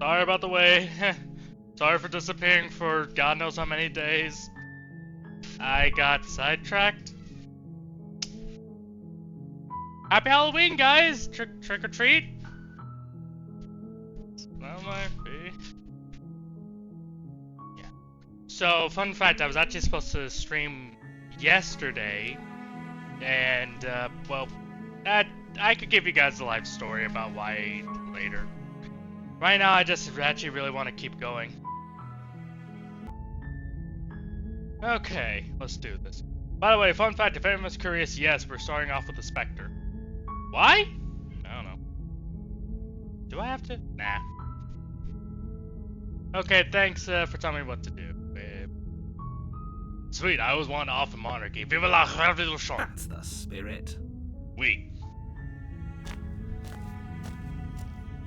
Sorry about the way. Sorry for disappearing for God knows how many days. I got sidetracked. Happy Halloween, guys! Trick or treat. Smell my face. Yeah. So, fun fact: I was actually supposed to stream yesterday, and well, I could give you guys a life story about why later. Right now, I just actually really want to keep going. Okay, let's do this. By the way, fun fact, if anyone's curious, yes, we're starting off with the Specter. Why? I don't know. Do I have to? Nah. Okay, thanks for telling me what to do, babe. Sweet, I always wanted to offer monarchy. Vive la revolution! That's the spirit. Oui.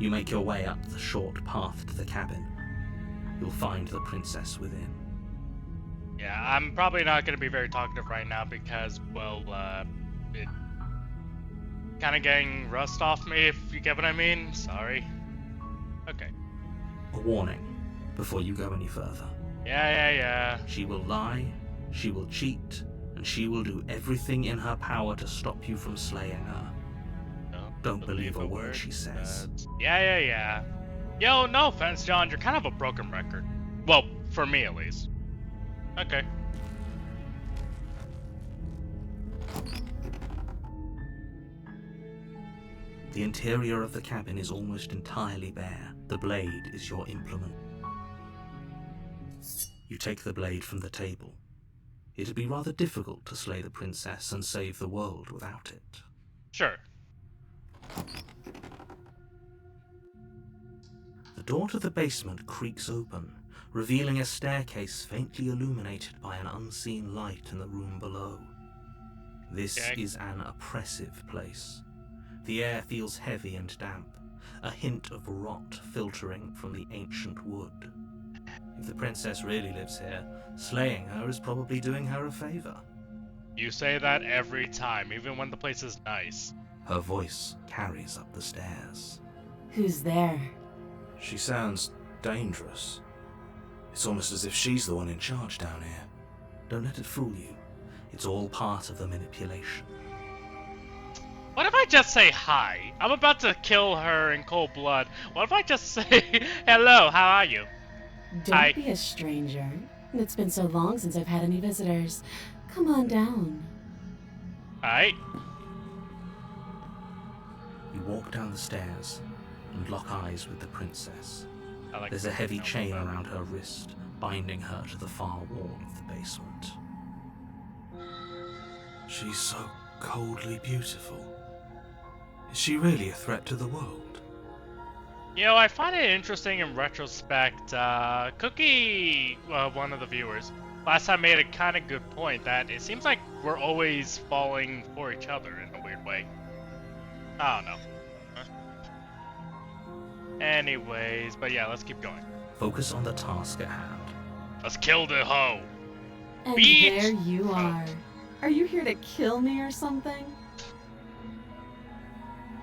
You make your way up the short path to the cabin. You'll find the princess within. Yeah, I'm probably not going to be very talkative right now because, well, it kind of getting rust off me, if you get what I mean. Sorry. Okay. A warning before you go any further. Yeah. She will lie, she will cheat, and she will do everything in her power to stop you from slaying her. Don't believe a word she says. Yeah. Yo, no offense, John, you're kind of a broken record. Well, for me at least. Okay. The interior of the cabin is almost entirely bare. The blade is your implement. You take the blade from the table. It'd be rather difficult to slay the princess and save the world without it. Sure. The door to the basement creaks open, revealing a staircase faintly illuminated by an unseen light in the room below. This is an oppressive place. The air feels heavy and damp, a hint of rot filtering from the ancient wood. If the princess really lives here, slaying her is probably doing her a favor. You say that every time, even when the place is nice. Her voice carries up the stairs. Who's there? She sounds dangerous. It's almost as if she's the one in charge down here. Don't let it fool you. It's all part of the manipulation. What if I just say hi? I'm about to kill her in cold blood. What if I just say, hello, how are you? Don't be a stranger. It's been so long since I've had any visitors. Come on down. Alright. You walk down the stairs and lock eyes with the princess. Like There's a heavy chain around her wrist, binding her to the far wall of the basement. She's so coldly beautiful. Is she really a threat to the world? You know, I find it interesting in retrospect. Cookie, one of the viewers, last time made a kind of good point that it seems like we're always falling for each other in a weird way. I don't know. Anyways, but yeah, let's keep going. Focus on the task at hand. Let's kill the hoe. And Bitch! there you are. Are you here to kill me or something?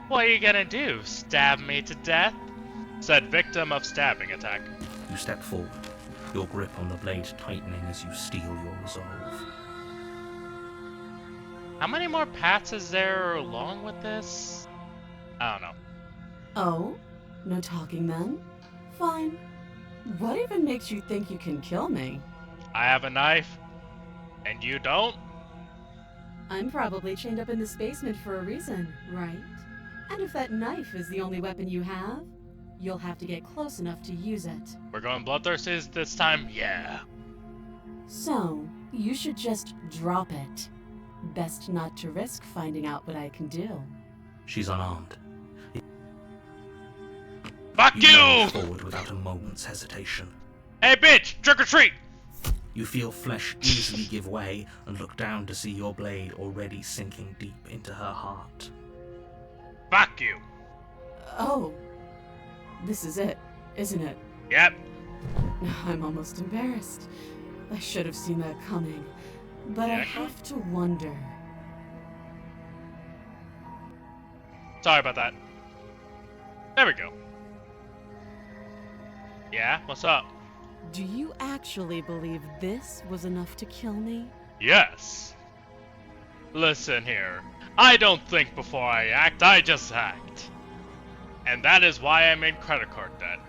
What are you gonna do? Stab me to death? Said victim of stabbing attack. You step forward, your grip on the blade tightening as you steel your resolve. How many more paths is there along with this? I don't know. Oh? No talking then? Fine. What even makes you think you can kill me? I have a knife, and you don't? I'm probably chained up in this basement for a reason, right? And if that knife is the only weapon you have, you'll have to get close enough to use it. We're going bloodthirsty this time? Yeah. So, you should just drop it. Best not to risk finding out what I can do. She's unarmed. Fuck You you! lunge forward without a moment's hesitation. Hey bitch, trick or treat! You feel flesh easily give way and look down to see your blade already sinking deep into her heart. Fuck you! Oh. This is it, isn't it? Yep. I'm almost embarrassed. I should have seen that coming. But I have to wonder. Sorry about that. There we go. Yeah? What's up? Do you actually believe this was enough to kill me? Yes. Listen here. I don't think before I act, I just act. And that is why I'm in credit card debt.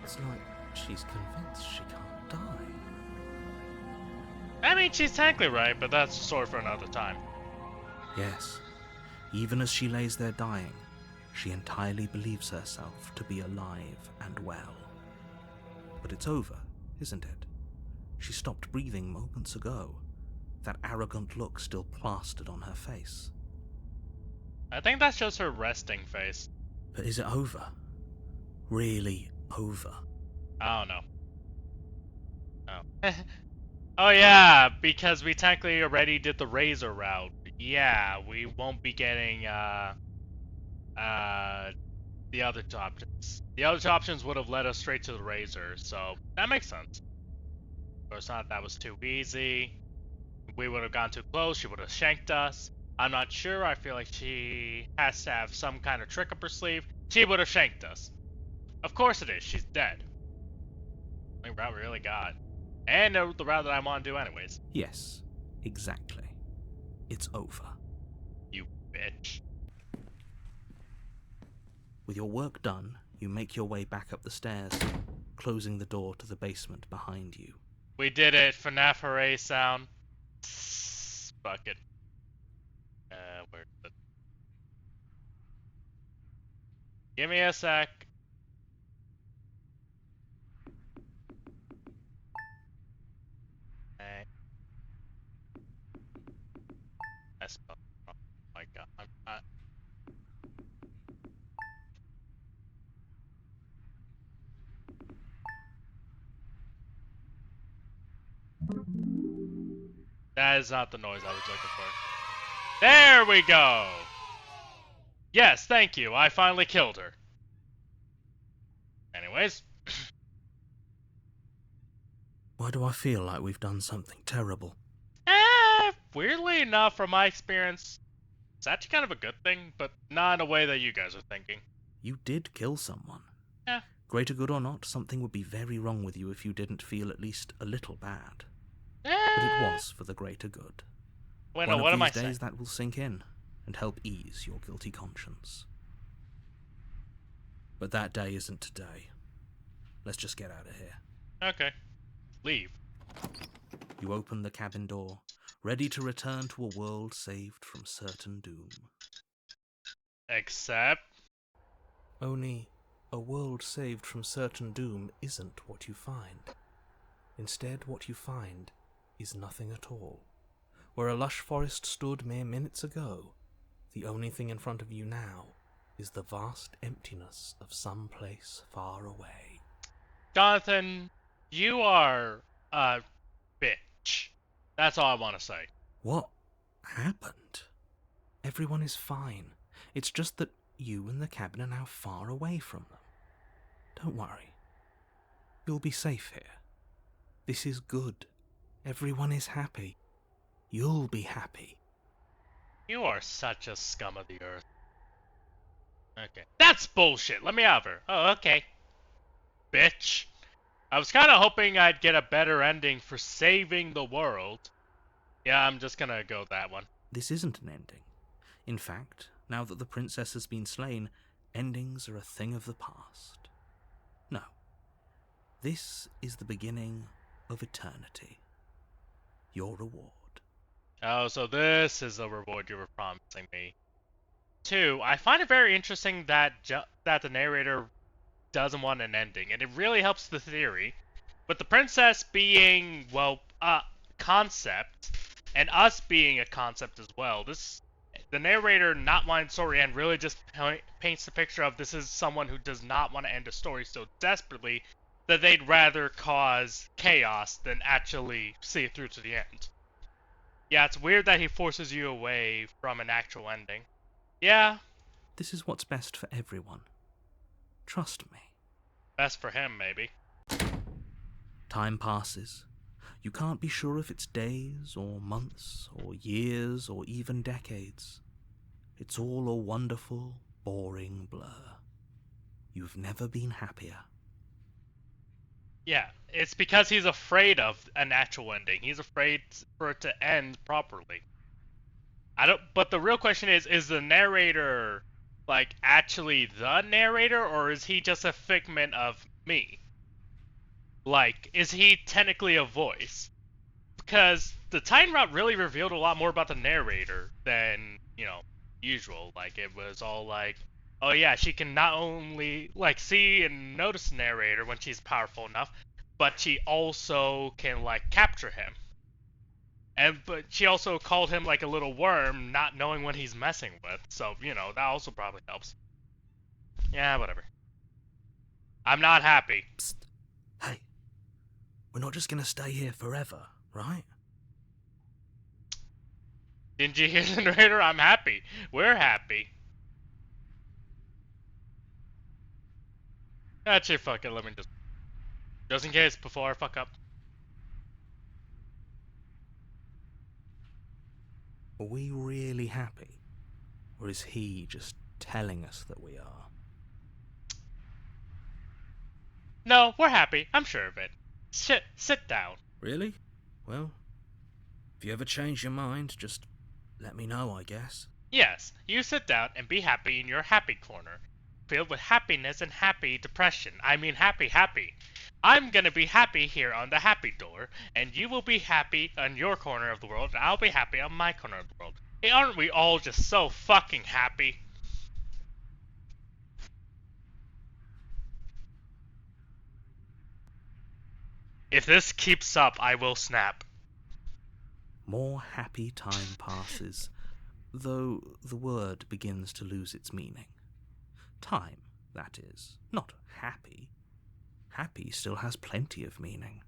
It's like she's convinced she can't die. I mean, she's technically right, but that's a story for another time. Yes, even as she lays there dying, she entirely believes herself to be alive and well. But it's over, isn't it? She stopped breathing moments ago, that arrogant look still plastered on her face. I think that's just her resting face. But is it over? Really over? I don't know. Oh. Oh yeah, because we technically already did the Razor route. Yeah, we won't be getting the other two options. The other two options would have led us straight to the Razor, so that makes sense. But it's not that was too easy. We would have gone too close, she would have shanked us. I'm not sure, I feel like she has to have some kind of trick up her sleeve. She would have shanked us. Of course it is, she's dead. Only route we really got. And the route that I want to do anyways. Yes, exactly. It's over. You bitch. With your work done, you make your way back up the stairs, closing the door to the basement behind you. We did it, FNAF hooray sound. Bucket. Where's the... Give me a sec. Okay. Oh my god. That is not the noise I was looking for. There we go! Yes, thank you. I finally killed her. Anyways. Why do I feel like we've done something terrible? Weirdly enough, from my experience, it's actually kind of a good thing, but not in a way that you guys are thinking. You did kill someone. Yeah. Greater good or not, something would be very wrong with you if you didn't feel at least a little bad. But it was for the greater good. Wait, no, what am I saying? One of these days that will sink in and help ease your guilty conscience. But that day isn't today. Let's just get out of here. Okay. Leave. You open the cabin door, ready to return to a world saved from certain doom. Except... Only, a world saved from certain doom isn't what you find. Instead, what you find is nothing at all. Where a lush forest stood mere minutes ago, the only thing in front of you now is the vast emptiness of some place far away. Jonathan, you are a bitch. That's all I want to say. What happened? Everyone is fine. It's just that you and the cabin are now far away from them. Don't worry. You'll be safe here. This is good. Everyone is happy. You'll be happy. You are such a scum of the earth. Okay. That's bullshit. Let me have her. Oh, okay. Bitch. I was kind of hoping I'd get a better ending for saving the world. Yeah, I'm just gonna go that one. This isn't an ending. In fact, now that the princess has been slain, endings are a thing of the past. No. This is the beginning of eternity. Your reward. Oh, so this is the reward you were promising me. 2, I find it very interesting that that the narrator doesn't want an ending, and it really helps the theory. But the princess being, well, a concept, and us being a concept as well, the narrator not wanting story end really just paints the picture of this is someone who does not want to end a story so desperately that they'd rather cause chaos than actually see it through to the end. Yeah, it's weird that he forces you away from an actual ending. Yeah. This is what's best for everyone. Trust me. Best for him, maybe. Time passes. You can't be sure if it's days, or months, or years, or even decades. It's all a wonderful, boring blur. You've never been happier. Yeah, it's because he's afraid of a natural ending. He's afraid for it to end properly. But the real question is the narrator, like, actually the narrator, or is he just a figment of me? Like, is he technically a voice? Because the time route really revealed a lot more about the narrator than, usual. Like, it was all like, oh yeah, she can not only, like, see and notice the narrator when she's powerful enough, but she also can, like, capture him. But she also called him like a little worm, not knowing what he's messing with. So, that also probably helps. Yeah, whatever. I'm not happy. Psst. Hey, we're not just gonna stay here forever, right? Didn't you hear the narrator? I'm happy. We're happy. Actually, fuck it. Let me just in case before I fuck up. Are we really happy? Or is he just telling us that we are? No, we're happy. I'm sure of it. Sit down. Really? Well, if you ever change your mind, just let me know, I guess. Yes, you sit down and be happy in your happy corner. Filled with happiness and happy depression. I mean happy. I'm gonna be happy here on the happy door, and you will be happy on your corner of the world, and I'll be happy on my corner of the world. Hey, aren't we all just so fucking happy? If this keeps up, I will snap. More happy time passes, though the word begins to lose its meaning. Time, that is, not happy. Happy still has plenty of meaning.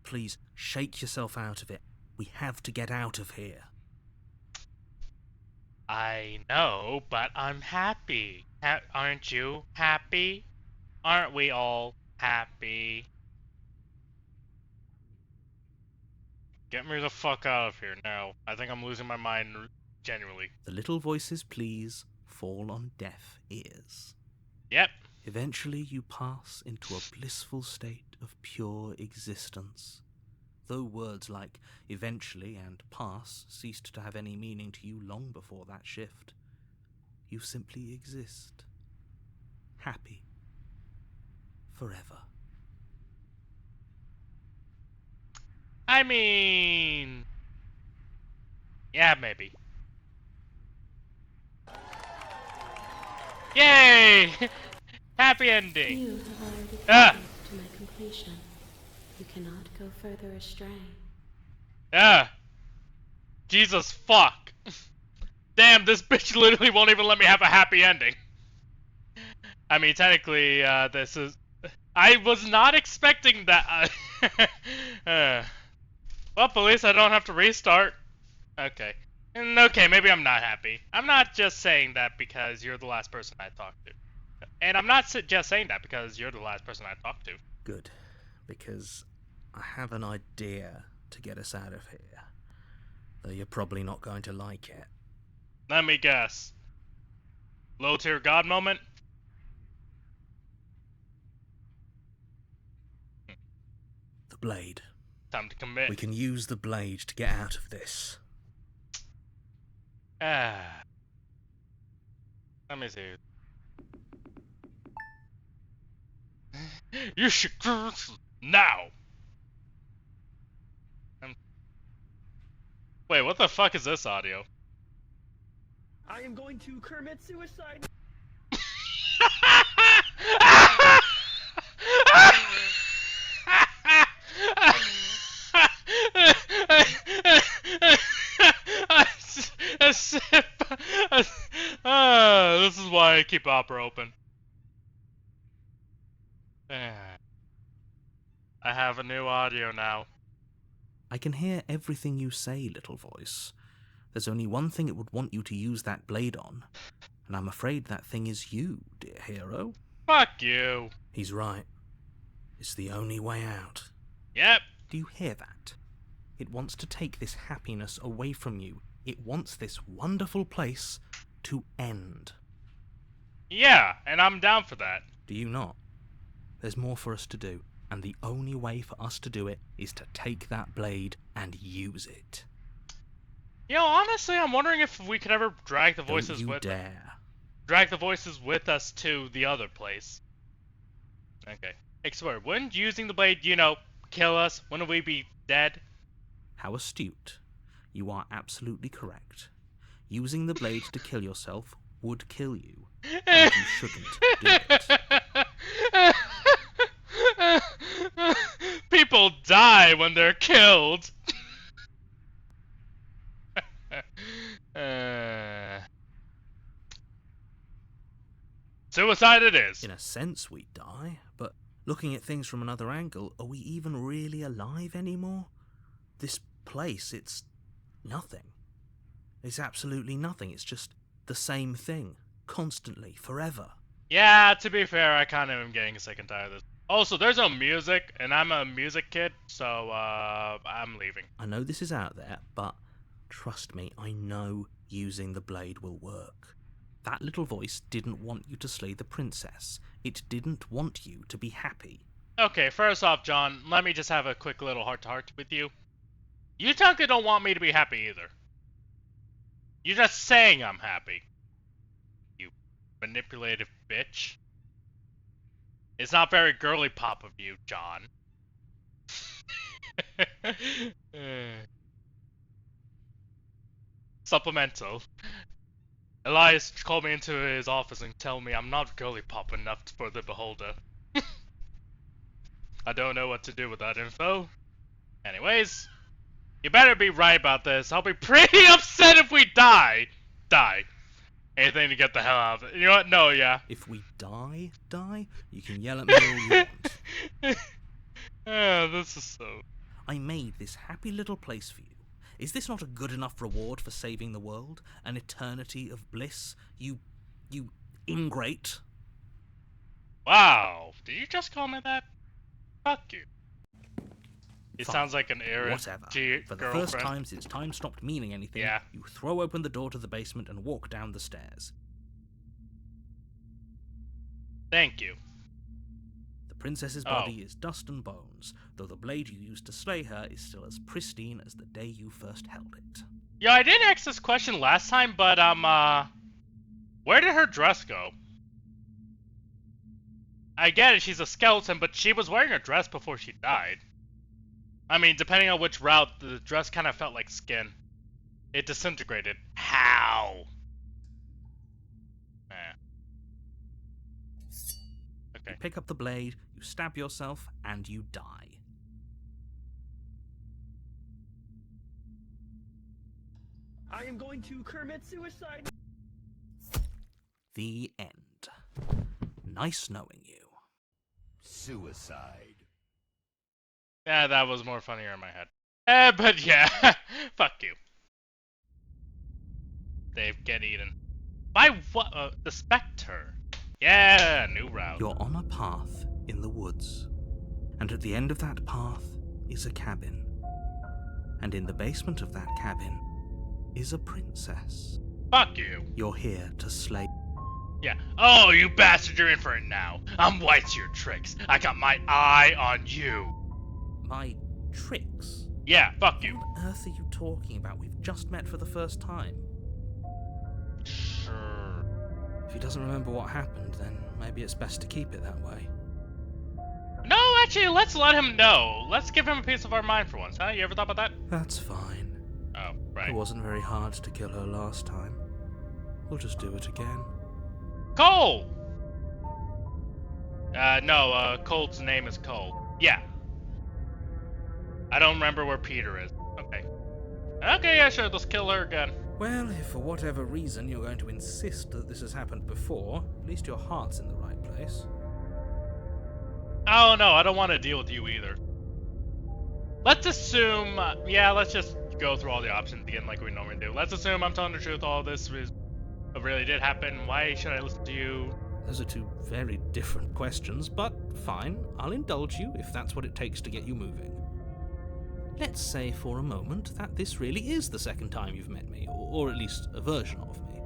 Please, shake yourself out of it. We have to get out of here. I know, but I'm happy. Aren't you happy? Aren't we all happy? Get me the fuck out of here now. I think I'm losing my mind genuinely. The little voices, please, fall on deaf ears. Yep. Eventually you pass into a blissful state of pure existence. Though words like eventually and pass ceased to have any meaning to you long before that shift, you simply exist. Happy. Forever. I mean... yeah, maybe. Yay! Happy ending! You have already Ah! come to my completion. You cannot go further astray. Ah! Jesus fuck! Damn, this bitch literally won't even let me have a happy ending. I mean, technically, this is... I was not expecting that. Well, at least I don't have to restart. Okay. Okay, maybe I'm not happy. I'm not just saying that because you're the last person I talked to. And I'm not just saying that because you're the last person I talked to. Good, because I have an idea to get us out of here. Though you're probably not going to like it. Let me guess. Low tier god moment? The blade. Time to commit. We can use the blade to get out of this. Ah. Let me see. You should now. Wait, what the fuck is this audio? I am going to commit suicide. This is why I keep Opera open. I have a new audio now. I can hear everything you say, little voice. There's only one thing it would want you to use that blade on, and I'm afraid that thing is you, dear hero. Fuck you. He's right. It's the only way out. Yep. Do you hear that? It wants to take this happiness away from you. It wants this wonderful place to end. Yeah, and I'm down for that. Do you not? There's more for us to do, and the only way for us to do it is to take that blade and use it. You know, honestly, I'm wondering if we could ever drag the voices Don't you dare. drag the voices with us to the other place. Okay. Explore. Wouldn't using the blade, kill us? Wouldn't we be dead? How astute. You are absolutely correct. Using the blade to kill yourself would kill you. And you shouldn't do it. People die when they're killed. Suicide it is. In a sense, we die, but looking at things from another angle, are we even really alive anymore? This place, it's nothing. It's absolutely nothing. It's just the same thing, constantly, forever. Yeah, to be fair, I kind of am getting sick and tired of this. Also, there's no music, and I'm a music kid, so I'm leaving. I know this is out there, but trust me, I know using the blade will work. That little voice didn't want you to slay the princess. It didn't want you to be happy. Okay, first off, John, let me just have a quick little heart-to-heart with you. You technically don't want me to be happy either. You're just saying I'm happy. You manipulative bitch. It's not very girly pop of you, John. Supplemental. Elias called me into his office and told me I'm not girly pop enough for the beholder. I don't know what to do with that info. Anyways, you better be right about this. I'll be pretty upset if we die. Anything to get the hell out of it. You know what? No, yeah. If we die, you can yell at me all you want. This is so... I made this happy little place for you. Is this not a good enough reward for saving the world? An eternity of bliss? You ingrate? Wow. Did you just call me that? Fuck you. It Fine. sounds like an errant Whatever. For the girlfriend. first time since time stopped meaning anything, Yeah. you throw open the door to the basement and walk down the stairs. Thank you. The princess's body is dust and bones, though the blade you used to slay her is still as pristine as the day you first held it. Yeah, I didn't ask this question last time, but, where did her dress go? I get it, she's a skeleton, but she was wearing a dress before she died. I mean, depending on which route, the dress kind of felt like skin. It disintegrated. How? Okay. You pick up the blade, you stab yourself, and you die. I am going to commit suicide. The end. Nice knowing you. Suicide. Yeah, that was more funnier in my head. But yeah, fuck you. Dave, get eaten. By what? The Specter. Yeah, new route. You're on a path in the woods, and at the end of that path is a cabin. And in the basement of that cabin is a princess. Fuck you. You're here to slay. Yeah. Oh, you bastard, you're in for it now. I'm white to your tricks. I got my eye on you. My tricks? Yeah, fuck you. What on earth are you talking about? We've just met for the first time. Sure. If he doesn't remember what happened, then maybe it's best to keep it that way. No, actually, let's let him know. Let's give him a piece of our mind for once, huh? You ever thought about that? That's fine. Oh, right. It wasn't very hard to kill her last time. We'll just do it again. Cole! No, Cole's name is Cole. Yeah. I don't remember where Peter is. Okay. Okay, yeah, sure, let's kill her again. Well, if for whatever reason you're going to insist that this has happened before, at least your heart's in the right place. Oh, no, I don't want to deal with you either. Let's assume, yeah, let's just go through all the options again like we normally do. Let's assume I'm telling the truth, all this really did happen. Why should I listen to you? Those are two very different questions, but fine, I'll indulge you if that's what it takes to get you moving. Let's say for a moment that this really is the second time you've met me, or at least a version of me.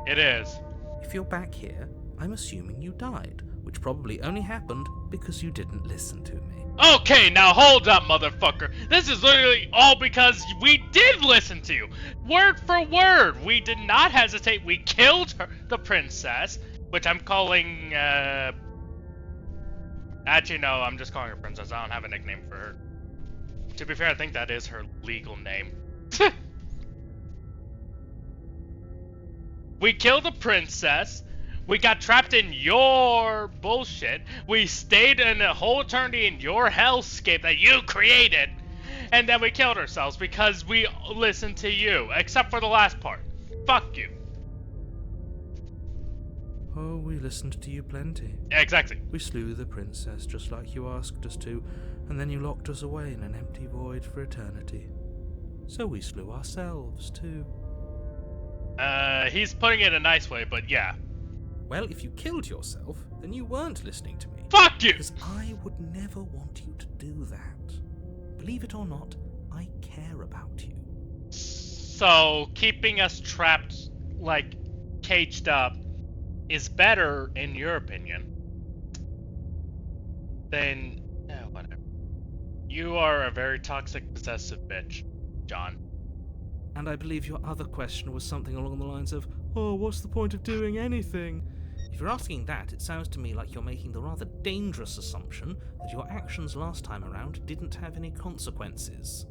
It is. If you're back here, I'm assuming you died, which probably only happened because you didn't listen to me. Okay, now hold up, motherfucker. This is literally all because we did listen to you. Word for word. We did not hesitate. We killed her, the princess, which I'm calling, Actually, no, I'm just calling her princess. I don't have a nickname for her. To be fair, I think that is her legal name. We killed the princess. We got trapped in your bullshit. We stayed in a whole eternity in your hellscape that you created. And then we killed ourselves because we listened to you. Except for the last part. Fuck you. Oh, we listened to you plenty. Yeah, exactly. We slew the princess just like you asked us to, and then you locked us away in an empty void for eternity. So we slew ourselves too. He's putting it in a nice way, but yeah. Well, if you killed yourself, then you weren't listening to me. Fuck you! Because I would never want you to do that. Believe it or not, I care about you. So, keeping us trapped, like, caged up, is better, in your opinion, then, whatever. You are a very toxic, possessive bitch, John. And I believe your other question was something along the lines of, oh, what's the point of doing anything? If you're asking that, it sounds to me like you're making the rather dangerous assumption that your actions last time around didn't have any consequences.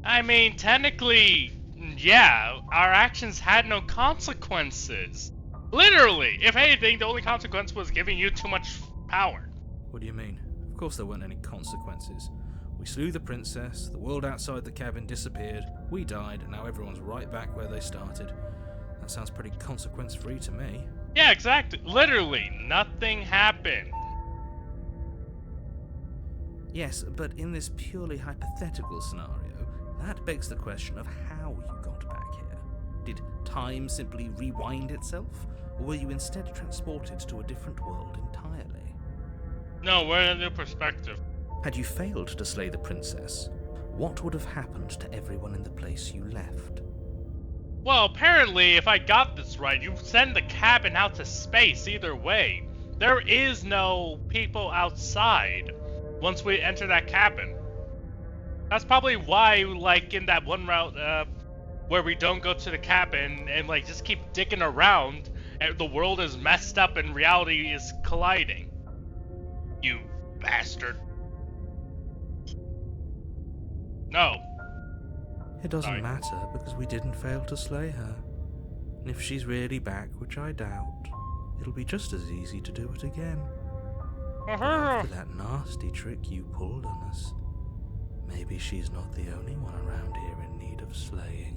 I mean, technically, yeah, our actions had no consequences. Literally, if anything, the only consequence was giving you too much power. What do you mean? Of course there weren't any consequences. We slew the princess, the world outside the cabin disappeared, we died, and now everyone's right back where they started. That sounds pretty consequence-free to me. Yeah, exactly. Literally, nothing happened. Yes, but in this purely hypothetical scenario, that begs the question of how you got back here. Did time simply rewind itself, or were you instead transported to a different world entirely? No, we're in a new perspective. Had you failed to slay the princess, what would have happened to everyone in the place you left? Well, apparently, if I got this right, you send the cabin out to space either way. There is no people outside once we enter that cabin. That's probably why, like, in that one route, where we don't go to the cabin and, like, just keep dicking around, and the world is messed up and reality is colliding. You bastard. No. It doesn't Sorry. matter, because we didn't fail to slay her. And if she's really back, which I doubt, it'll be just as easy to do it again. But after that nasty trick you pulled on us, maybe she's not the only one around here in need of slaying.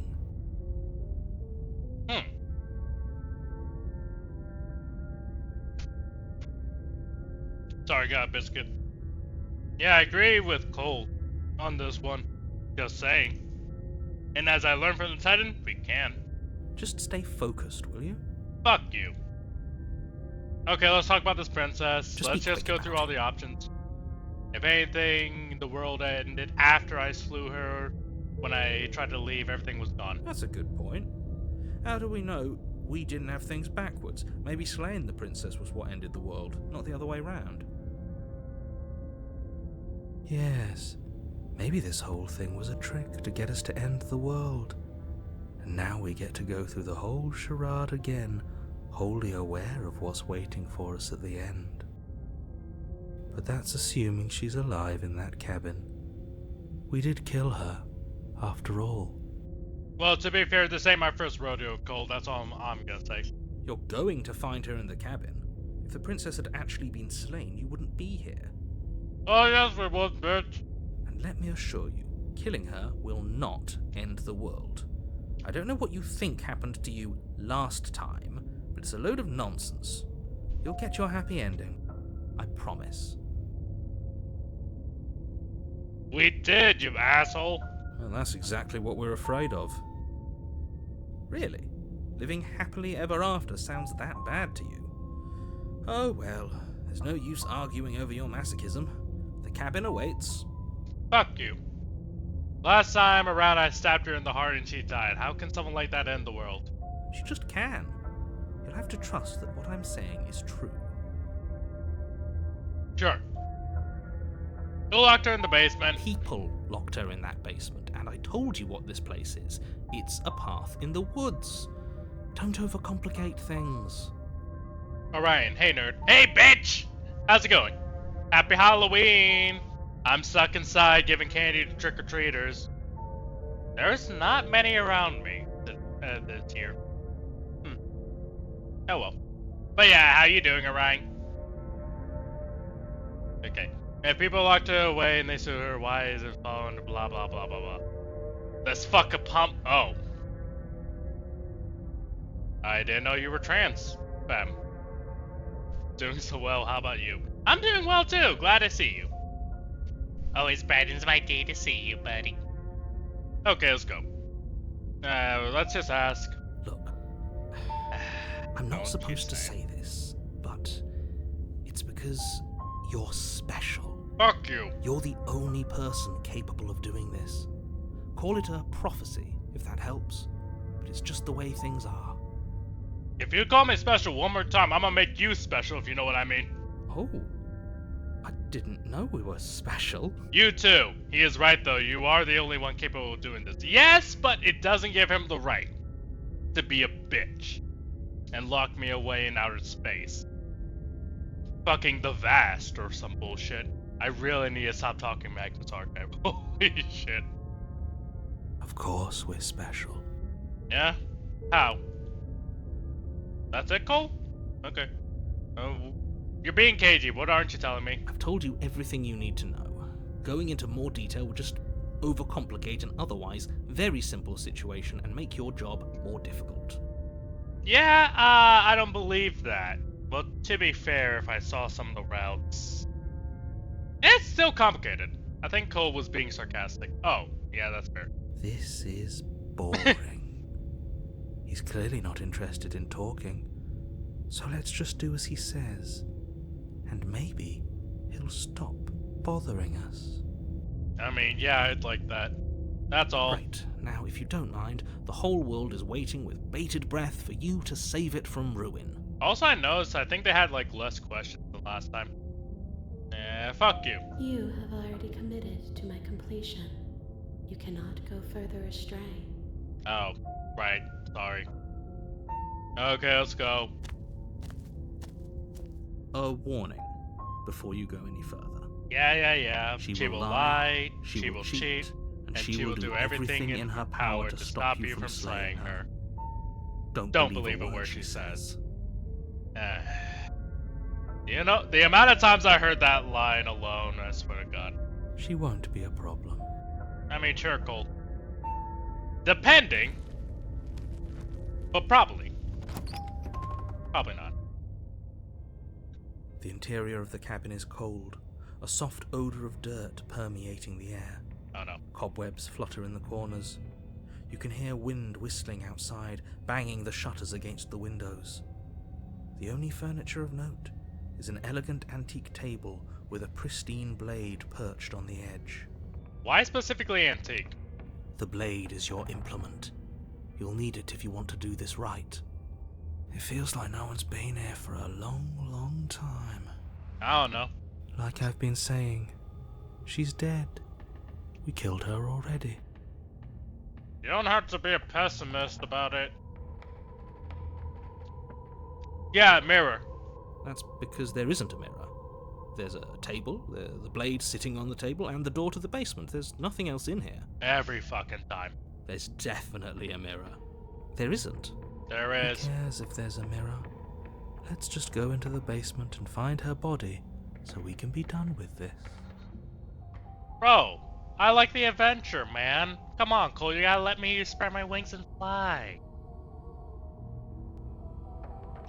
Sorry, got a biscuit. Yeah, I agree with Cole on this one. Just saying. And as I learned from the Titan, we can. Just stay focused, will you? Fuck you. Okay, let's talk about this princess. Just Let's be just quick go through about all the options. If anything, the world ended after I slew her. When I tried to leave, everything was gone. That's a good point. How do we know we didn't have things backwards? Maybe slaying the princess was what ended the world, not the other way round. Yes, maybe this whole thing was a trick to get us to end the world. And now we get to go through the whole charade again, wholly aware of what's waiting for us at the end. But that's assuming she's alive in that cabin. We did kill her, after all. Well, to be fair, this ain't my first rodeo, Cole. That's all I'm gonna say. You're going to find her in the cabin. If the princess had actually been slain, you wouldn't be here. Oh, yes, we would, bitch. And let me assure you, killing her will not end the world. I don't know what you think happened to you last time, but it's a load of nonsense. You'll get your happy ending. I promise. We did, you asshole. Well, that's exactly what we're afraid of. Really? Living happily ever after sounds that bad to you? Oh well, there's no use arguing over your masochism. The cabin awaits. Fuck you. Last time around I stabbed her in the heart and she died. How can someone like that end the world? She just can. You'll have to trust that what I'm saying is true. Sure. Who locked her in the basement? People locked her in that basement, and I told you what this place is. It's a path in the woods. Don't overcomplicate things. Orion, hey nerd. Hey bitch! How's it going? Happy Halloween! I'm stuck inside giving candy to trick-or-treaters. There's not many around me this year. Oh well. But yeah, how you doing, Orion? Okay. If people locked her away and they sue her, why is it following blah blah blah blah blah? Let's fuck a pump. Oh. I didn't know you were trans, fam. Doing so well, how about you? I'm doing well too, glad to see you. Always brightens my day to see you, buddy. Okay, let's go. Let's just ask. Look, I'm not supposed to say this, but it's because you're special. Fuck you. You're the only person capable of doing this. Call it a prophecy, if that helps, but it's just the way things are. If you call me special one more time, I'm gonna make you special, if you know what I mean. Oh, I didn't know we were special. You too. He is right though, you are the only one capable of doing this. Yes, but it doesn't give him the right to be a bitch and lock me away in outer space. Fucking the vast or some bullshit. I really need to stop talking Magnus Archive. Holy shit. Of course we're special. Yeah? How? That's it, Cole? Okay. You're being cagey. What aren't you telling me? I've told you everything you need to know. Going into more detail will just overcomplicate an otherwise very simple situation and make your job more difficult. Yeah, I don't believe that. Well, to be fair, if I saw some of the routes... It's still complicated. I think Cole was being sarcastic. Oh, yeah, that's fair. This is boring. He's clearly not interested in talking. So let's just do as he says. And maybe he'll stop bothering us. I mean, yeah, I'd like that. That's all. Right, now if you don't mind, the whole world is waiting with bated breath for you to save it from ruin. Also, I noticed, I think they had, like, less questions than last time. Fuck you. You have already committed to my completion. You cannot go further astray. Oh, right. Sorry. Okay, let's go. A warning before you go any further. Yeah. She will lie, she will cheat, and she will do everything in her power to stop you from slaying her. Don't believe a word she says. You know, the amount of times I heard that line alone, I swear to God. She won't be a problem. I mean, sure, Cole. Depending. But probably. Probably not. The interior of the cabin is cold, a soft odor of dirt permeating the air. Oh no. Cobwebs flutter in the corners. You can hear wind whistling outside, banging the shutters against the windows. The only furniture of note is an elegant antique table with a pristine blade perched on the edge. Why specifically antique? The blade is your implement. You'll need it if you want to do this right. It feels like no one's been here for a long, long time. I don't know. Like I've been saying, she's dead. We killed her already. You don't have to be a pessimist about it. Yeah, mirror. That's because there isn't a mirror. There's a table, the blade sitting on the table, and the door to the basement. There's nothing else in here. Every fucking time. There's definitely a mirror. There isn't. There is. Who cares if there's a mirror? Let's just go into the basement and find her body so we can be done with this. Bro, I like the adventure, man. Come on, Cole, you gotta let me spread my wings and fly.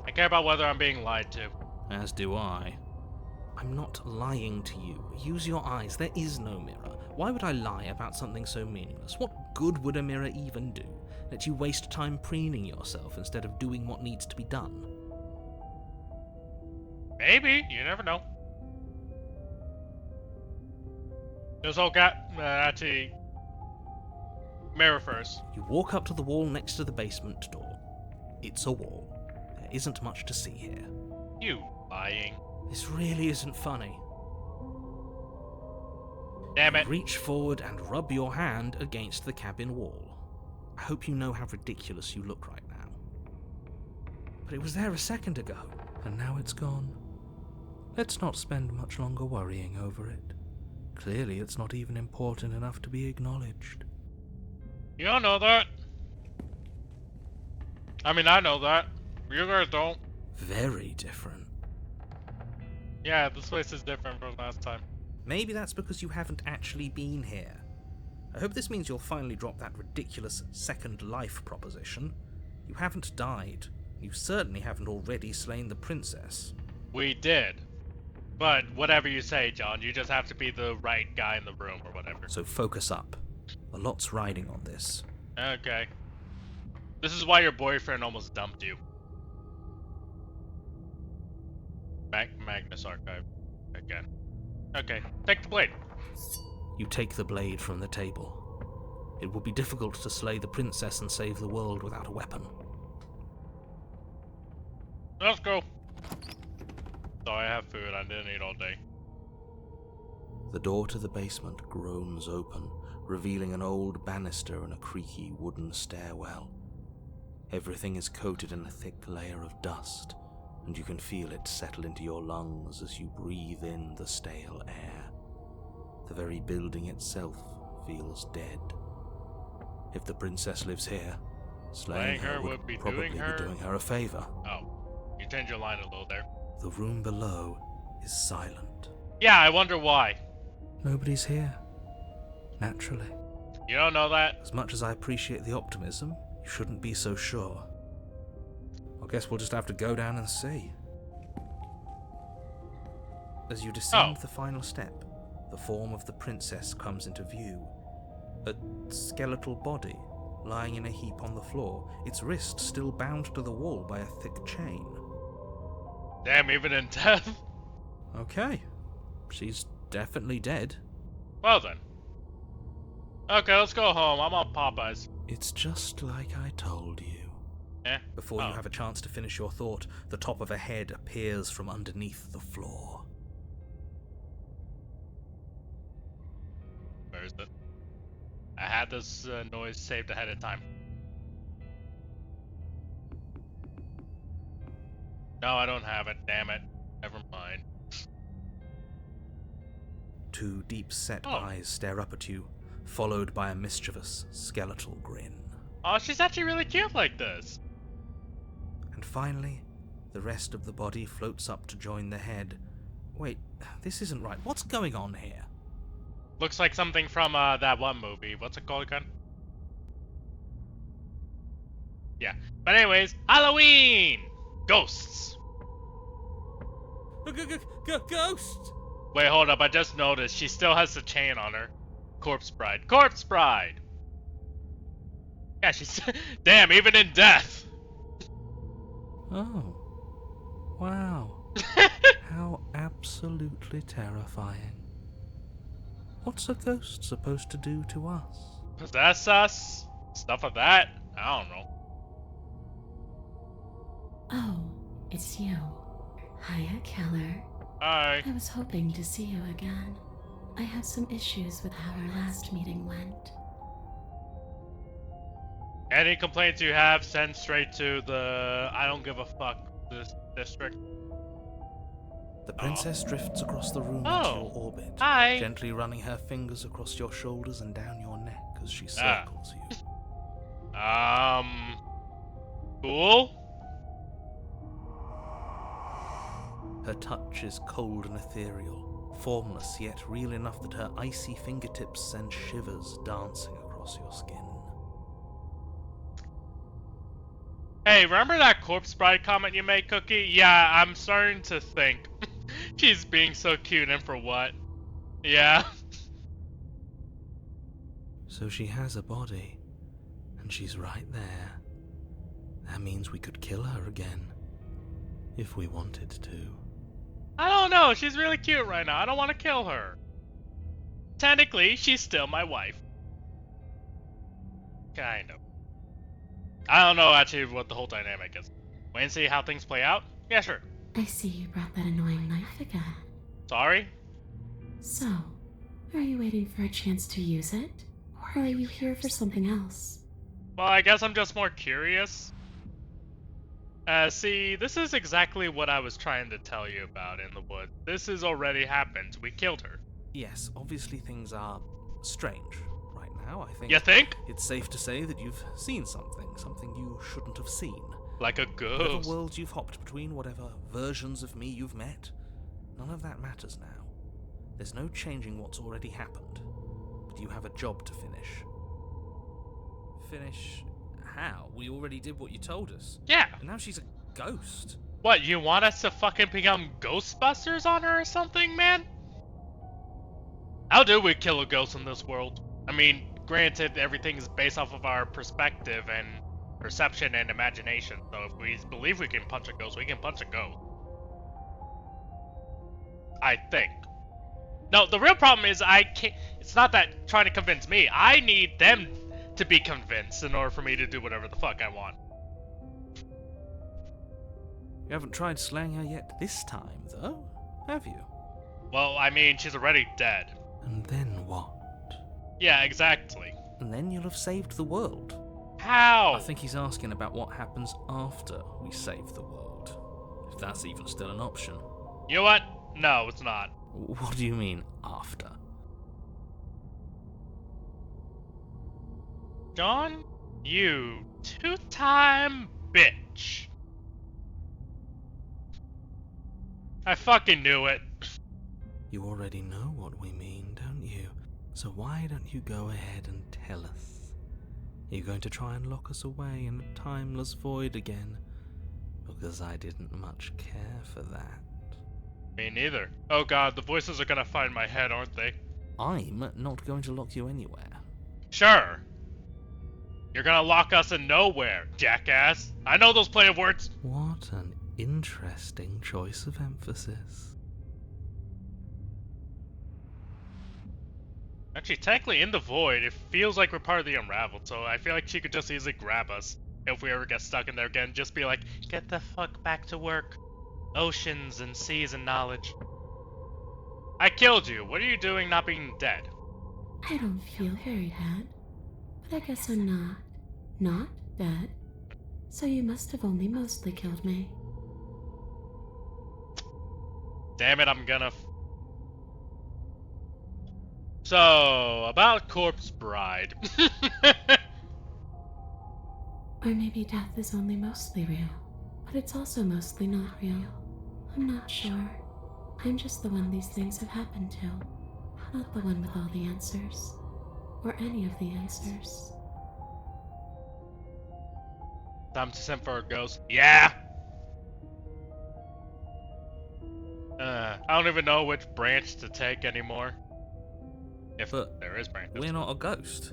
I care about whether I'm being lied to. As do I. I'm not lying to you. Use your eyes. There is no mirror. Why would I lie about something so meaningless? What good would a mirror even do? Let you waste time preening yourself instead of doing what needs to be done. Maybe. You never know. This whole actually, mirror first. You walk up to the wall next to the basement door. It's a wall. There isn't much to see here. You lying. This really isn't funny. Damn it. Reach forward and rub your hand against the cabin wall. I hope you know how ridiculous you look right now. But it was there a second ago, and now it's gone. Let's not spend much longer worrying over it. Clearly it's not even important enough to be acknowledged. You don't know that. I mean, I know that. You guys don't. Very different. Yeah, this place is different from last time. Maybe that's because you haven't actually been here. I hope this means you'll finally drop that ridiculous second life proposition. You haven't died. You certainly haven't already slain the princess. We did. But whatever you say, John, you just have to be the right guy in the room or whatever. So focus up. A lot's riding on this. Okay. This is why your boyfriend almost dumped you. Magnus Archive. Again. Okay, take the blade. You take the blade from the table. It would be difficult to slay the princess and save the world without a weapon. Let's go. Sorry, I have food. I didn't eat all day. The door to the basement groans open, revealing an old banister and a creaky wooden stairwell. Everything is coated in a thick layer of dust, and you can feel it settle into your lungs as you breathe in the stale air. The very building itself feels dead. If the princess lives here, slaying her would probably be doing her a favor. Oh, you changed your line a little there. The room below is silent. Yeah, I wonder why. Nobody's here. Naturally. You don't know that? As much as I appreciate the optimism, you shouldn't be so sure. I guess we'll just have to go down and see. As you descend the final step, the form of the princess comes into view. A skeletal body, lying in a heap on the floor, its wrist still bound to the wall by a thick chain. Damn, even in death? Okay. She's definitely dead. Well then. Okay, let's go home. I'm on Popeyes. It's just like I told you. Eh? Before you have a chance to finish your thought, the top of a head appears from underneath the floor. Where is it? I had this noise saved ahead of time. No, I don't have it. Damn it. Never mind. Two deep-set eyes stare up at you, followed by a mischievous, skeletal grin. Oh, she's actually really cute like this. And finally, the rest of the body floats up to join the head. Wait, this isn't right. What's going on here? Looks like something from that one movie. What's it called again? Yeah. But anyways, Halloween! Ghosts! Ghost! Wait, hold up. I just noticed she still has the chain on her. Corpse Bride. Corpse Bride! Yeah, she's... Damn, even in death! Oh. Wow. How absolutely terrifying. What's a ghost supposed to do to us? Possess us? Stuff like that? I don't know. Oh, it's you. Hiya, Killer. Hi. I was hoping to see you again. I have some issues with how our last meeting went. Any complaints you have, send straight to the I don't give a fuck district. The princess drifts across the room into your orbit, Hi. gently running her fingers across your shoulders and down your neck as she circles you. Cool? Her touch is cold and ethereal, formless yet real enough that her icy fingertips send shivers dancing across your skin. Hey, remember that Corpse Bride comment you made, Cookie? Yeah, I'm starting to think. She's being so cute, and for what? Yeah. So she has a body, and she's right there. That means we could kill her again, if we wanted to. I don't know, she's really cute right now. I don't want to kill her. Technically, she's still my wife. Kind of. I don't know actually what the whole dynamic is. Wait and see how things play out? Yeah, sure. I see you brought that annoying knife again. Sorry? So, are you waiting for a chance to use it? Or are you here for something else? Well, I guess I'm just more curious. See, this is exactly what I was trying to tell you about in the woods. This has already happened. We killed her. Yes, obviously things are strange right now. I think You think? it's safe to say that you've seen something you shouldn't have seen. Like a Whatever ghost. worlds you've hopped between, whatever versions of me you've met, none of that matters now. There's no changing what's already happened, but you have a job to finish. Finish how? We already did what you told us. Yeah. And now she's a ghost. What, you want us to fucking become Ghostbusters on her or something, man? How do we kill a ghost in this world? I mean, granted, everything is based off of our perspective and perception and imagination, so if we believe we can punch a ghost, we can punch a ghost. I think. No, the real problem is I can't. It's not that trying to convince me. I need them to be convinced in order for me to do whatever the fuck I want. You haven't tried slaying her yet this time, though, have you? Well, I mean, she's already dead. And then what? Yeah, exactly. And then you'll have saved the world. How? I think he's asking about what happens after we save the world. If that's even still an option. You know what? No, it's not. What do you mean, after? John, you two-time bitch. I fucking knew it. You already know what we mean, don't you? So why don't you go ahead and tell us? Are you going to try and lock us away in a timeless void again? Because I didn't much care for that. Me neither. Oh god, the voices are gonna find my head, aren't they? I'm not going to lock you anywhere. Sure. You're gonna lock us in nowhere, jackass. I know those play of words. What an interesting choice of emphasis. Actually, technically, in the void, it feels like we're part of the Unraveled, so I feel like she could just easily grab us if we ever get stuck in there again. Just be like, get the fuck back to work. Oceans and seas and knowledge. I killed you. What are you doing not being dead? I don't feel very dead. But I guess I'm not dead. So you must have only mostly killed me. Damn it, I'm gonna... So, about Corpse Bride. Or maybe death is only mostly real, but it's also mostly not real. I'm not sure. I'm just the one these things have happened to, not the one with all the answers. Or any of the answers. Time to send for a ghost. Yeah! I don't even know which branch to take anymore. If But there is branches. we're not a ghost.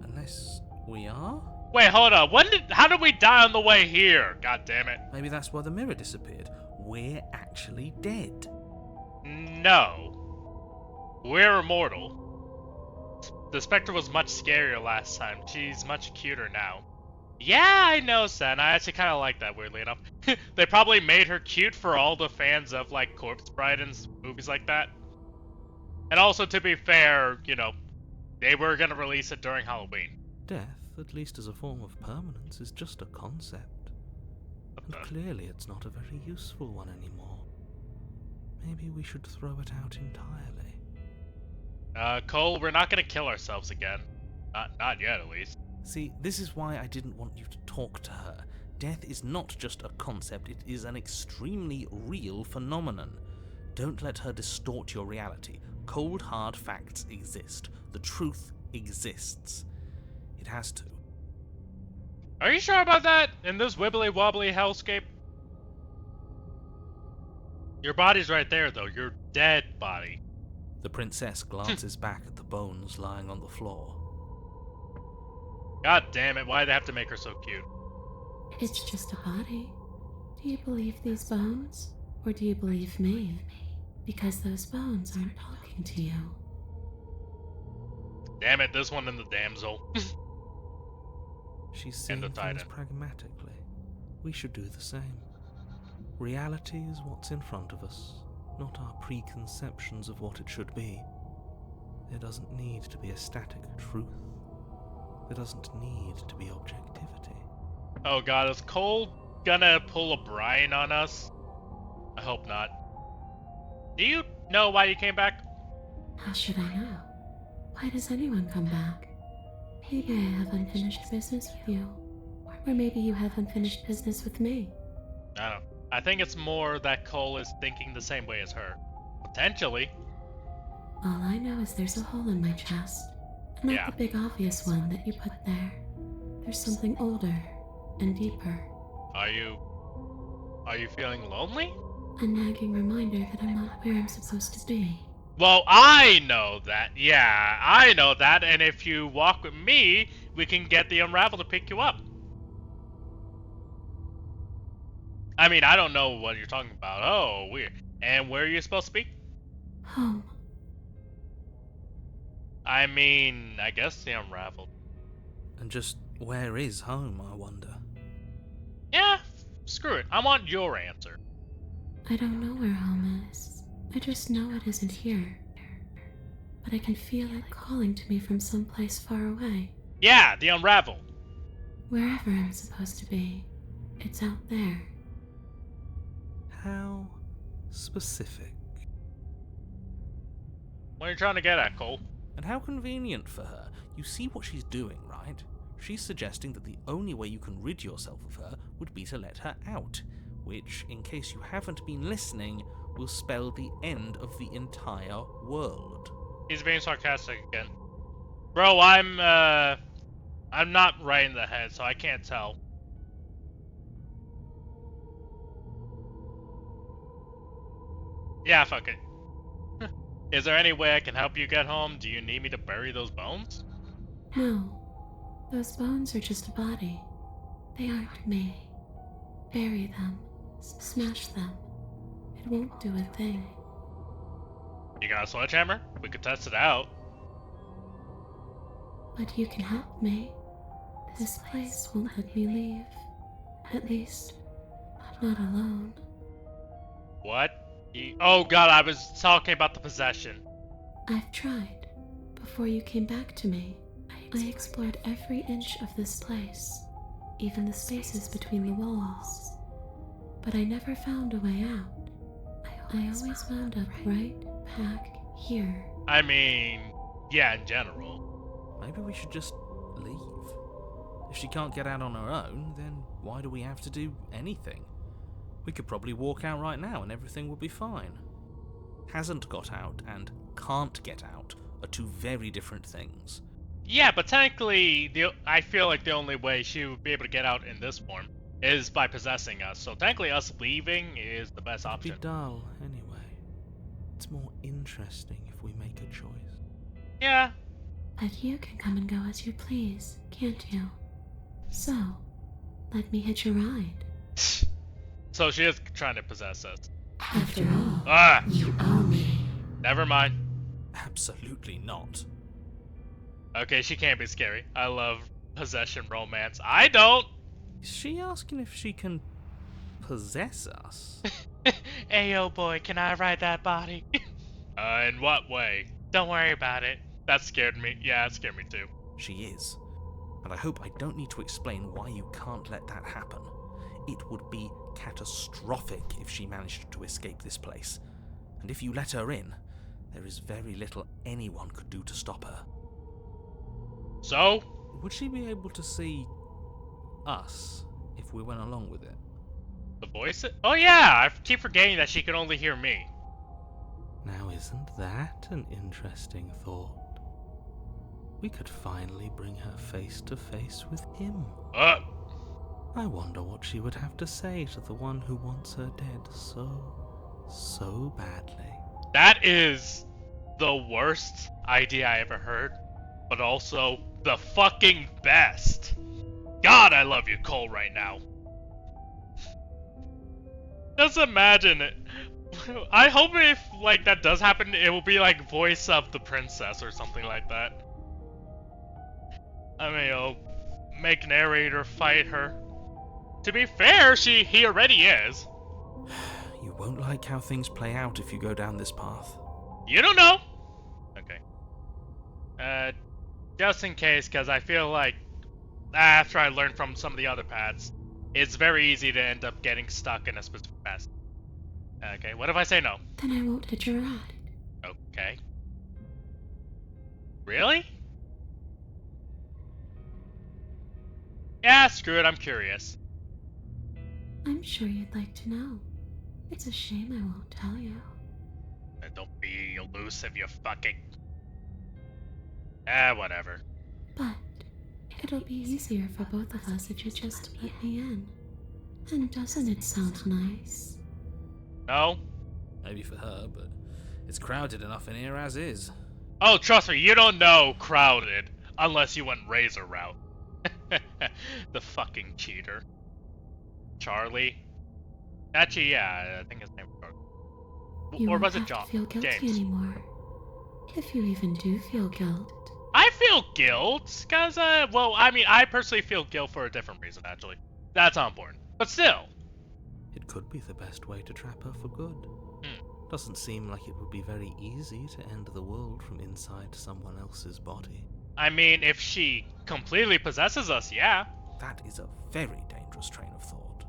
Unless we are? Wait, hold up. How did we die on the way here? God damn it. Maybe that's why the mirror disappeared. We're actually dead. No. We're immortal. The Spectre was much scarier last time. She's much cuter now. Yeah, I know, Sen. I actually kind of like that, weirdly enough. They probably made her cute for all the fans of, like, Corpse Bride and movies like that. And also, to be fair, you know, they were going to release it during Halloween. Death, at least as a form of permanence, is just a concept. And clearly it's not a very useful one anymore. Maybe we should throw it out entirely. Cole, we're not going to kill ourselves again. Not yet, at least. See, this is why I didn't want you to talk to her. Death is not just a concept, it is an extremely real phenomenon. Don't let her distort your reality. Cold, hard facts exist. The truth exists. It has to. Are you sure about that? In this wibbly-wobbly hellscape? Your body's right there, though. Your dead body. The princess glances back at the bones lying on the floor. God damn it, why'd they have to make her so cute? It's just a body. Do you believe these bones? Or do you believe me? Because those bones aren't talking to you. Damn it, this one and the damsel. She's And seeing the things Titan. pragmatically. We should do the same. Reality is what's in front of us, not our preconceptions of what it should be. There doesn't need to be a static truth. There doesn't need to be objectivity. Oh god, is Cole gonna pull a Brian on us? I hope not. Do you know why you came back? How should I know? Why does anyone come back? Maybe I have unfinished business with you. Or maybe you have unfinished business with me. I don't know. I think it's more that Cole is thinking the same way as her. Potentially. All I know is there's a hole in my chest. Not Yeah. the big obvious one that you put there. There's something older and deeper. Are you feeling lonely? A nagging reminder that I'm not where I'm supposed to be. Well, I know that. Yeah, I know that. And if you walk with me, we can get the Unravel to pick you up. I mean, I don't know what you're talking about. Oh, weird. And where are you supposed to be? Home. I mean, I guess the Unravel. And just where is home, I wonder? Yeah, screw it. I want your answer. I don't know where home is. I just know it isn't here. But I can feel it calling to me from someplace far away. Yeah, the Unravel. Wherever I'm supposed to be, it's out there. How specific. What are you trying to get at, Cole? And how convenient for her. You see what she's doing, right? She's suggesting that the only way you can rid yourself of her would be to let her out, which, in case you haven't been listening, will spell the end of the entire world. He's being sarcastic again. Bro, I'm not right in the head, so I can't tell. Yeah, fuck it. Is there any way I can help you get home? Do you need me to bury those bones? No. Those bones are just a body. They aren't me. Bury them. Smash them. It won't do a thing. You got a sledgehammer? We could test it out. But you can help me. This place won't let me leave. At least, not alone. What? Oh god, I was talking about the possession. I've tried. Before you came back to me, I explored every inch of this place, even the spaces between the walls. But I never found a way out. I always wound up right back here. I mean, yeah, in general. Maybe we should just leave. If she can't get out on her own, then why do we have to do anything? We could probably walk out right now and everything would be fine. Hasn't got out and can't get out are two very different things. Yeah, but technically, I feel like the only way she would be able to get out in this form is by possessing us. So technically, us leaving is the best It'd option. be dull, anyway. It's more interesting if we make a choice. Yeah. But you can come and go as you please, can't you? So, let me hitch a ride. So she is trying to possess us. After all, Ah, you owe me. never mind. Absolutely not. Okay, she can't be scary. I love possession romance. I don't. Is she asking if she can possess us? Ayo boy, can I ride that body? In what way? Don't worry about it. That scared me. Yeah, it scared me too. She is. And I hope I don't need to explain why you can't let that happen. It would be catastrophic if she managed to escape this place. And if you let her in, there is very little anyone could do to stop her. So? Would she be able to see us if we went along with it? The voice? Oh yeah, I keep forgetting that she can only hear me. Now isn't that an interesting thought? We could finally bring her face to face with him. I wonder what she would have to say to the one who wants her dead so badly. That is the worst idea I ever heard, but also the fucking best. God, I love you, Cole, right now. Just imagine it. I hope if, like, that does happen, it will be, like, voice of the princess or something like that. I mean, I'll make narrator fight her. To be fair, he already is. You won't like how things play out if you go down this path. You don't know! Okay. Just in case, because I feel like, after I learned from some of the other paths, it's very easy to end up getting stuck in a specific path. Okay, what if I say no? Then I won't hit your ride. Okay. Really? Yeah, screw it, I'm curious. I'm sure you'd like to know. It's a shame I won't tell you. Don't be elusive, you fucking... whatever. But it'll be easier for both of us if you just let me in. And doesn't it sound nice? No? Maybe for her, but it's crowded enough in here as is. Oh, trust me, you don't know crowded unless you went Razor route. The fucking cheater. Charlie? Actually, yeah, I think his name was Charlie. You Or was won't it John? have to feel guilty James. anymore. If you even do feel guilt. I feel guilt, cause, well, I mean, I personally feel guilt for a different reason, actually. That's not important. But still. It could be the best way to trap her for good. Doesn't seem like it would be very easy to end the world from inside someone else's body. I mean, if she completely possesses us, yeah. That is a very dangerous train of thought.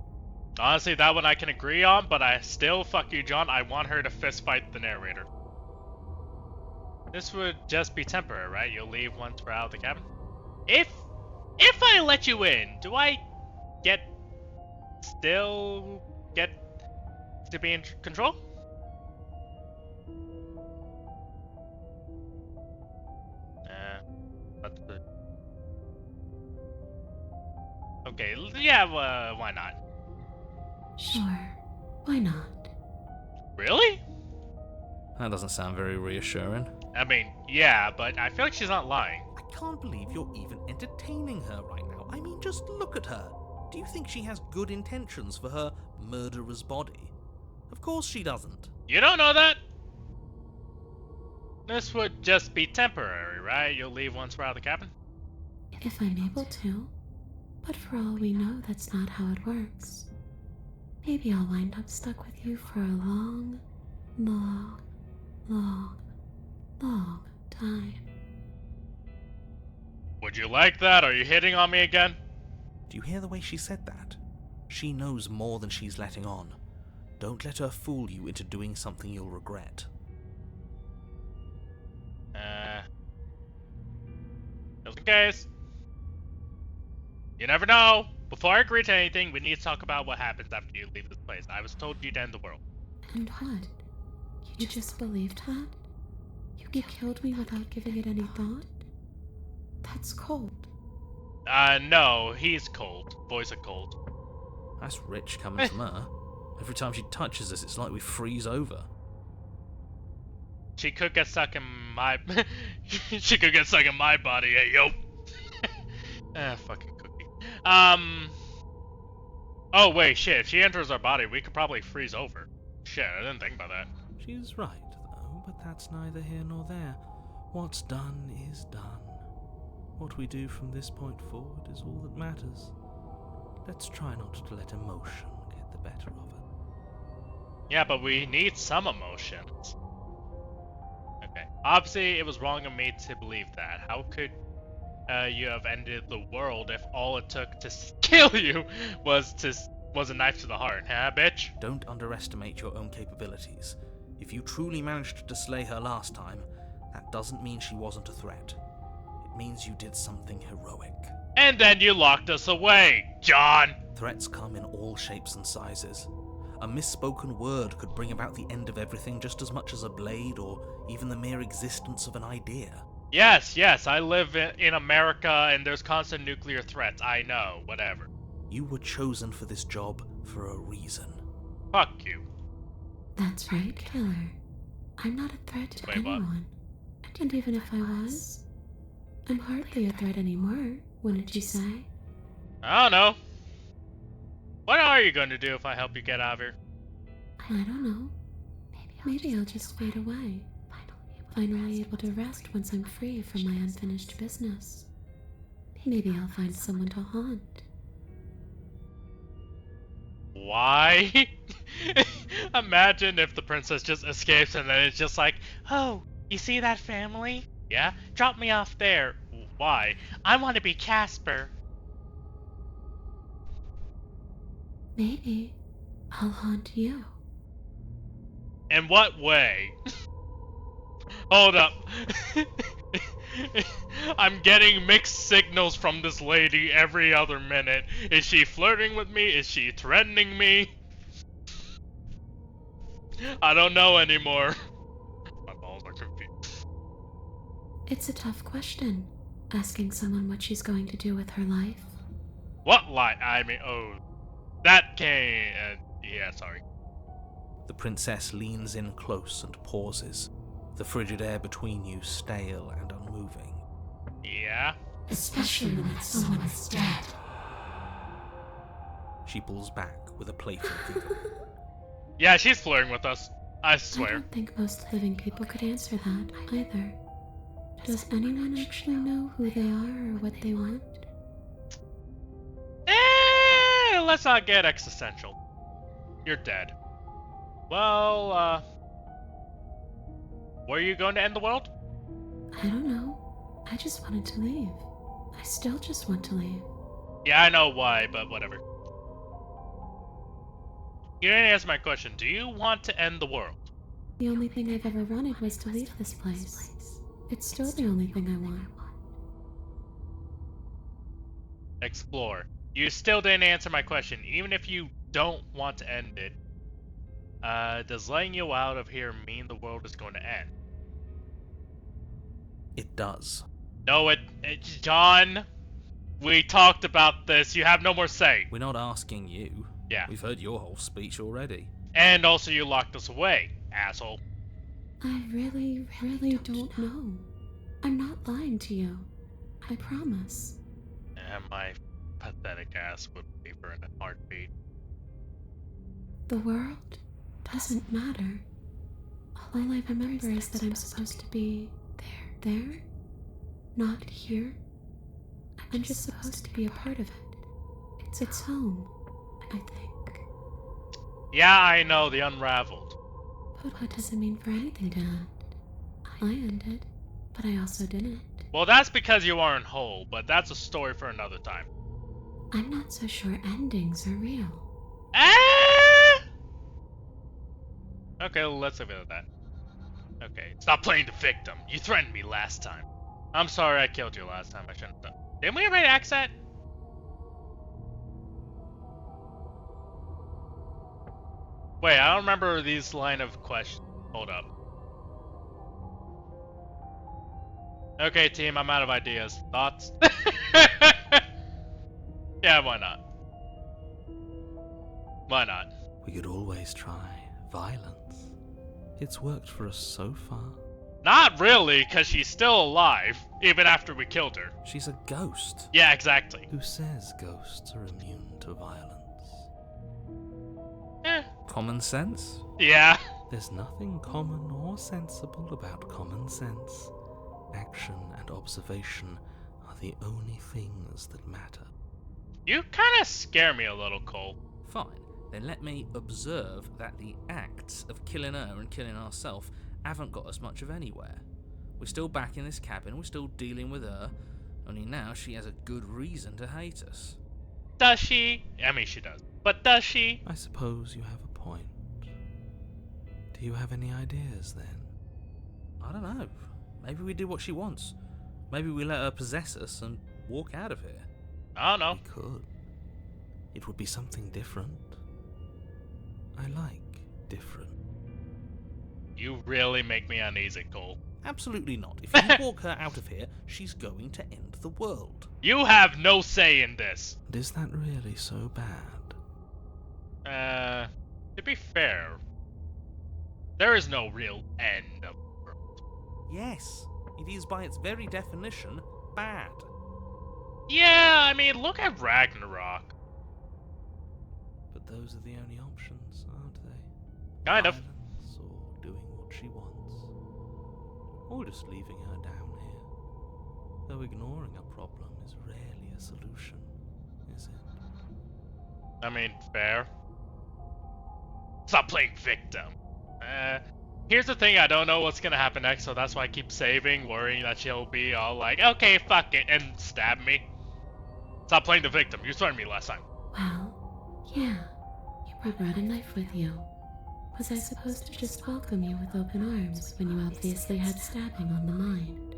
Honestly, that one I can agree on, but I still, fuck you, John, I want her to fist fight the narrator. This would just be temporary, right? You'll leave once we're out of the cabin? If I let you in, do I still get to be in control? Okay, yeah, why not? Sure, why not? Really? That doesn't sound very reassuring. I mean, yeah, but I feel like she's not lying. I can't believe you're even entertaining her right now. I mean, just look at her. Do you think she has good intentions for her murderer's body? Of course she doesn't. You don't know that? This would just be temporary, right? You'll leave once we're out of the cabin? If I'm able to. But for all we know, that's not how it works. Maybe I'll wind up stuck with you for a long, long, long, long time. Would you like that? Are you hitting on me again? Do you hear the way she said that? She knows more than she's letting on. Don't let her fool you into doing something you'll regret. Just in case. You never know. Before I agree to anything, we need to talk about what happens after you leave this place. I was told you'd end the world. And what? You just believed that? You killed me without giving it any thought? That's cold. No, he's cold. Boys are cold. That's rich coming from her. Every time she touches us, it's like we freeze over. She could get stuck in my... she could get stuck in my body, hey, yo. Fucking cookie. Oh, wait, shit. If she enters our body, we could probably freeze over. Shit, I didn't think about that. She's right, though, but that's neither here nor there. What's done is done. What we do from this point forward is all that matters. Let's try not to let emotion get the better of it. Yeah, but we need some emotions. Okay. Obviously, it was wrong of me to believe that. How could you have ended the world if all it took to kill you was a knife to the heart, huh, bitch? Don't underestimate your own capabilities. If you truly managed to slay her last time, that doesn't mean she wasn't a threat. It means you did something heroic. And then you locked us away, John! Threats come in all shapes and sizes. A misspoken word could bring about the end of everything just as much as a blade or even the mere existence of an idea. Yes, I live in America and there's constant nuclear threats. I know, whatever. You were chosen for this job for a reason. Fuck you. That's right, Killer. I'm not a threat to Wait, what? anyone. And even if I was, I'm hardly a threat anymore, wouldn't you say? I don't know. What are you going to do if I help you get out of here? I don't know. Maybe I'll just fade away. Finally able to rest once I'm free from my unfinished business. Maybe I'll find someone to haunt. Why? Imagine if the princess just escapes and then it's just like, oh, you see that family? Yeah? Drop me off there. Why? I want to be Casper. Maybe I'll haunt you. In what way? Hold up. I'm getting mixed signals from this lady every other minute. Is she flirting with me? Is she threatening me? I don't know anymore. My balls are confused. It's a tough question, asking someone what she's going to do with her life. What lie? I mean, oh, that came. Yeah, sorry. The princess leans in close and pauses, the frigid air between you stale and unmoving. Yeah? Especially when that someone is dead. She pulls back with a playful giggle. Yeah, she's flirting with us. I I swear. don't think most living people could answer that either. Does anyone actually know who they are or what they want? Let's not get existential. You're dead. Well, were you going to end the world? I don't know. I just wanted to leave. I still just want to leave. Yeah, I know why, but whatever. You didn't answer my question. Do you want to end the world? The only thing I've ever wanted was to leave this place. It's still the only thing I want. Explore. You still didn't answer my question. Even if you don't want to end it, does letting you out of here mean the world is going to end? It does. No, John, we talked about this. You have no more say. We're not asking you. Yeah. We've heard your whole speech already. And also you locked us away, asshole. I really don't know. I'm not lying to you. I promise. And my pathetic ass would be for a heartbeat. The world doesn't matter. All I remember is that I'm supposed to be there, not here. I'm just supposed to be a part of it. It's home, I think. Yeah, I know, the Unraveled. But what does it mean for anything to end? I ended, but I also didn't. Well, that's because you aren't whole, but that's a story for another time. I'm not so sure endings are real. Ah! Okay, let's leave it at that. Okay, stop playing the victim. You threatened me last time. I'm sorry I killed you last time. I shouldn't have done. Didn't we already ask that? Wait, I don't remember these line of questions. Hold up. Okay, team, I'm out of ideas. Thoughts? Yeah, why not? Why not? We could always try violence. It's worked for us so far. Not really, because she's still alive, even after we killed her. She's a ghost. Yeah, exactly. Who says ghosts are immune to violence? Eh. Common sense? Yeah. There's nothing common or sensible about common sense. Action and observation are the only things that matter. You kind of scare me a little, Cole. Fine, then let me observe that the acts of killing her and killing ourselves haven't got us much of anywhere. We're still back in this cabin, we're still dealing with her, only now she has a good reason to hate us. Does she? I mean, she does. But does she? I suppose you have a point. Do you have any ideas then? I don't know. Maybe we do what she wants. Maybe we let her possess us and walk out of here. I don't know. We could. It would be something different. I like different. You really make me uneasy, Cole. Absolutely not. If you walk her out of here, she's going to end the world. You have no say in this. And is that really so bad? To be fair, there is no real end of the world. Yes, it is by its very definition bad. Yeah, I mean, look at Ragnarok. But those are the only options, aren't they? Kind of. Violence us or doing what she wants. Or just leaving her down here. Though ignoring a problem is rarely a solution, is it? I mean, fair. Stop playing victim. Here's the thing, I don't know what's gonna happen next, so that's why I keep saving, worrying that she'll be all like, okay, fuck it, and stab me. Stop playing the victim. You threatened me last time. Well, yeah. You brought a knife with you. Was I supposed to just welcome you with open arms when you obviously had stabbing on the mind?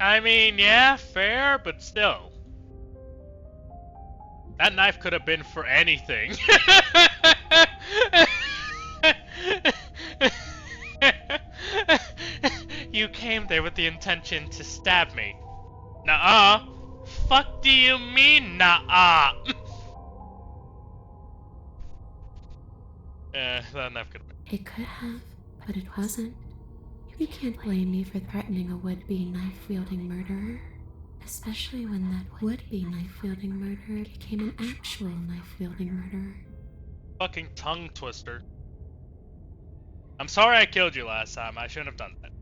I mean, yeah, fair, but still. That knife could have been for anything. You came there with the intention to stab me. Nuh-uh. Fuck do you mean, nuh-uh? That knife could have been. It could have, but it wasn't. You can't blame me for threatening a would-be knife-wielding murderer. Especially when that would-be knife-wielding murderer became an actual knife-wielding murderer. Fucking tongue twister. I'm sorry I killed you last time. I shouldn't have done that.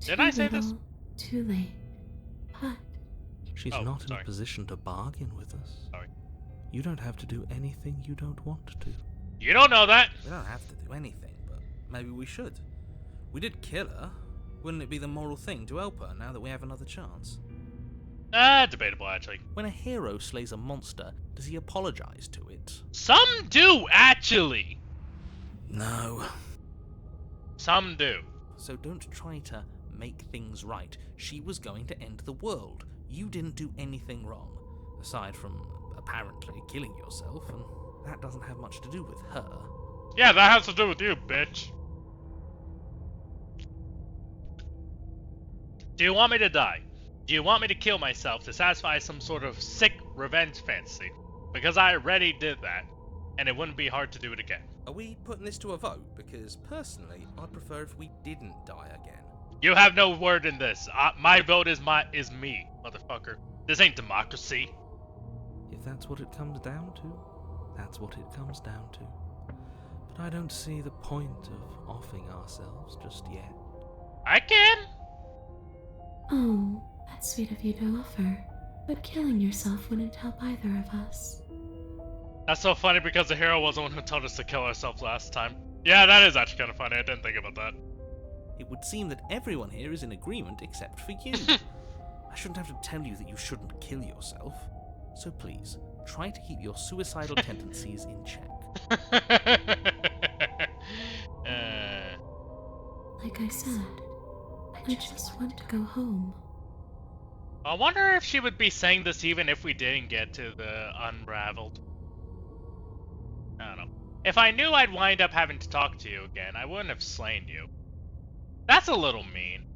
Did I say this? Too late. But She's not in a position to bargain with us. Sorry. You don't have to do anything you don't want to. You don't know that. We don't have to do anything, but maybe we should. We did kill her. Wouldn't it be the moral thing to help her now that we have another chance? Debatable, actually. When a hero slays a monster, does he apologize to it? Some do, actually. No. Some do. So don't try to make things right. She was going to end the world. You didn't do anything wrong, aside from apparently killing yourself, and that doesn't have much to do with her. Yeah, that has to do with you, bitch. Do you want me to die? Do you want me to kill myself to satisfy some sort of sick revenge fantasy? Because I already did that, and it wouldn't be hard to do it again. Are we putting this to a vote? Because personally, I'd prefer if we didn't die again. You have no word in this. My vote is me, motherfucker. This ain't democracy. If that's what it comes down to, that's what it comes down to. But I don't see the point of offing ourselves just yet. I can. oh, that's sweet of you to offer. But killing yourself wouldn't help either of us. That's so funny because the hero was the one who told us to kill ourselves last time. Yeah, that is actually kind of funny. I didn't think about that. It would seem that everyone here is in agreement except for you. I shouldn't have to tell you that you shouldn't kill yourself. So please, try to keep your suicidal tendencies in check. Like I said, I just want to go home. I wonder if she would be saying this even if we didn't get to the Unraveled. I don't know. If I knew I'd wind up having to talk to you again, I wouldn't have slain you. That's a little mean.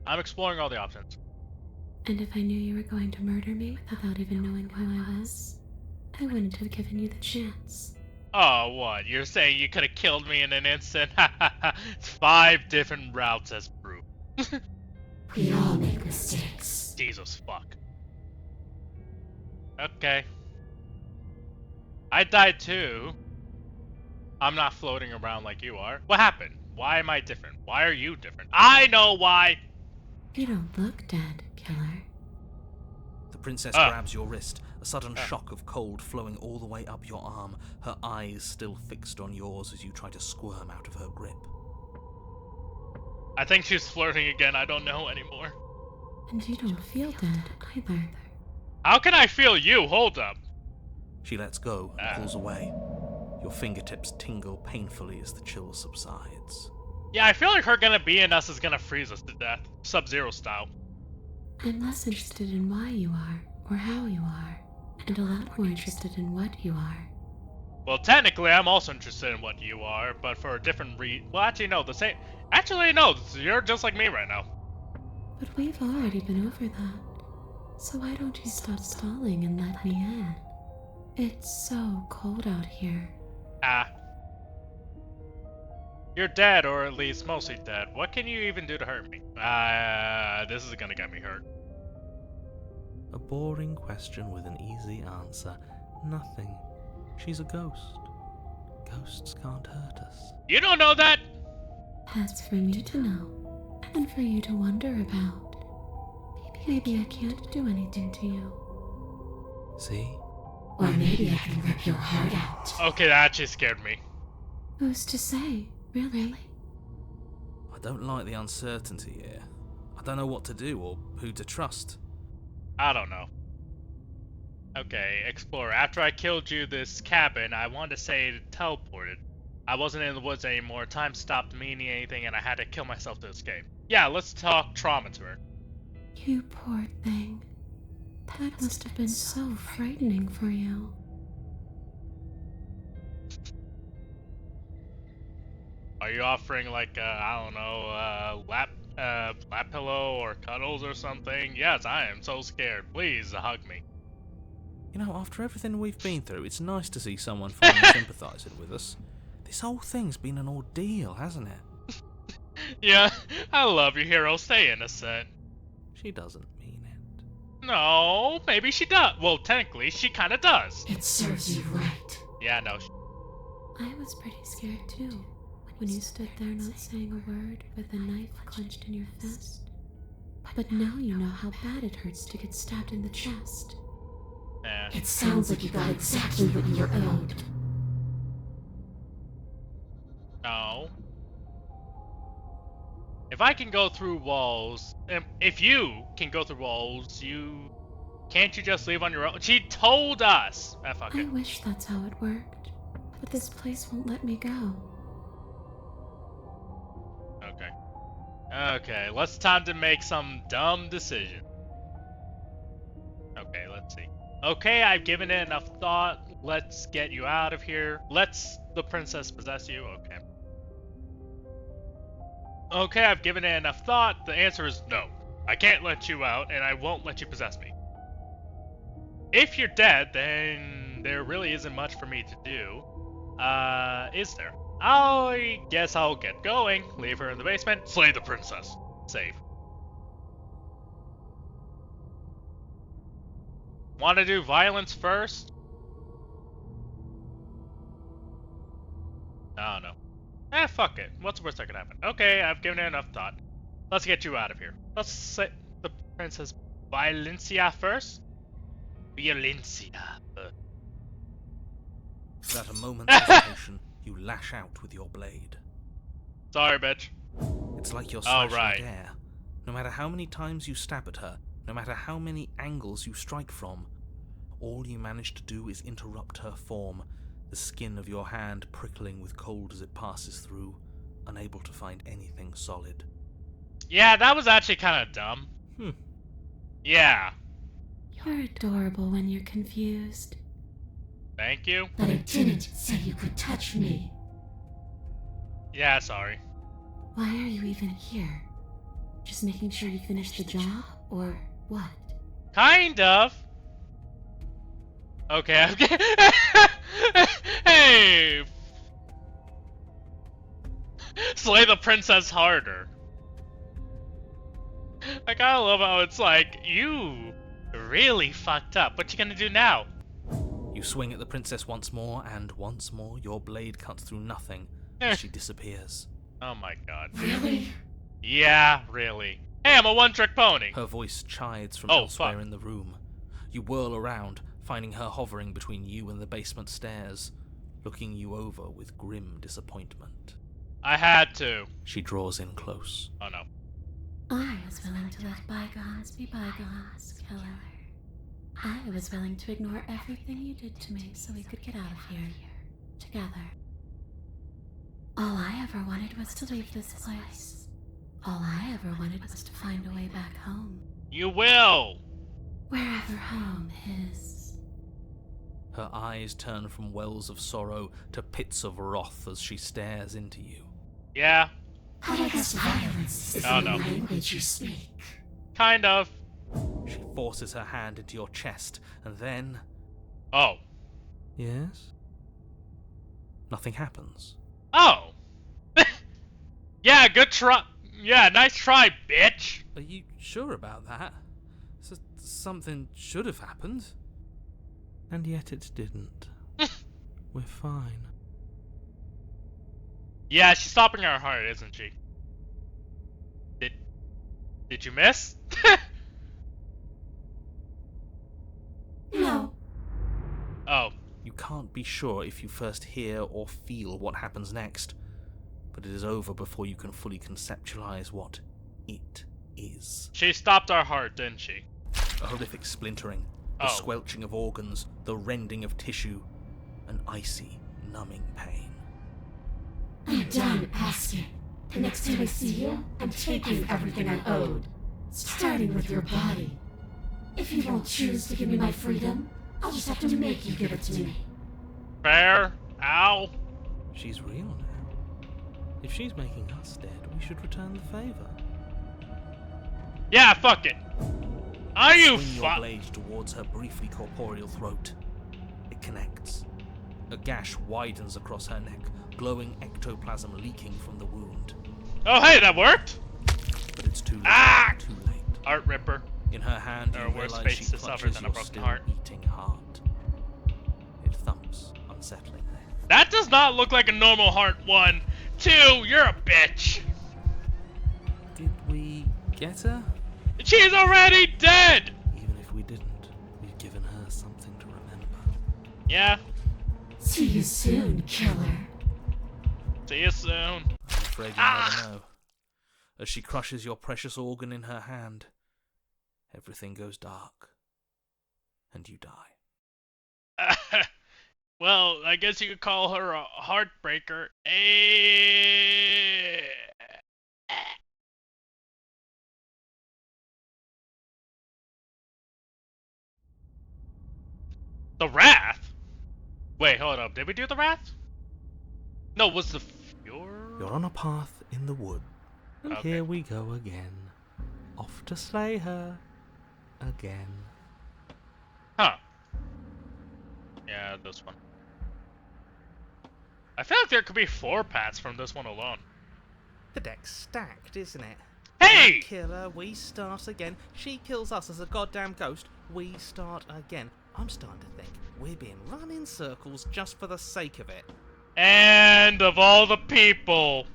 I'm exploring all the options. And if I knew you were going to murder me without even knowing who I was, I wouldn't have given you the chance. Oh, what? You're saying you could have killed me in an instant? It's 5 different routes as proof. We all make mistakes. Jesus fuck. Okay. I died too. I'm not floating around like you are. What happened? Why am I different? Why are you different? I know why! You don't look dead, killer. The princess grabs your wrist, a sudden shock of cold flowing all the way up your arm, her eyes still fixed on yours as you try to squirm out of her grip. I think she's flirting again. I don't know anymore. And you don't feel dead either. How can I feel you? Hold up. She lets go and pulls away. Your fingertips tingle painfully as the chill subsides. Yeah, I feel like her gonna be in us is gonna freeze us to death. Sub-Zero style. I'm less interested in why you are, or how you are, and a lot more interested in what you are. Well, technically, I'm also interested in what you are, but for a different Well, actually, no, the same... Actually, no, you're just like me right now. But we've already been over that. So why don't you stop stalling and let me in? It's so cold out here. You're dead, or at least mostly dead. What can you even do to hurt me? This is gonna get me hurt. A boring question with an easy answer. Nothing. She's a ghost. Ghosts can't hurt us. You don't know that? That's for me to know, and for you to wonder about. Maybe I can't do anything to you. See? Or maybe I can rip your heart out. Okay, that actually scared me. Who's to say, really? I don't like the uncertainty here. I don't know what to do or who to trust. I don't know. Okay, Explorer, after I killed you this cabin, I wanted to say it teleported. I wasn't in the woods anymore, time stopped meaning anything, and I had to kill myself to escape. Yeah, let's talk trauma to her. You poor thing. That must have been so frightening for you. Are you offering like, I don't know, lap pillow or cuddles or something? Yes, I am so scared. Please hug me. You know, after everything we've been through, it's nice to see someone finally sympathising with us. This whole thing's been an ordeal, hasn't it? Yeah, I love you, hero. Stay innocent. She doesn't mean it. No, maybe she does. Well, technically, she kind of does. It serves you right. Yeah, no. I was pretty scared too, when you stood there not saying a word with a knife clenched in your fist. But now you know how bad it hurts to get stabbed in the chest. It sounds like you got exactly what you're owed. No. If I can go through walls, if you can go through walls, can't you just leave on your own? She told us. Fuck I it. wish that's how it worked, but this place won't let me go. Okay. Okay, let's time to make some dumb decision. Okay, let's see. Okay, I've given it enough thought. Let's get you out of here. Let's the princess possess you. Okay. Okay, I've given it enough thought. The answer is no. I can't let you out, and I won't let you possess me. If you're dead, then there really isn't much for me to do. Is there? I guess I'll get going. Leave her in the basement. Slay the princess. Save. Want to do violence first? I don't know. Fuck it. What's the worst that could happen? Okay, I've given it enough thought. Let's get you out of here. Let's set the Princess Violencia first. Violencia. Without a moment's hesitation, you lash out with your blade. Sorry, bitch. It's like you're slashing right. at air. No matter how many times you stab at her, no matter how many angles you strike from, all you manage to do is interrupt her form, the skin of your hand prickling with cold as it passes through, unable to find anything solid. Yeah, that was actually kind of dumb. Yeah. You're adorable when you're confused. Thank you. But I didn't say you could touch me. Yeah, sorry. Why are you even here? Just making sure you finish the job, or what? Kind of. Okay, hey! Slay the princess harder. I kinda love how it's like, you really fucked up. What you gonna do now? You swing at the princess once more, and once more your blade cuts through nothing as she disappears. Oh my god. Really? Yeah, really. Hey, I'm a one-trick pony! Her voice chides from Oh, elsewhere fuck. in the room. You whirl around, finding her hovering between you and the basement stairs, looking you over with grim disappointment. I had to. She draws in close. Oh no. I was willing to let bygones be bygones, Killer. I was willing to ignore everything you did to me so we could get out of here, together. All I ever wanted was to leave this place. All I ever wanted was to find a way back home. You will! Wherever home is. Her eyes turn from wells of sorrow to pits of wrath as she stares into you. Yeah, But I guess violence is Oh, the no. language you speak. kind of. She forces her hand into your chest, and then... Oh. Yes? Nothing happens. Oh! Yeah, good try. Yeah, nice try, bitch! Are you sure about that? Something should have happened. And yet it didn't. We're fine. Yeah, she's stopping our heart, isn't she? Did you miss? No. Oh. You can't be sure if you first hear or feel what happens next, but it is over before you can fully conceptualize what it is. She stopped our heart, didn't she? A horrific splintering, the Oh. squelching of organs, the rending of tissue, an icy, numbing pain. I'm done asking. The next time I see you, I'm taking everything I owed. Starting with your body. If you won't choose to give me my freedom, I'll just have to make you give it to me. Fair. Ow. She's real now. If she's making us dead, we should return the favor. Yeah, fuck it. Are you Swing your blade towards her briefly corporeal throat. It connects. A gash widens across her neck, glowing ectoplasm leaking from the wound. Oh, hey, that worked. But it's too late. Ah! Too late. Heart ripper. In her hand, There you are worse realize fates she to suffer clutches than a your broken still heart. beating heart. It thumps unsettlingly. That does not look like a normal heart. 1, 2, you're a bitch. Did we get her? She's already dead. Even if we didn't, we've given her something to remember. Yeah. See you soon, killer. See you soon. I'm afraid you'll never know. As she crushes your precious organ in her hand, everything goes dark, and you die. Well, I guess you could call her a heartbreaker. Eh. The Wrath? Wait, hold up. Did we do the Wrath? No, was the Fury? You're on a path in the wood. And Okay. here we go again. Off to slay her. Again. Huh. Yeah, this one. I feel like there could be 4 paths from this one alone. The deck's stacked, isn't it? Hey! We kill her, we start again. She kills us as a goddamn ghost, we start again. I'm starting to think we're being run in circles just for the sake of it. And of all the people.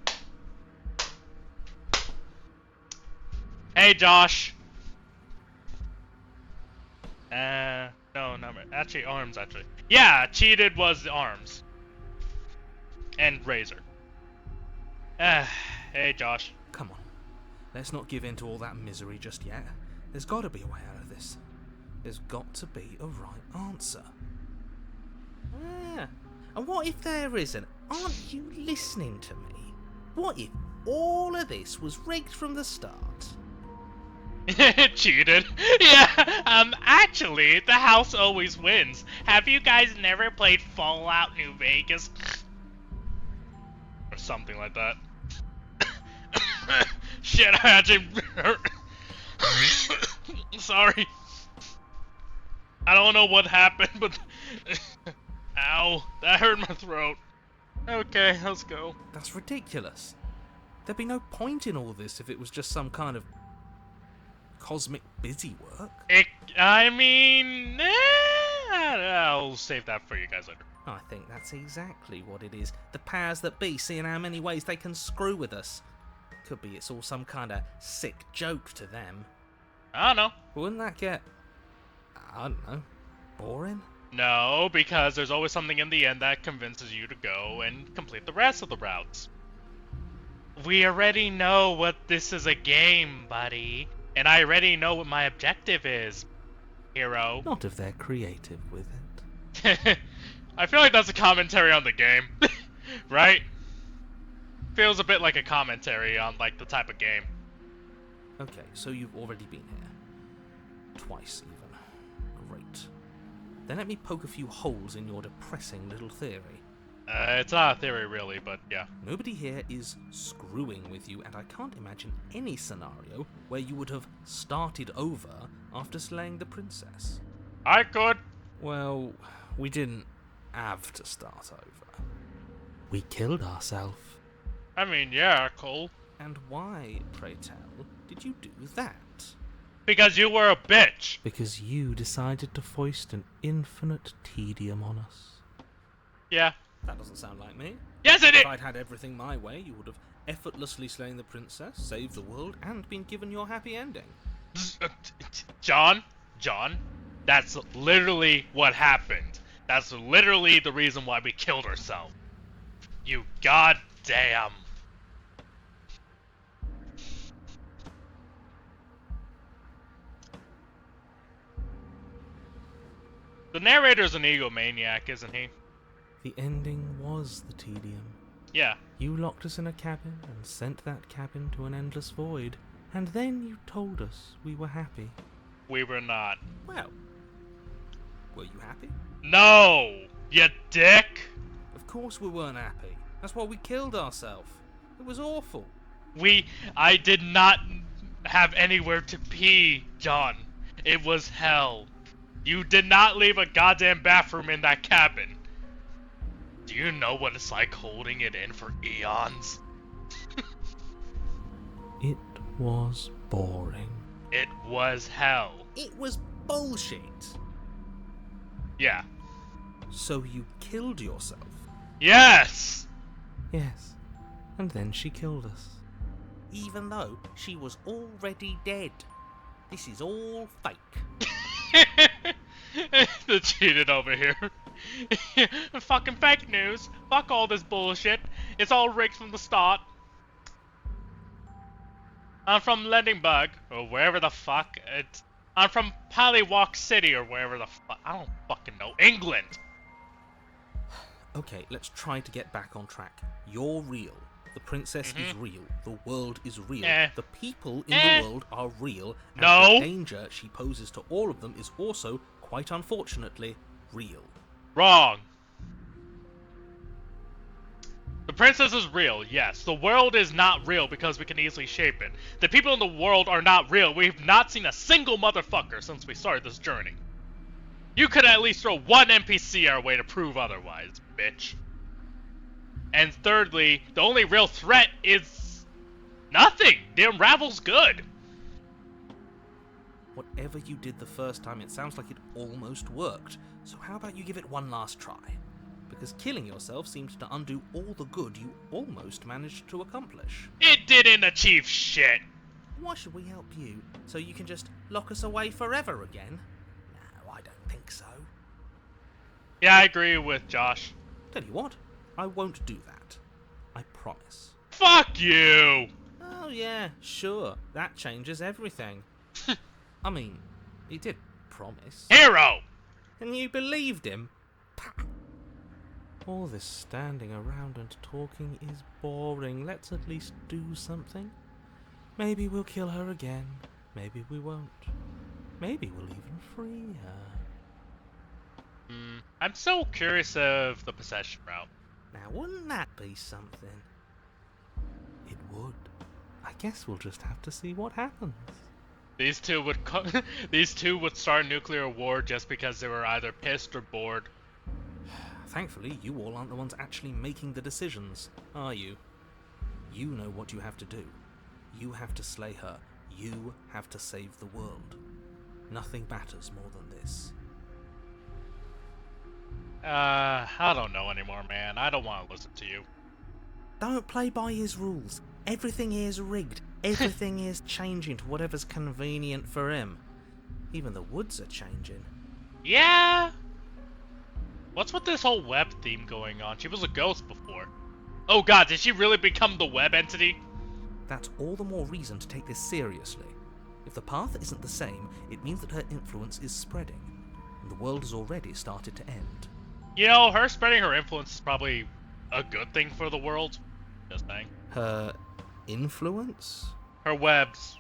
Hey, Josh. No, not actually arms. Actually, yeah, cheated was the arms and razor. Hey, Josh. Come on, let's not give in to all that misery just yet. There's got to be a way out of this. There's got to be a right answer. Yeah. And what if there isn't? Aren't you listening to me? What if all of this was rigged from the start? Cheated. Yeah, actually, the house always wins. Have you guys never played Fallout New Vegas? Or something like that. Shit, I actually sorry. I don't know what happened, but ow, that hurt my throat. Okay, let's go. That's ridiculous. There'd be no point in all this if it was just some kind of cosmic busy work. I mean, I'll save that for you guys later. I think that's exactly what it is. The powers that be, seeing how many ways they can screw with us. Could be it's all some kind of sick joke to them. I don't know. Wouldn't that get, I don't know, boring? No, because there's always something in the end that convinces you to go and complete the rest of the routes. We already know what this is a game, buddy. And I already know what my objective is, hero. Not if they're creative with it. I feel like that's a commentary on the game, right? Feels a bit like a commentary on like the type of game. Okay, so you've already been here. Twice, even. Great. Then let me poke a few holes in your depressing little theory. It's not a theory really, but yeah. Nobody here is screwing with you, and I can't imagine any scenario where you would have started over after slaying the princess. I could. Well, we didn't have to start over. We killed ourselves. I mean, yeah, cool. And why, pray tell, did you do that? Because you were a bitch. Because you decided to foist an infinite tedium on us. Yeah. That doesn't sound like me. Yes, it is! If I'd had everything my way, you would have effortlessly slain the princess, saved the world, and been given your happy ending. John, that's literally what happened. That's literally the reason why we killed ourselves. You goddamn. The narrator's an egomaniac, isn't he? The ending was the tedium. Yeah. You locked us in a cabin and sent that cabin to an endless void, and then you told us we were happy. We were not. Well, were you happy? No! You dick! Of course we weren't happy. That's why we killed ourselves. It was awful. I did not have anywhere to pee, John. It was hell. You did not leave a goddamn bathroom in that cabin. Do you know what it's like holding it in for eons? It was boring. It was hell. It was bullshit. Yeah. So you killed yourself? Yes! Yes, and then she killed us. Even though she was already dead. This is all fake. The cheated over here. Fucking fake news. Fuck all this bullshit. It's all rigged from the start. I'm from Lendingbug, or wherever the fuck. I'm from Pollywalk City, or wherever the fuck. I don't fucking know. England! Okay, let's try to get back on track. You're real. The princess is real. The world is real. The people in the world are real. And No. the danger she poses to all of them is also, quite unfortunately, real. Wrong. The princess is real, yes. The world is not real because we can easily shape it. The people in the world are not real. We've not seen a single motherfucker since we started this journey. You could at least throw one NPC our way to prove otherwise, bitch. And thirdly, the only real threat is nothing. The Unravel's good. Whatever you did the first time, it sounds like it almost worked. So how about you give it one last try? Because killing yourself seems to undo all the good you almost managed to accomplish. It didn't achieve shit. Why should we help you? So you can just lock us away forever again? No, I don't think so. Yeah, I agree with Josh. Tell you what, I won't do that. I promise. Fuck you! Oh yeah, sure. That changes everything. I mean, he did promise. Hero! And you believed him? All this standing around and talking is boring. Let's at least do something. Maybe we'll kill her again. Maybe we won't. Maybe we'll even free her. I'm so curious of the possession route. Now, wouldn't that be something? It would. I guess we'll just have to see what happens. These two would start a nuclear war just because they were either pissed or bored. Thankfully, you all aren't the ones actually making the decisions, are you? You know what you have to do. You have to slay her. You have to save the world. Nothing matters more than this. I don't know anymore, man. I don't want to listen to you. Don't play by his rules. Everything is rigged. Everything is changing to whatever's convenient for him. Even the woods are changing. Yeah? What's with this whole web theme going on? She was a ghost before. Oh god, did she really become the web entity? That's all the more reason to take this seriously. If the path isn't the same, it means that her influence is spreading, and the world has already started to end. You know, her spreading her influence is probably a good thing for the world. Just saying. Her influence? Her webs.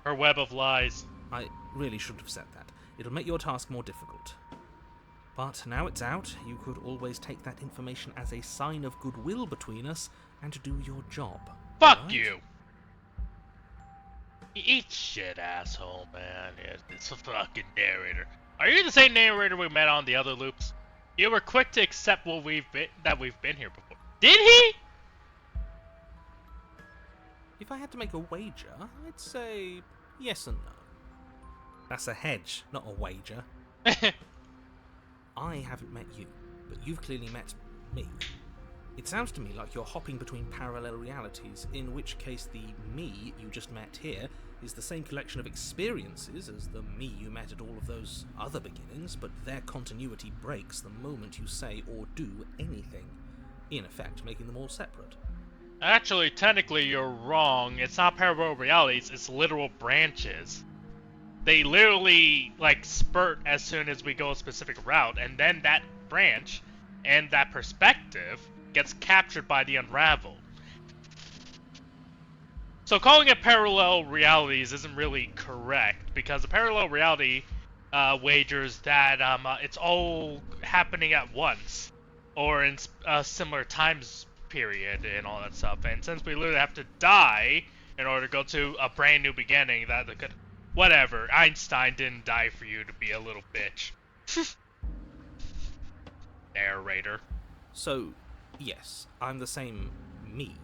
Her web of lies. I really shouldn't have said that. It'll make your task more difficult. But now it's out, you could always take that information as a sign of goodwill between us and do your job. Fuck right? you! Eat shit, asshole, man. It's a fucking narrator. Are you the same narrator we met on the other loops? You were quick to accept what we've been here before. Did he? If I had to make a wager, I'd say yes and no. That's a hedge, not a wager. I haven't met you, but you've clearly met me. It sounds to me like you're hopping between parallel realities, in which case the me you just met here is the same collection of experiences as the me you met at all of those other beginnings, but their continuity breaks the moment you say or do anything, in effect making them all separate. Actually, technically, you're wrong. It's not parallel realities, it's literal branches. They literally, like, spurt as soon as we go a specific route, and then that branch and that perspective gets captured by the unravel. So calling it parallel realities isn't really correct, because a parallel reality wagers that it's all happening at once, or in a similar times period and all that stuff. And since we literally have to die in order to go to a brand new beginning, that could, whatever. Einstein didn't die for you to be a little bitch. Narrator. So, yes, I'm the same me,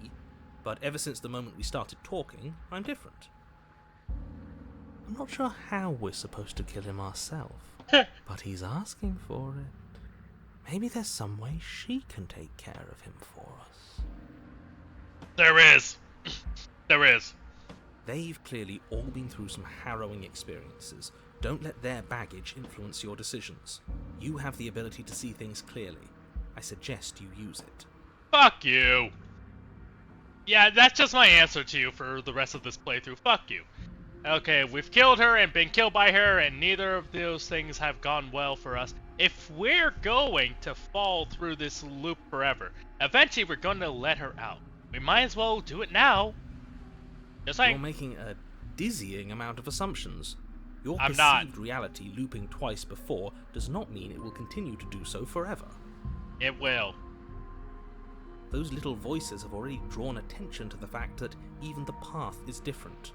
but ever since the moment we started talking, I'm different. I'm not sure how we're supposed to kill him ourselves, but he's asking for it. Maybe there's some way she can take care of him for us. There is. There is. They've clearly all been through some harrowing experiences. Don't let their baggage influence your decisions. You have the ability to see things clearly. I suggest you use it. Fuck you. Yeah, that's just my answer to you for the rest of this playthrough. Fuck you. Okay, we've killed her and been killed by her, and neither of those things have gone well for us. If we're going to fall through this loop forever, eventually we're going to let her out. We might as well do it now. Just like... You're making a dizzying amount of assumptions. Your I'm perceived not. reality looping twice before does not mean it will continue to do so forever. It will. Those little voices have already drawn attention to the fact that even the path is different.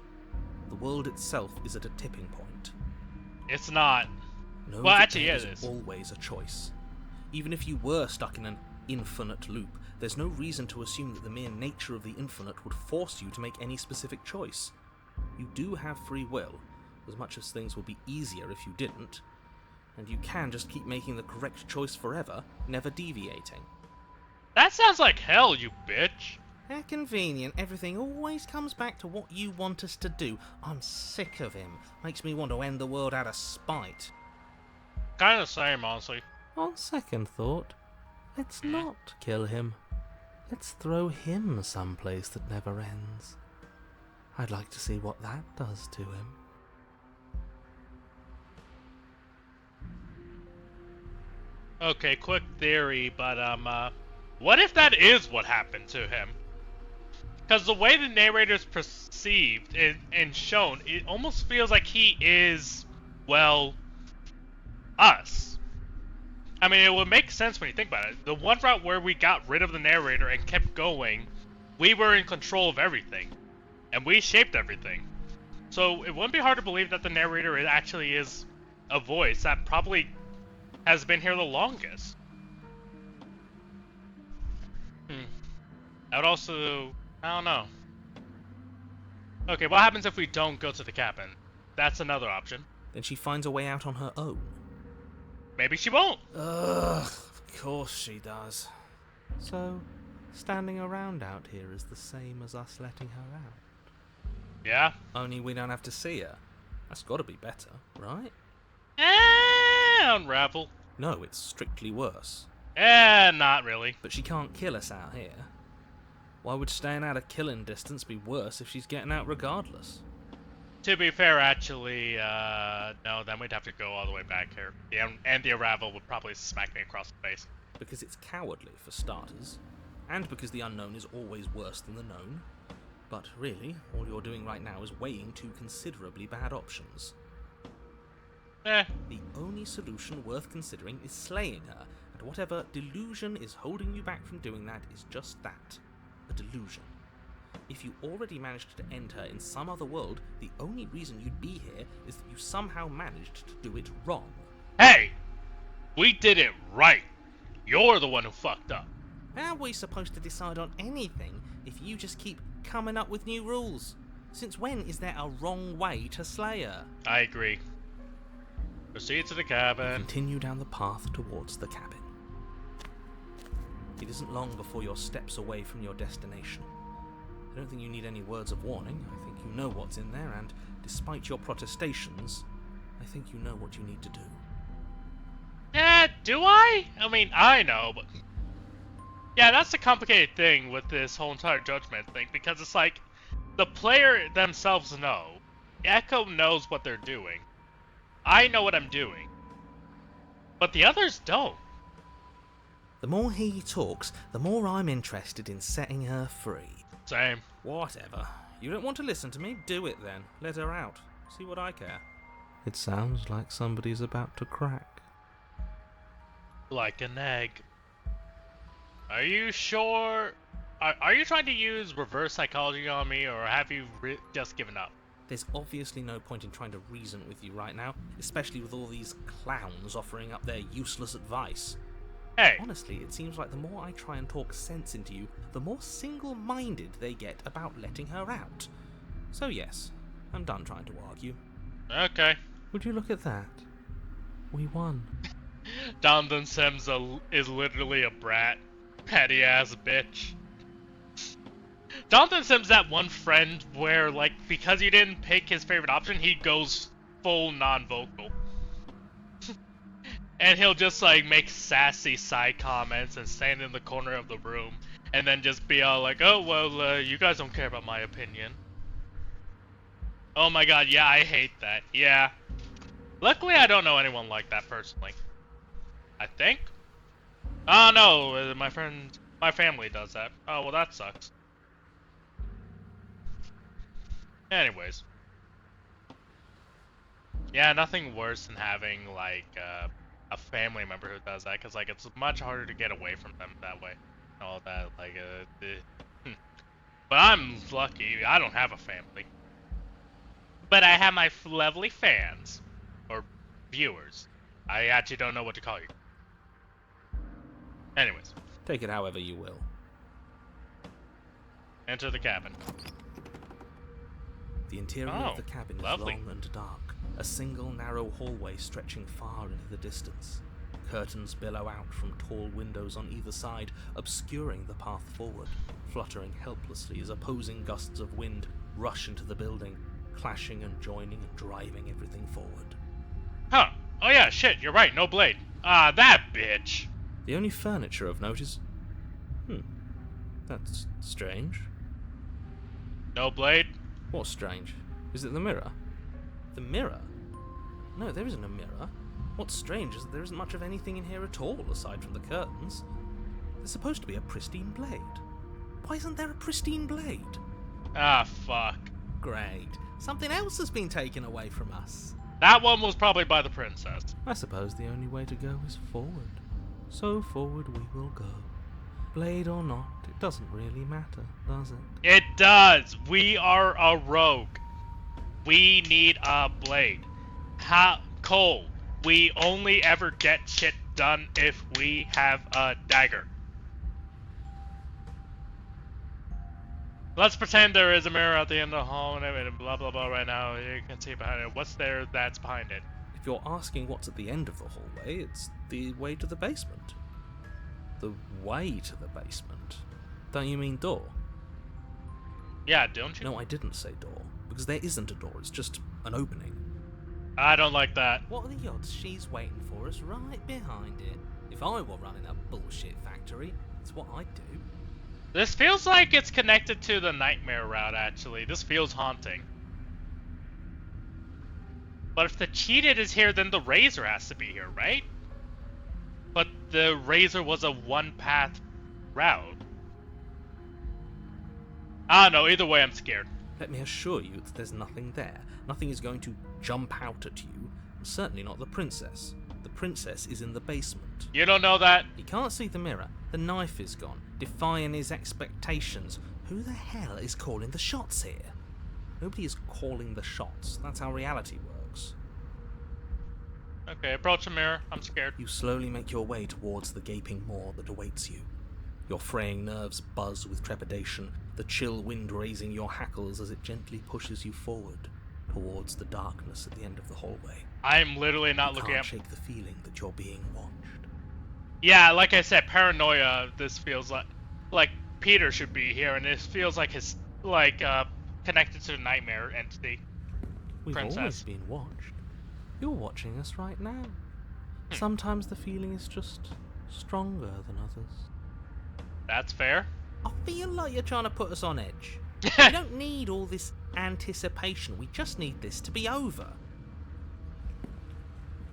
The world itself is at a tipping point. It's not. Know Well, that actually, there yeah, it is is. always a choice. Even if you were stuck in an infinite loop, there's no reason to assume that the mere nature of the infinite would force you to make any specific choice. You do have free will, as much as things would be easier if you didn't, and you can just keep making the correct choice forever, never deviating. That sounds like hell, you bitch. How convenient, everything always comes back to what you want us to do. I'm sick of him. Makes me want to end the world out of spite. Kinda the same, honestly. On second thought, let's not kill him. Let's throw him someplace that never ends. I'd like to see what that does to him. Okay, quick theory, but what if that is what happened to him? Because the way the narrator's perceived and shown, it almost feels like he is, well, us. I mean, it would make sense when you think about it. The one route where we got rid of the narrator and kept going, we were in control of everything. And we shaped everything. So it wouldn't be hard to believe that the narrator actually is a voice that probably has been here the longest. I would also... I don't know. Okay, what happens if we don't go to the cabin? That's another option. Then she finds a way out on her own. Maybe she won't. Ugh, of course she does. So, standing around out here is the same as us letting her out. Yeah? Only we don't have to see her. That's gotta be better, right? Unravel. No, it's strictly worse. Not really. But she can't kill us out here. Why would staying out of killing distance be worse if she's getting out regardless? To be fair, actually, no, then we'd have to go all the way back here. And the Unravel would probably smack me across the face. Because it's cowardly, for starters. And because the unknown is always worse than the known. But really, all you're doing right now is weighing two considerably bad options. The only solution worth considering is slaying her, and whatever delusion is holding you back from doing that is just that. A delusion. If you already managed to end her in some other world, the only reason you'd be here is that you somehow managed to do it wrong. Hey! We did it right! You're the one who fucked up. How are we supposed to decide on anything if you just keep coming up with new rules? Since when is there a wrong way to slay her? I agree. Proceed to the cabin. Continue down the path towards the cabin. It isn't long before you're steps away from your destination. I don't think you need any words of warning. I think you know what's in there, and despite your protestations, I think you know what you need to do. Yeah, do I? I mean, I know, but... Yeah, that's the complicated thing with this whole entire judgment thing, because it's like, the player themselves know. Echo knows what they're doing. I know what I'm doing. But the others don't. The more he talks, the more I'm interested in setting her free. Same. Whatever. You don't want to listen to me? Do it then. Let her out. See what I care. It sounds like somebody's about to crack. Like an egg. Are you sure? Are you trying to use reverse psychology on me, or have you just given up? There's obviously no point in trying to reason with you right now, especially with all these clowns offering up their useless advice. Hey! Honestly, it seems like the more I try and talk sense into you, the more single-minded they get about letting her out. So yes, I'm done trying to argue. Okay. Would you look at that? We won. Jonathan Sims is literally a brat. Petty ass bitch. Jonathan Sims that one friend where, like, because you didn't pick his favorite option, he goes full non-vocal. And he'll just, like, make sassy side comments and stand in the corner of the room. And then just be all like, oh, well, you guys don't care about my opinion. Oh my god, yeah, I hate that. Yeah. Luckily, I don't know anyone like that personally. I think? Oh no, my family does that. Oh, well, that sucks. Anyways. Yeah, nothing worse than having, like, a family member who does that, because, like, it's much harder to get away from them that way. All that, like, But I'm lucky, I don't have a family. But I have my lovely fans. Or viewers. I actually don't know what to call you. Anyways. Take it however you will. Enter the cabin. The interior of the cabin is lovely. long and dark, a single narrow hallway stretching far into the distance. Curtains billow out from tall windows on either side, obscuring the path forward, fluttering helplessly as opposing gusts of wind rush into the building, clashing and joining and driving everything forward. Huh. Oh yeah, shit, you're right, no blade. Ah, that bitch. The only furniture of note is... that's strange. No blade? What's strange? Is it the mirror? The mirror? No, there isn't a mirror. What's strange is that there isn't much of anything in here at all, aside from the curtains. There's supposed to be a pristine blade. Why isn't there a pristine blade? Ah, fuck. Great. Something else has been taken away from us. That one was probably by the princess. I suppose the only way to go is forward. So forward we will go. Blade or not, it doesn't really matter, does it? It does. We are a rogue. We need a blade. Cole, we only ever get shit done if we have a dagger. Let's pretend there is a mirror at the end of the hall and blah blah blah right now. You can see behind it. What's there that's behind it? If you're asking what's at the end of the hallway, it's the way to the basement. The way to the basement? Don't you mean door? Yeah, don't you? No, I didn't say door, because there isn't a door, it's just an opening. I don't like that. What are the odds she's waiting for us right behind it? If I were running a bullshit factory, that's what I'd do. This feels like it's connected to the nightmare route, actually. This feels haunting. But if the cheated is here, then the razor has to be here, right? But the razor was a one-path route. I don't know, either way I'm scared. Let me assure you that there's nothing there. Nothing is going to jump out at you, and certainly not the princess. The princess is in the basement. You don't know that? He can't see the mirror. The knife is gone, defying his expectations. Who the hell is calling the shots here? Nobody is calling the shots. That's how reality works. Okay, approach the mirror. I'm scared. You slowly make your way towards the gaping maw that awaits you. Your fraying nerves buzz with trepidation, the chill wind raising your hackles as it gently pushes you forward, towards the darkness at the end of the hallway. I'm literally not you looking can't at... shake the feeling that you're being watched. Yeah, like I said, paranoia. This feels like Peter should be here, and this feels like his connected to the nightmare entity. We've always Princess. been watched. You're watching us right now. Sometimes the feeling is just stronger than others. That's fair. I feel like you're trying to put us on edge. We don't need all this anticipation. We just need this to be over.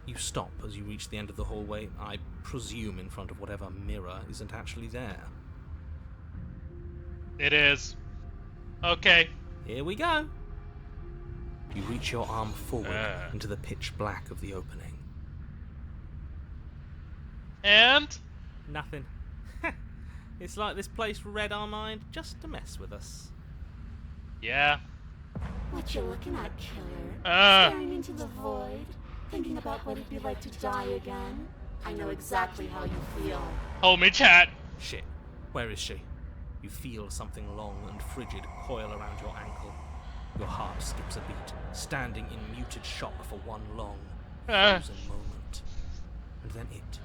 You stop as you reach the end of the hallway, I presume in front of whatever mirror isn't actually there. It is. Okay. Here we go. You reach your arm forward into the pitch black of the opening. And? Nothing. It's like this place read our mind just to mess with us. Yeah. What you looking at, killer? Uh. Staring into the void? Thinking about what it'd be like to die again? I know exactly how you feel. Hold me, chat. Shit. Where is she? You feel something long and frigid coil around your ankle. Your heart skips a beat, standing in muted shock for one long, frozen moment. And then it,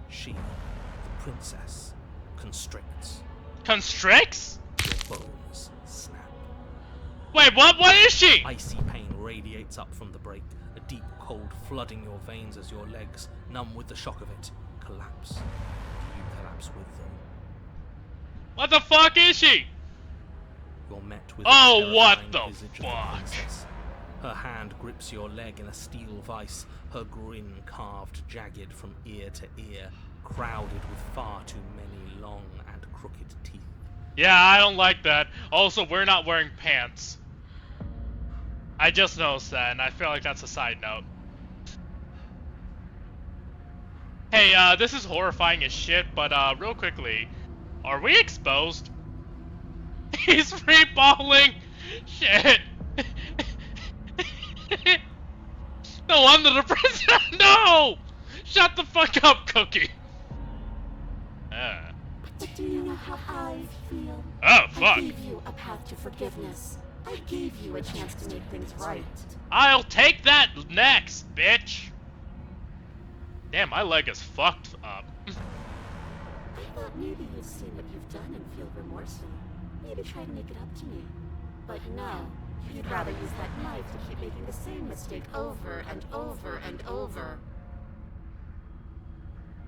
she, the princess, constricts. Constricts? Your bones snap. Wait, what? What is she? Icy pain radiates up from the break, a deep cold flooding your veins as your legs, numb with the shock of it, collapse. And you collapse with them. What the fuck is she? You're met with Oh, the what terrifying the visage of fuck? princess. Her hand grips your leg in a steel vice, her grin carved jagged from ear to ear, crowded with far too many long and crooked teeth. Yeah, I don't like that. Also, we're not wearing pants. I just noticed that, and I feel like that's a side note. Hey, this is horrifying as shit, but real quickly, are we exposed? He's free balling! Shit! No wonder the princess. No! Shut the fuck up, Cookie! But do you know how I feel? Oh, fuck. I gave you a path to forgiveness. I gave you a chance to make things right. I'll take that next, bitch! Damn, my leg is fucked up. I thought maybe you'd see what you've done and feel remorseful. Maybe try to make it up to me. But no, you'd rather use that knife to keep making the same mistake over and over and over.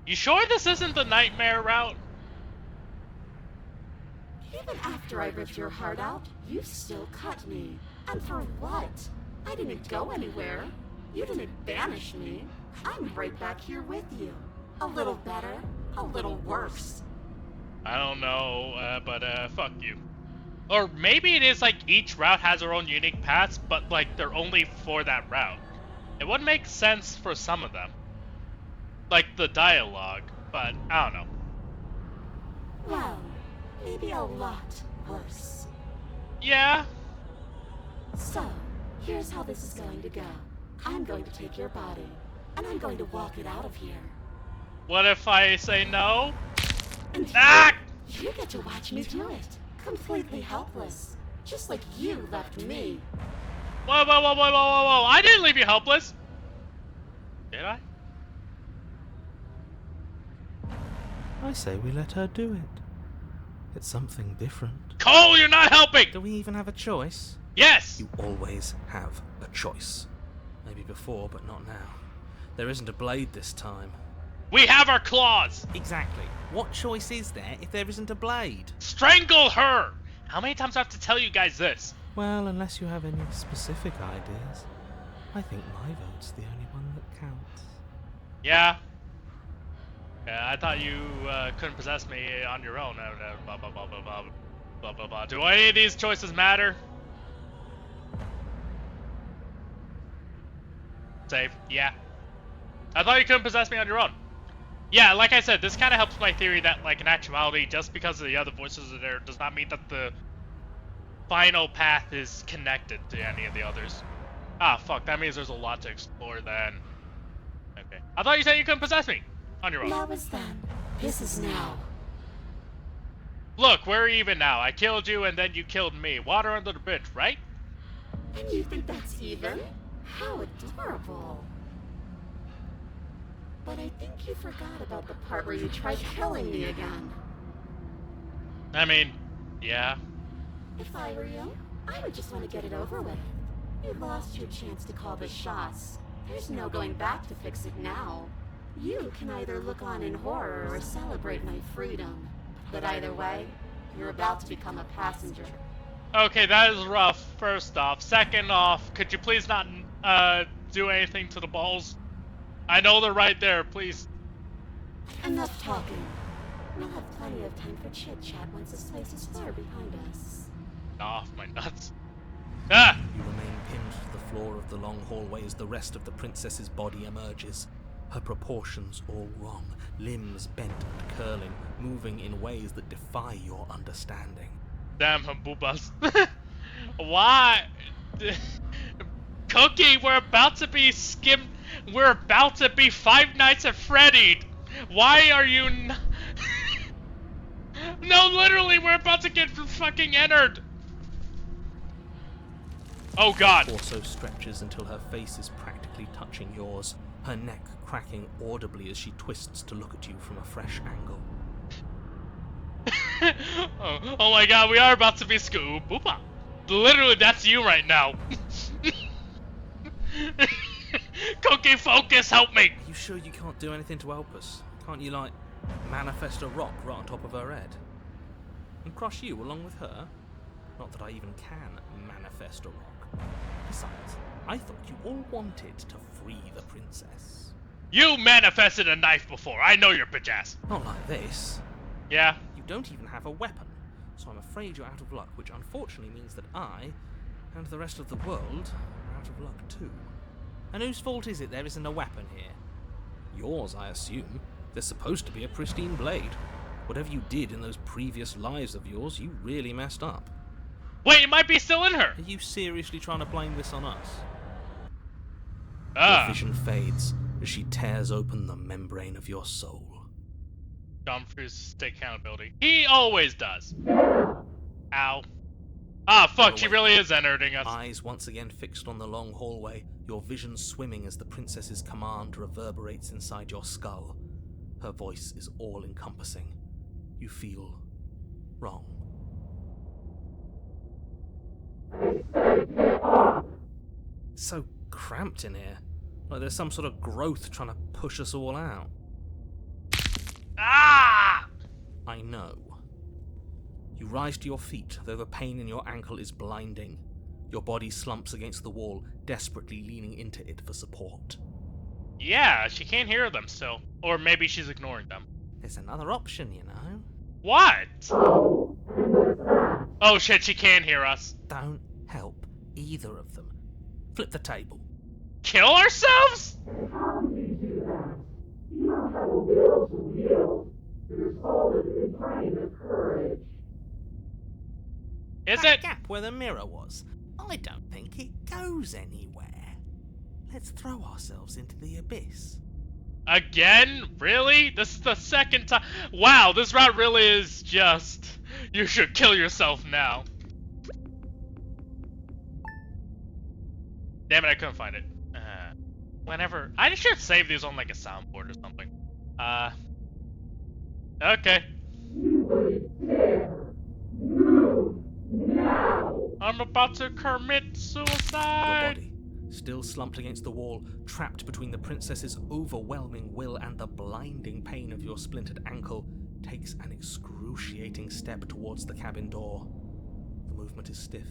You sure this isn't the nightmare route? Even after I ripped your heart out, you still cut me. And for what? I didn't go anywhere. You didn't banish me. I'm right back here with you. A little better, a little worse. I don't know, but fuck you. Or maybe it is like each route has their own unique paths, but like they're only for that route. It would make sense for some of them. Like the dialogue, but I don't know. Well, maybe a lot worse. Yeah? So, here's how this is going to go. I'm going to take your body, and I'm going to walk it out of here. What if I say no? And Ah! you get to watch me do it. Completely helpless. Just like you left me. Whoa, whoa, whoa, whoa, whoa, whoa, whoa! I didn't leave you helpless! Did I? I say we let her do it. It's something different. Cole, you're not helping! Do we even have a choice? Yes! You always have a choice. Maybe before, but not now. There isn't a blade this time. We have our claws! Exactly. What choice is there if there isn't a blade? Strangle her! How many times do I have to tell you guys this? Well, unless you have any specific ideas, I think my vote's the only one that counts. Yeah. Yeah, I thought you couldn't possess me on your own. Blah, blah, blah, blah, blah, blah, blah, blah. Do any of these choices matter? Save. Yeah. I thought you couldn't possess me on your own. Yeah, like I said, this kind of helps my theory that, like, in actuality, just because the other voices are there does not mean that the final path is connected to any of the others. Ah, fuck, that means there's a lot to explore then. Okay. I thought you said you couldn't possess me on your own. That was then. This is now. Look, we're even now. I killed you and then you killed me. Water under the bridge, right? And you think that's even? How adorable. But I think you forgot about the part where you tried killing me again. I mean, yeah. If I were you, I would just want to get it over with. You lost your chance to call the shots. There's no going back to fix it now. You can either look on in horror or celebrate my freedom. But either way, you're about to become a passenger. Okay, that is rough, first off. Second off, could you please not, do anything to the balls? I know they're right there, please. Enough talking. We'll have plenty of time for chit-chat once this place is far behind us. Off my nuts. Ah! You remain pinned to the floor of the long hallway as the rest of the princess's body emerges. Her proportions all wrong, limbs bent and curling, moving in ways that defy your understanding. Damn boobas. Why? Cookie, we're about to be we're about to be Five Nights at Freddy'd. Why are you No, literally, we're about to get fucking entered. Oh god. Her torso stretches until her face is practically touching yours, her neck cracking audibly as she twists to look at you from a fresh angle. Oh my god, we are about to be Boopa. Literally, that's you right now. Cookie, focus, help me. Are you sure you can't do anything to help us? Can't you, like, manifest a rock right on top of her head? And crush you along with her? Not that I even can manifest a rock. Besides, I thought you all wanted to free the princess. You manifested a knife before. I know your bitch ass. Not like this. Yeah. You don't even have a weapon, so I'm afraid you're out of luck, which unfortunately means that I, and the rest of the world, are out of luck too. And whose fault is it there isn't a weapon here? Yours, I assume. There's supposed to be a pristine blade. Whatever you did in those previous lives of yours, you really messed up. Wait, it might be still in her! Are you seriously trying to blame this on us? Ah. Your vision fades as she tears open the membrane of your soul. John refuses to take accountability. He always does. Ow. Ah, fuck, she really is entering us. Eyes once again fixed on the long hallway, your vision swimming as the princess's command reverberates inside your skull. Her voice is all-encompassing. You feel wrong. It's so cramped in here. Like there's some sort of growth trying to push us all out. Ah! I know. You rise to your feet, though the pain in your ankle is blinding. Your body slumps against the wall, desperately leaning into it for support. Yeah, she can't hear them still. Or maybe she's ignoring them. There's another option, you know. What? Oh shit, she can hear us. Don't help either of them. Flip the table. Kill ourselves? Is That it? gap where the mirror was, I don't think it goes anywhere. Let's throw ourselves into the abyss. Again? Really? This is the second time. Wow, this route really is just... You should kill yourself now. Damn it, I couldn't find it. Whenever... I should save these on like a soundboard or something. Okay. I'm about to commit Your suicide! body, still slumped against the wall, trapped between the princess's overwhelming will and the blinding pain of your splintered ankle, takes an excruciating step towards the cabin door. The movement is stiff,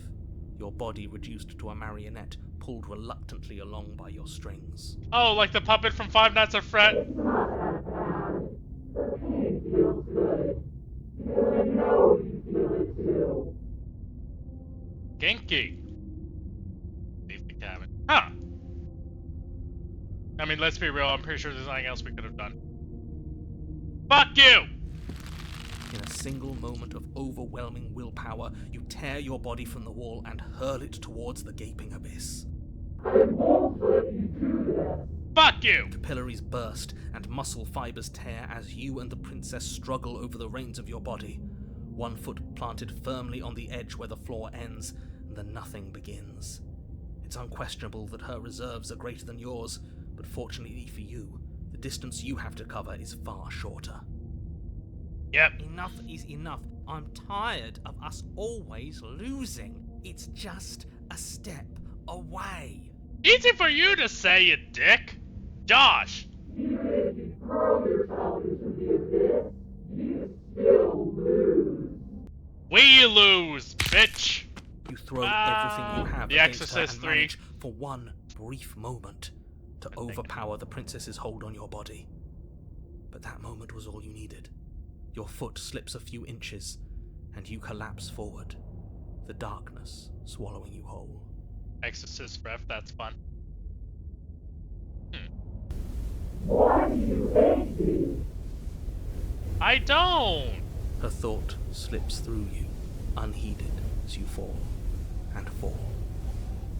your body reduced to a marionette, pulled reluctantly along by your strings. Oh, like the puppet from Five Nights at Freddy's. Genki. Leave the cabin. Huh. I mean, let's be real, I'm pretty sure there's nothing else we could have done. Fuck you! In a single moment of overwhelming willpower, you tear your body from the wall and hurl it towards the gaping abyss. Fuck you! Capillaries burst and muscle fibers tear as you and the princess struggle over the reins of your body. One foot planted firmly on the edge where the floor ends, and the nothing begins. It's unquestionable that her reserves are greater than yours, but fortunately for you, the distance you have to cover is far shorter. Yep. Enough is enough. I'm tired of us always losing. It's just a step away. Easy for you to say, you dick. Josh. We lose, bitch. You throw everything you have The against Exorcist her and 3. manage, for one brief moment, to overpower the princess's hold on your body. But that moment was all you needed. Your foot slips a few inches, and you collapse forward, the darkness swallowing you whole. Exorcist ref, that's fun. Why do you hate me? I don't. Her thought slips through you, unheeded, as you fall, and fall,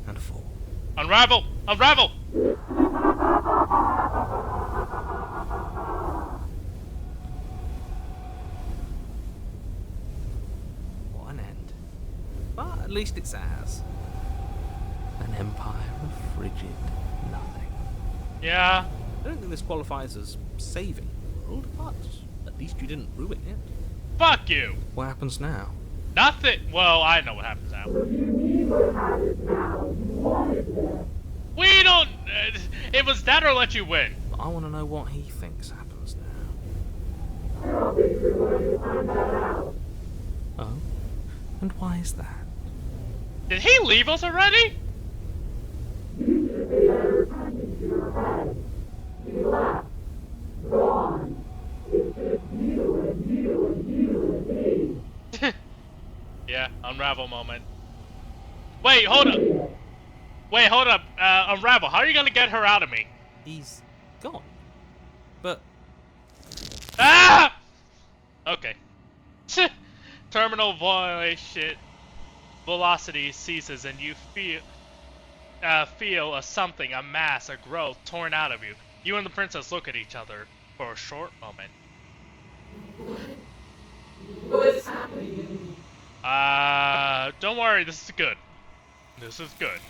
and fall. Unravel! Unravel! What an end. But at least it's ours. An empire of frigid nothing. Yeah. I don't think this qualifies as saving the world, but at least you didn't ruin it. Fuck you. What happens now? Nothing. Well, I know what happens now. What do you mean what happens now? You wanted that. We don't. It was that or let you win. But I want to know what he thinks happens now. I don't think you're going to find that out. Oh? And why is that? Did he leave us already? You should be entertaining to your head. You left. Gone. It's just you and you and you and me. Yeah, unravel moment. Wait, hold up. Wait, hold up. Unravel, how are you gonna get her out of me? He's gone. But Ah! Okay. Terminal velocity ceases and you feel a something, a mass, a growth torn out of you. You and the princess look at each other for a short moment. What's happening? Don't worry, this is good. This is good.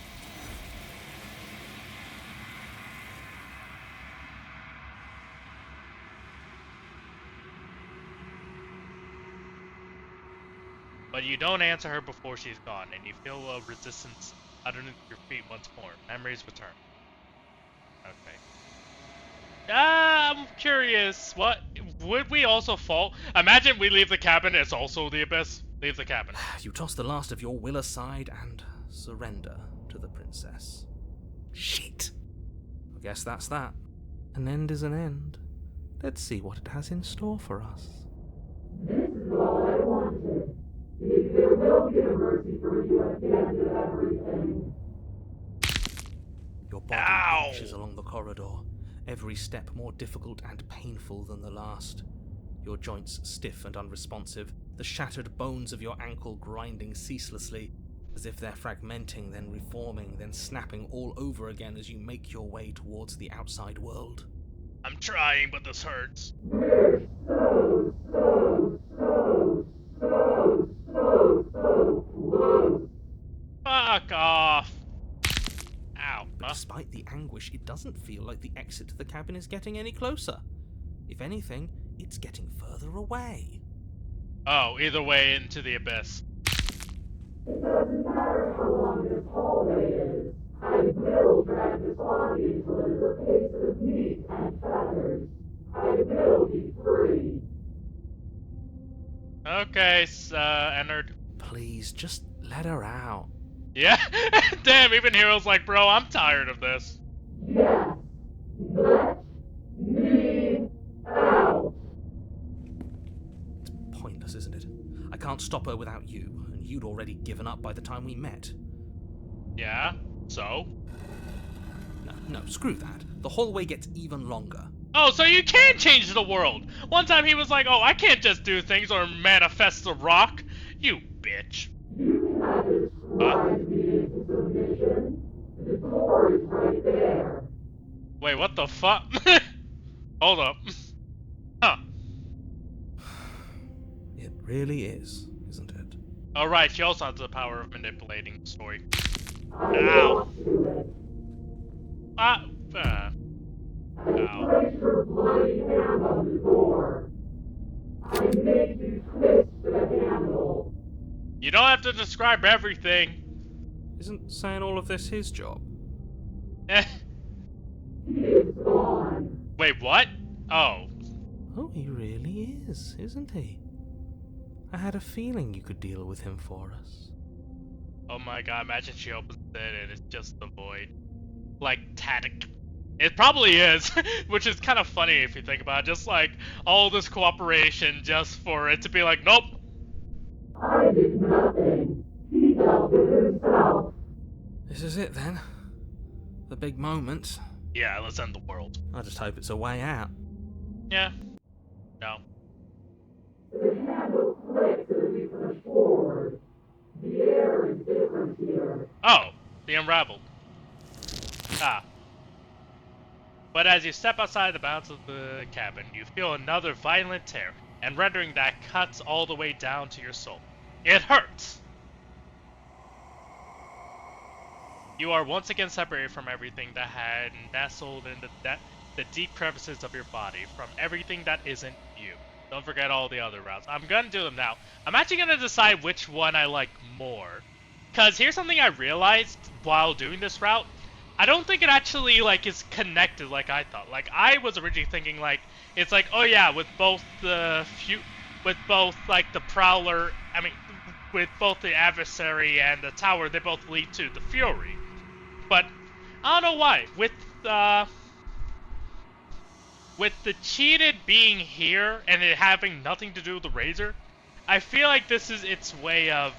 But you don't answer her before she's gone, and you feel a resistance underneath your feet once more. Memories return. Okay. I'm curious, what would we also fall? Imagine we leave the cabin, it's also the abyss. Leave the cabin. you toss the last of your will aside and surrender to the princess. Shit. I guess that's that. An end is an end. Let's see what it has in store for us. This is all I wanted. There will be a mercy for you at the end of everything. Your body Ow! inches along the corridor, every step more difficult and painful than the last. Your joints stiff and unresponsive, the shattered bones of your ankle grinding ceaselessly, as if they're fragmenting, then reforming, then snapping all over again as you make your way towards the outside world. I'm trying, but this hurts. We're so close. Fuck off. Ow. But despite the anguish, it doesn't feel like the exit to the cabin is getting any closer. If anything, it's getting further away. Oh, either way into the abyss. It doesn't matter how long this hallway is. I will drag this body until it is a piece of meat and feathers. I will be free. Okay, Ennard. Please, just let her out. Yeah? Damn, even Hero's like, bro, I'm tired of this. Yes. Let me out. It's pointless, isn't it? I can't stop her without you, and you'd already given up by the time we met. Yeah? So? No, screw that. The hallway gets even longer. Oh, so you can change the world! One time he was like, oh, I can't just do things or manifest the rock. You bitch. You cannot describe me into submission. The door is right there. Wait, what the fuck? Hold up. Huh. It really is, isn't it? Alright, she also has the power of manipulating the story. I Ow. want to it. Ow. Place your bloody hand on the door. I make you twist the handle. You don't have to describe everything. Isn't saying all of this his job? Eh. He's gone. Wait, what? Oh. Oh, he really is, isn't he? I had a feeling you could deal with him for us. Oh my god, imagine she opens it and it's just the void. Like, Tadic. It probably is, which is kind of funny if you think about it. Just like, all this cooperation just for it to be like, nope. I did nothing. He dealt with himself. This is it then. The big moment. Yeah, let's end the world. I just hope it's a way out. Yeah. No. The handle clicks as we push forward. The air is different here. Oh, the unraveled. Ah. But as you step outside the bounds of the cabin, you feel another violent tear, and rendering that cuts all the way down to your soul. It hurts! You are once again separated from everything that had nestled in the deep crevices of your body, from everything that isn't you. Don't forget all the other routes. I'm gonna do them now. I'm actually gonna decide which one I like more. Cause here's something I realized while doing this route. I don't think it actually like is connected like I thought. Like I was originally thinking like it's like, oh yeah, with both like the prowler, with both the adversary and the tower, they both lead to the fury. But I don't know why. With the cheated being here and it having nothing to do with the razor, I feel like this is its way of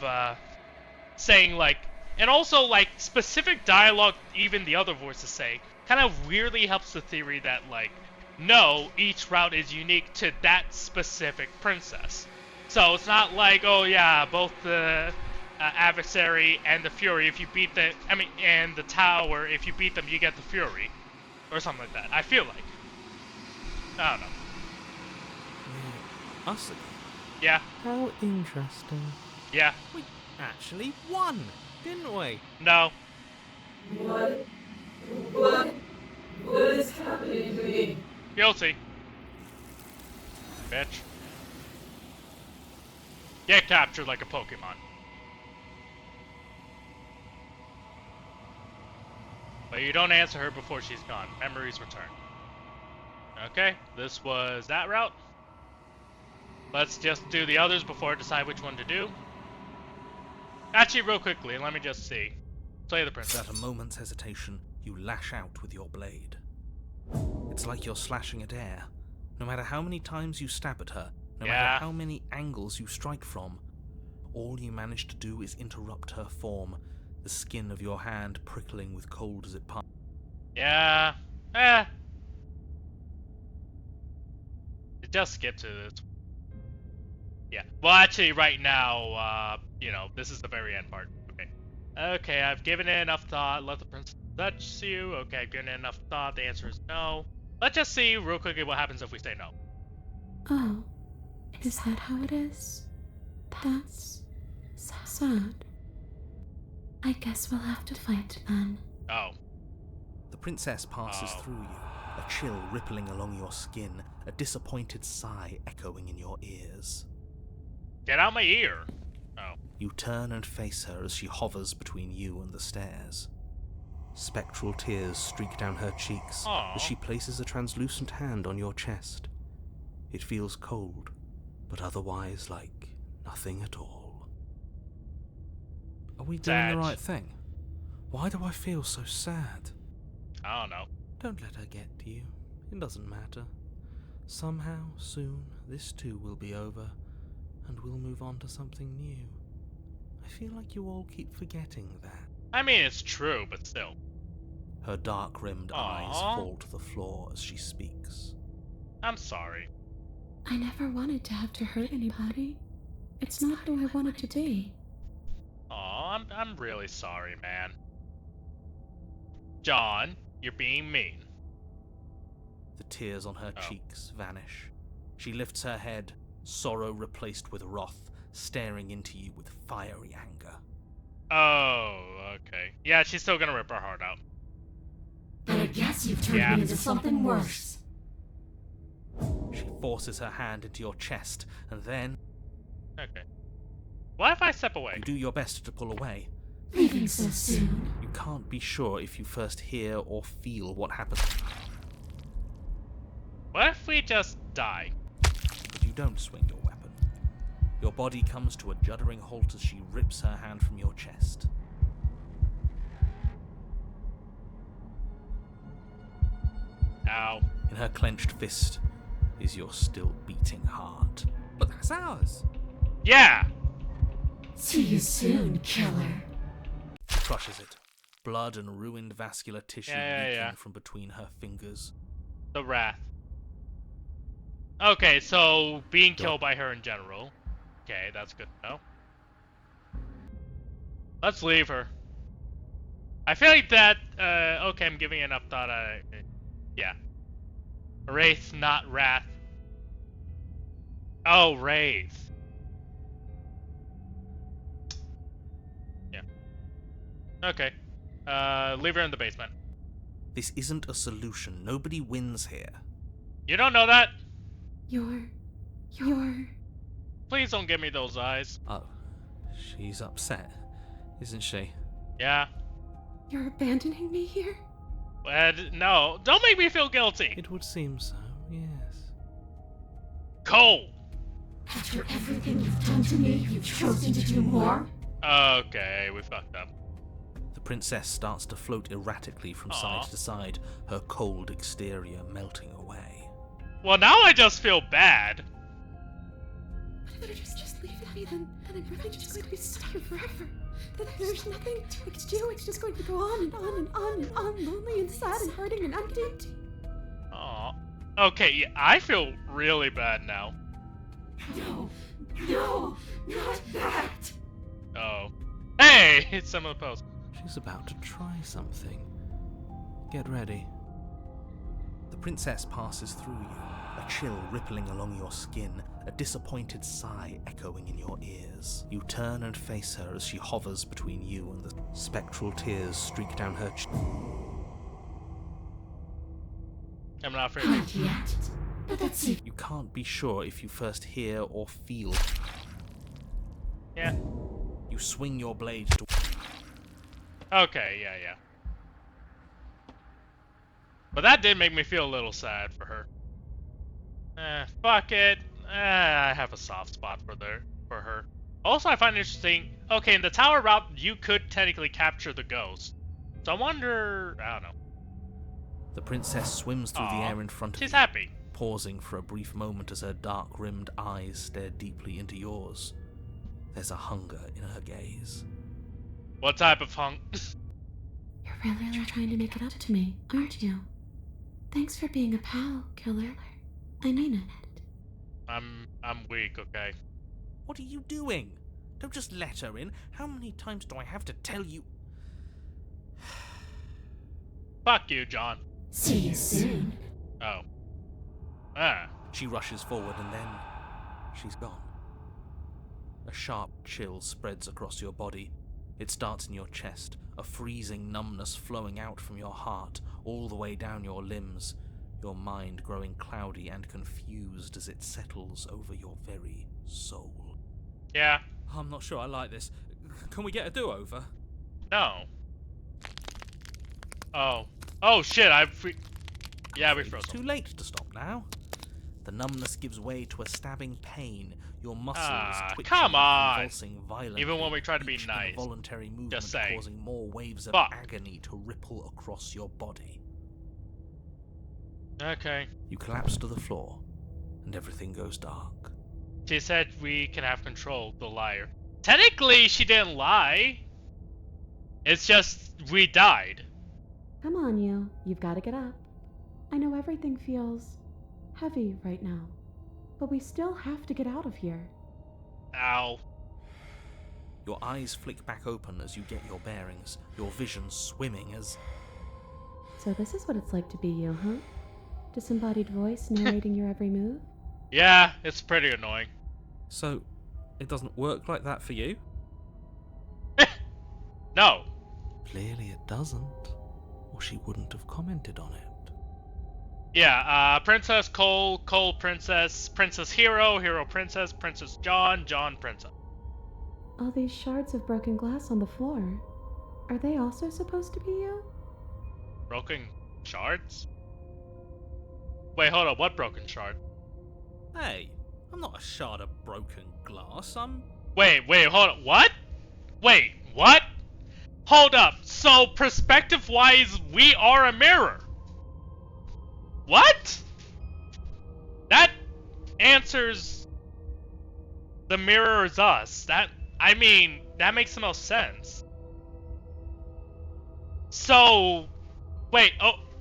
saying like, and also like specific dialogue even the other voices say kind of weirdly helps the theory that like, no, each route is unique to that specific princess. So it's not like, oh yeah, both the adversary and the fury, if you beat and the tower, if you beat them you get the fury, or something like that. I feel like. I don't know. Yeah. Us again? Yeah. How interesting. Yeah. We actually won, didn't we? No. What is happening to me? Guilty. Bitch. Get captured like a Pokemon. But you don't answer her before she's gone. Memories return. Okay, this was that route. Let's just do the others before I decide which one to do. Actually, real quickly, let me just see. Play the princess. Without a moment's hesitation, you lash out with your blade. It's like you're slashing at air. No matter how many times you stab at her, no matter how many angles you strike from, all you manage to do is interrupt her form, the skin of your hand prickling with cold as it passes. Yeah. Just skip to this. Yeah. Well, actually, right now, this is the very end part. Okay. Okay, I've given it enough thought. Let the princess touch you. Okay, I've given it enough thought. The answer is no. Let's just see real quickly what happens if we say no. Oh, is that how it is? That's sad. I guess we'll have to fight then. Oh. The princess passes through you, a chill rippling along your skin, a disappointed sigh echoing in your ears. Get out my ear. Oh. You turn and face her as she hovers between you and the stairs. Spectral tears streak down her cheeks as she places a translucent hand on your chest. It feels cold, but otherwise like nothing at all. Are we doing the right thing? Why do I feel so sad? I don't know. Don't let her get to you. It doesn't matter. Somehow, soon, this too will be over, and we'll move on to something new. I feel like you all keep forgetting that. I mean, it's true, but still. Her dark-rimmed eyes fall to the floor as she speaks. I'm sorry. I never wanted to have to hurt anybody. It's not who I wanted to be. Aw, I'm really sorry, man. John, you're being mean. The tears on her cheeks vanish. She lifts her head, sorrow replaced with wrath, staring into you with fiery anger. Oh, okay. Yeah, she's still gonna rip her heart out. I guess you've turned me into something worse. She forces her hand into your chest, and then Okay. What if I step away? you do your best to pull away. Leaving so soon. You can't be sure if you first hear or feel what happens, What if we just die? but you don't swing your weapon. Your body comes to a juddering halt as she rips her hand from your chest. Ow. In her clenched fist is your still beating heart. But that's ours. Yeah! See you soon, killer. She crushes it, blood and ruined vascular tissue leaking Yeah. from between her fingers. The wrath. Okay, so being killed by her in general. Okay, that's good to know. Let's leave her. I feel like that, okay, I'm giving enough thought, yeah. Wraith, not wrath. Oh, Wraith. Yeah. Okay. Leave her in the basement. This isn't a solution. Nobody wins here. You don't know that? You're... Please don't give me those eyes. Oh, she's upset, isn't she? Yeah. You're abandoning me here? No, don't make me feel guilty. It would seem so, yes. Cole! After everything you've done to me, you've chosen to do more? Okay, we fucked up. The princess starts to float erratically from side to side, her cold exterior melting away. Well, now I just feel bad. But if I just leave me, then I'm really just going to be stuck here forever. Then there's nothing I can do. It's just going to go on and on and on and on, lonely and sad and hurting and empty. Aw. Okay, yeah, I feel really bad now. No, not that. Oh. Hey, it's some of the post. She's about to try something. Get ready. The princess passes through you, a chill rippling along your skin, a disappointed sigh echoing in your ears. You turn and face her as she hovers between you and the spectral tears streak down her cheek. I'm not afraid. Not yet. But that's it. You can't be sure if you first hear or feel. Yeah. You swing your blade to. Okay, yeah. But that did make me feel a little sad for her. Fuck it. I have a soft spot for her. Also, I find it interesting. Okay, in the tower route, you could technically capture the ghost. So I wonder. I don't know. The princess swims through the air in front of She's you, happy. pausing for a brief moment as her dark-rimmed eyes stare deeply into yours. There's a hunger in her gaze. What type of hunk? You're really trying to make it up to me, aren't you? Thanks for being a pal, killer. I mean it. I'm weak, okay? What are you doing? Don't just let her in. How many times do I have to tell you? Fuck you, John. See you soon. Oh. She rushes forward and then she's gone. A sharp chill spreads across your body. It starts in your chest, a freezing numbness flowing out from your heart all the way down your limbs, your mind growing cloudy and confused as it settles over your very soul. Yeah. I'm not sure I like this. Can we get a do-over? No. Oh. Oh shit, yeah, we froze. It's too late to stop now. The numbness gives way to a stabbing pain, your muscles twitching come on. and convulsing violently. Even when we try to be each nice. involuntary movement Just saying. causing more waves of Fuck. agony to ripple across your body. Okay. You collapse to the floor, and everything goes dark. She said we can have control, the liar. Technically, she didn't lie. It's just, we died. Come on, you. You've got to get up. I know everything feels heavy right now, but we still have to get out of here. Ow. Your eyes flick back open as you get your bearings, your vision swimming as... So this is what it's like to be you, huh? Disembodied voice narrating your every move? Yeah, it's pretty annoying. So, it doesn't work like that for you? No. Clearly it doesn't. Or she wouldn't have commented on it. Yeah, Princess Cole, Cole Princess, Princess Hero, Hero Princess, Princess John, John Princess. All these shards of broken glass on the floor. Are they also supposed to be you? Broken shards? Wait, hold on, what broken shard? Hey, I'm not a shard of broken glass, I'm... Wait, hold on, what? Wait, what? Hold up, so perspective-wise, we are a mirror. What? That answers the mirror is us. That makes the most sense. So, wait,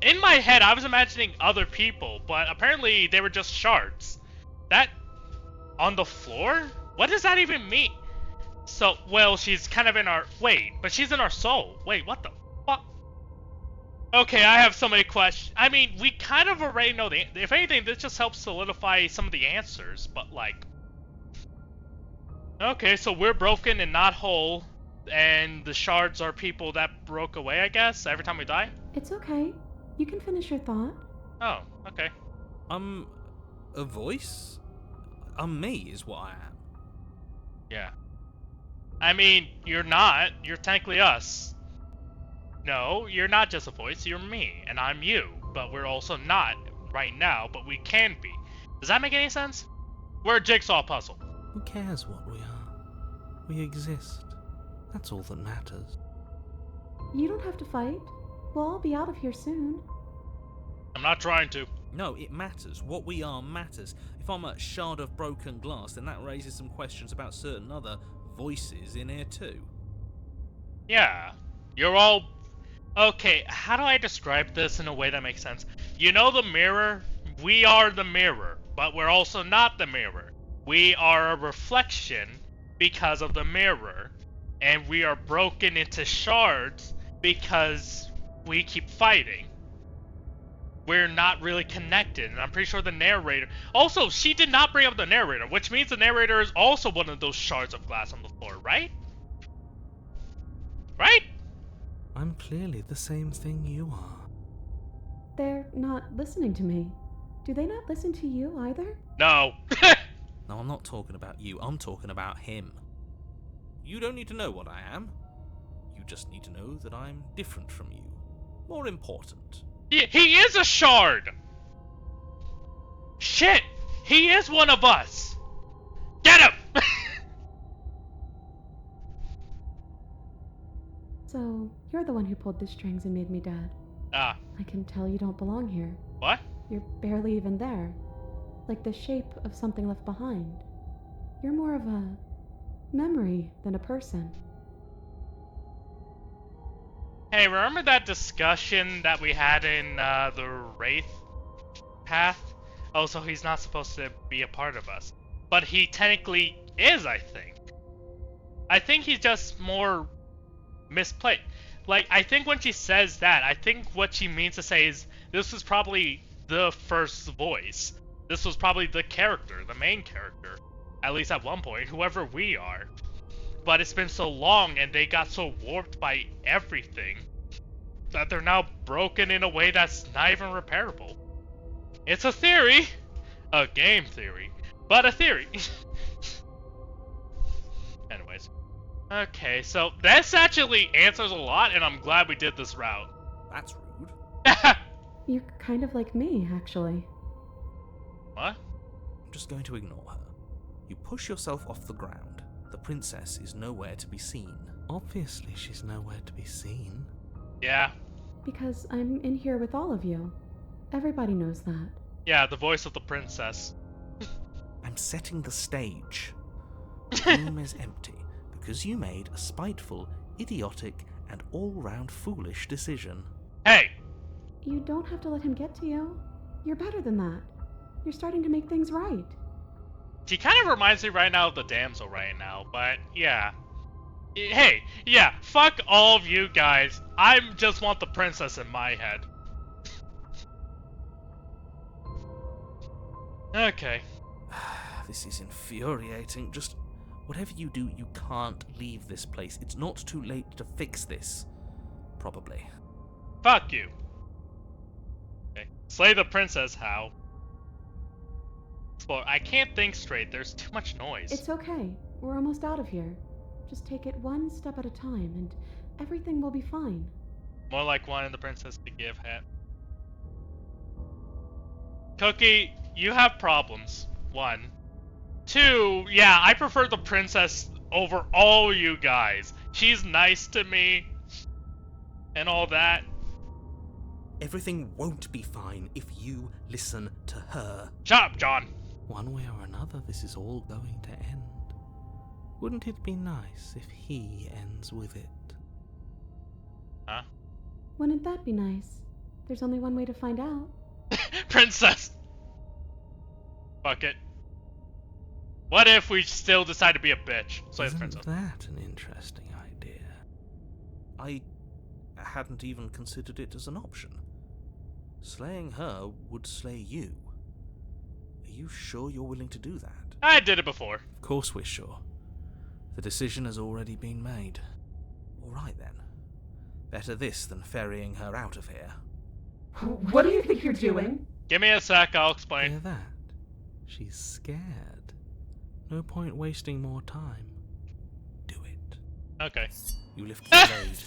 in my head I was imagining other people, but apparently they were just shards. That, on the floor? What does that even mean? So, well, she's kind of in our, but she's in our soul. Wait, what the fuck? Okay, I have so many questions. I mean, we kind of already know if anything, this just helps solidify some of the answers, but like... Okay, so we're broken and not whole, and the shards are people that broke away, I guess, every time we die? It's okay. You can finish your thought. Oh, okay. A voice? Me is what I am. Yeah. I mean, you're not. You're technically us. No, you're not just a voice, you're me, and I'm you. But we're also not right now, but we can be. Does that make any sense? We're a jigsaw puzzle. Who cares what we are? We exist. That's all that matters. You don't have to fight. We'll all be out of here soon. I'm not trying to. No, it matters. What we are matters. If I'm a shard of broken glass, then that raises some questions about certain other voices in here too. Yeah. You're all... Okay, how do I describe this in a way that makes sense? You know the mirror? We are the mirror, but we're also not the mirror. We are a reflection because of the mirror, and we are broken into shards because we keep fighting. We're not really connected, and I'm pretty sure the narrator... Also, she did not bring up the narrator, which means the narrator is also one of those shards of glass on the floor, right? Right? I'm clearly the same thing you are. They're not listening to me. Do they not listen to you either? No. No, I'm not talking about you. I'm talking about him. You don't need to know what I am. You just need to know that I'm different from you. More important. He is a shard! Shit! He is one of us! Get him! So, you're the one who pulled the strings and made me dead. Ah. I can tell you don't belong here. What? You're barely even there. Like the shape of something left behind. You're more of a memory than a person. Hey, remember that discussion that we had in the Wraith path? Oh, so he's not supposed to be a part of us. But he technically is, I think. I think he's just more misplaced. Like, I think when she says that, I think what she means to say is, this was probably the first voice. This was probably the character, the main character. At least at one point, whoever we are. But it's been so long and they got so warped by everything that they're now broken in a way that's not even repairable. It's a theory. A game theory. But a theory. Anyways. Okay, so this actually answers a lot and I'm glad we did this route. That's rude. You're kind of like me, actually. What? I'm just going to ignore her. You push yourself off the ground. The princess is nowhere to be seen. Obviously, she's nowhere to be seen. Yeah. Because I'm in here with all of you. Everybody knows that. Yeah, the voice of the princess. I'm setting the stage. The room is empty because you made a spiteful, idiotic, and all-round foolish decision. Hey! You don't have to let him get to you. You're better than that. You're starting to make things right. She kind of reminds me right now of the damsel right now, but yeah. Hey, yeah, fuck all of you guys. I just want the princess in my head. Okay. This is infuriating. Just whatever you do, you can't leave this place. It's not too late to fix this. Probably. Fuck you. Okay. Slay the princess, how? Explore. I can't think straight. There's too much noise. It's okay. We're almost out of here. Just take it one step at a time, and everything will be fine. More like wanting the princess to give hat. Cookie, you have problems. 1. 2, yeah, I prefer the princess over all you guys. She's nice to me. And all that. Everything won't be fine if you listen to her. Shut up, John. One way or another, this is all going to end. Wouldn't it be nice if he ends with it? Huh? Wouldn't that be nice? There's only one way to find out. Princess! Fuck it. What if we still decide to be a bitch? Slay the Isn't princess. that an interesting idea? I hadn't even considered it as an option. Slaying her would slay you. Are you sure you're willing to do that? I did it before. Of course we're sure. The decision has already been made. All right then. Better this than ferrying her out of here. What do you think you're doing? Give me a sec, I'll explain. Hear that? She's scared. No point wasting more time. Do it. Okay. You lift the blade,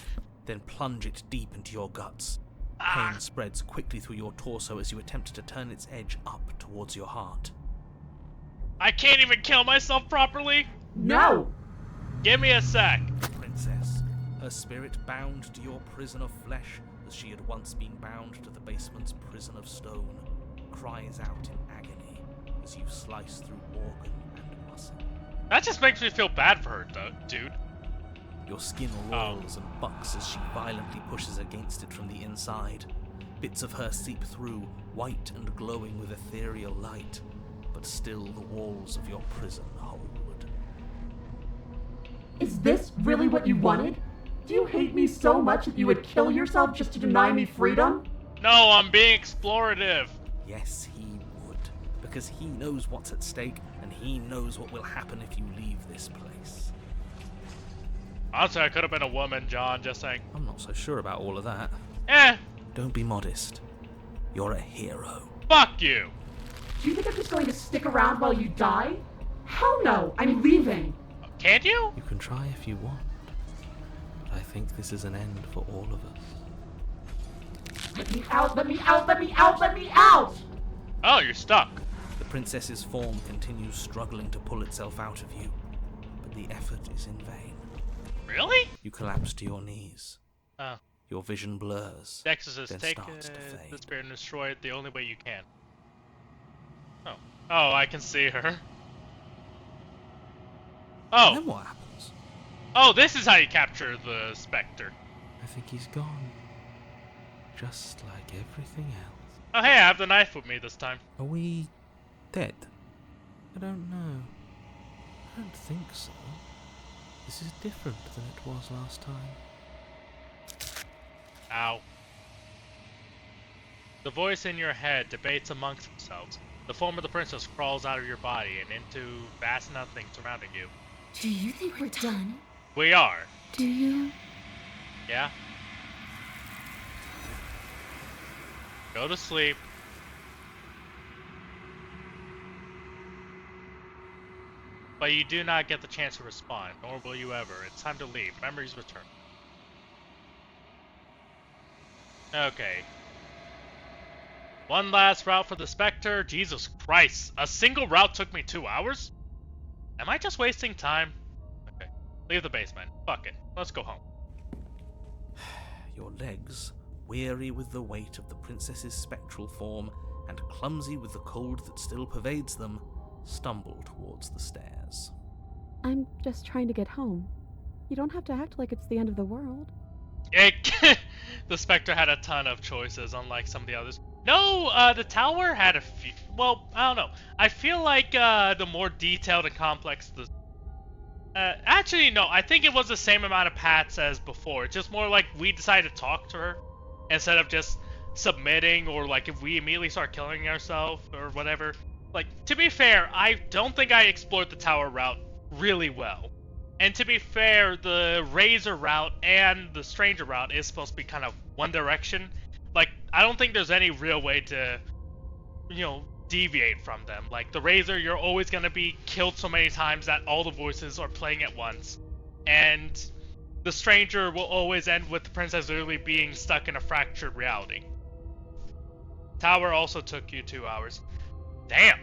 then plunge it deep into your guts. Pain spreads quickly through your torso as you attempt to turn its edge up towards your heart. I can't even kill myself properly? No! Give me a sec. Princess, her spirit bound to your prison of flesh as she had once been bound to the basement's prison of stone, cries out in agony as you slice through organ and muscle. That just makes me feel bad for her, dude. Your skin roils and bucks as she violently pushes against it from the inside. Bits of her seep through, white and glowing with ethereal light, but still the walls of your prison hold. Is this really what you wanted? Do you hate me so much that you would kill yourself just to deny me freedom? No, I'm being explorative. Yes, he would, because he knows what's at stake, and he knows what will happen if you leave this place. Honestly, I could have been a woman, John, just saying. I'm not so sure about all of that. Eh, Don't be modest. You're a hero. fuck you. Do you think I'm just going to stick around while you die? Hell no, I'm leaving. Can't you? You can try if you want, but I think this is an end for all of us. Let me out, let me out, let me out, let me out! Oh, you're stuck. The princess's form continues struggling to pull itself out of you, but the effort is in vain. Really? You collapse to your knees. Oh. Your vision blurs. Nexus says, then take starts to fade. the spirit and destroy it the only way you can. Oh. Oh, I can see her. And then Oh. what happens? Oh, this is how you capture the Spectre. I think he's gone. Just like everything else. Oh, hey, I have the knife with me this time. Are we dead? I don't know. I don't think so. This is different than it was last time. Ow. The voice in your head debates amongst themselves. The form of the princess crawls out of your body and into vast nothing surrounding you. Do you think we're done? We are. Do you? Yeah? Go to sleep. But you do not get the chance to respond, nor will you ever. It's time to leave. Memories return. Okay. One last route for the Spectre. Jesus Christ. A single route took me 2 hours? Am I just wasting time? Okay. Leave the basement. Fuck it. Let's go home. Your legs, weary with the weight of the princess's spectral form and clumsy with the cold that still pervades them, stumble towards the stairs. I'm just trying to get home. You don't have to act like it's the end of the world. The Spectre had a ton of choices, unlike some of the others. No, the tower had a few. Well, I don't know. I feel like the more detailed and complex the. Actually, no. I think it was the same amount of paths as before. It's just more like we decided to talk to her instead of just submitting, or like if we immediately start killing ourselves or whatever. Like, to be fair, I don't think I explored the tower route really well. And to be fair, the Razor route and the Stranger route is supposed to be kind of one direction, like, I don't think there's any real way to, deviate from them. Like, the Razor, you're always gonna be killed so many times that all the voices are playing at once. And the Stranger will always end with the princess literally being stuck in a fractured reality. Tower also took you 2 hours. Damn!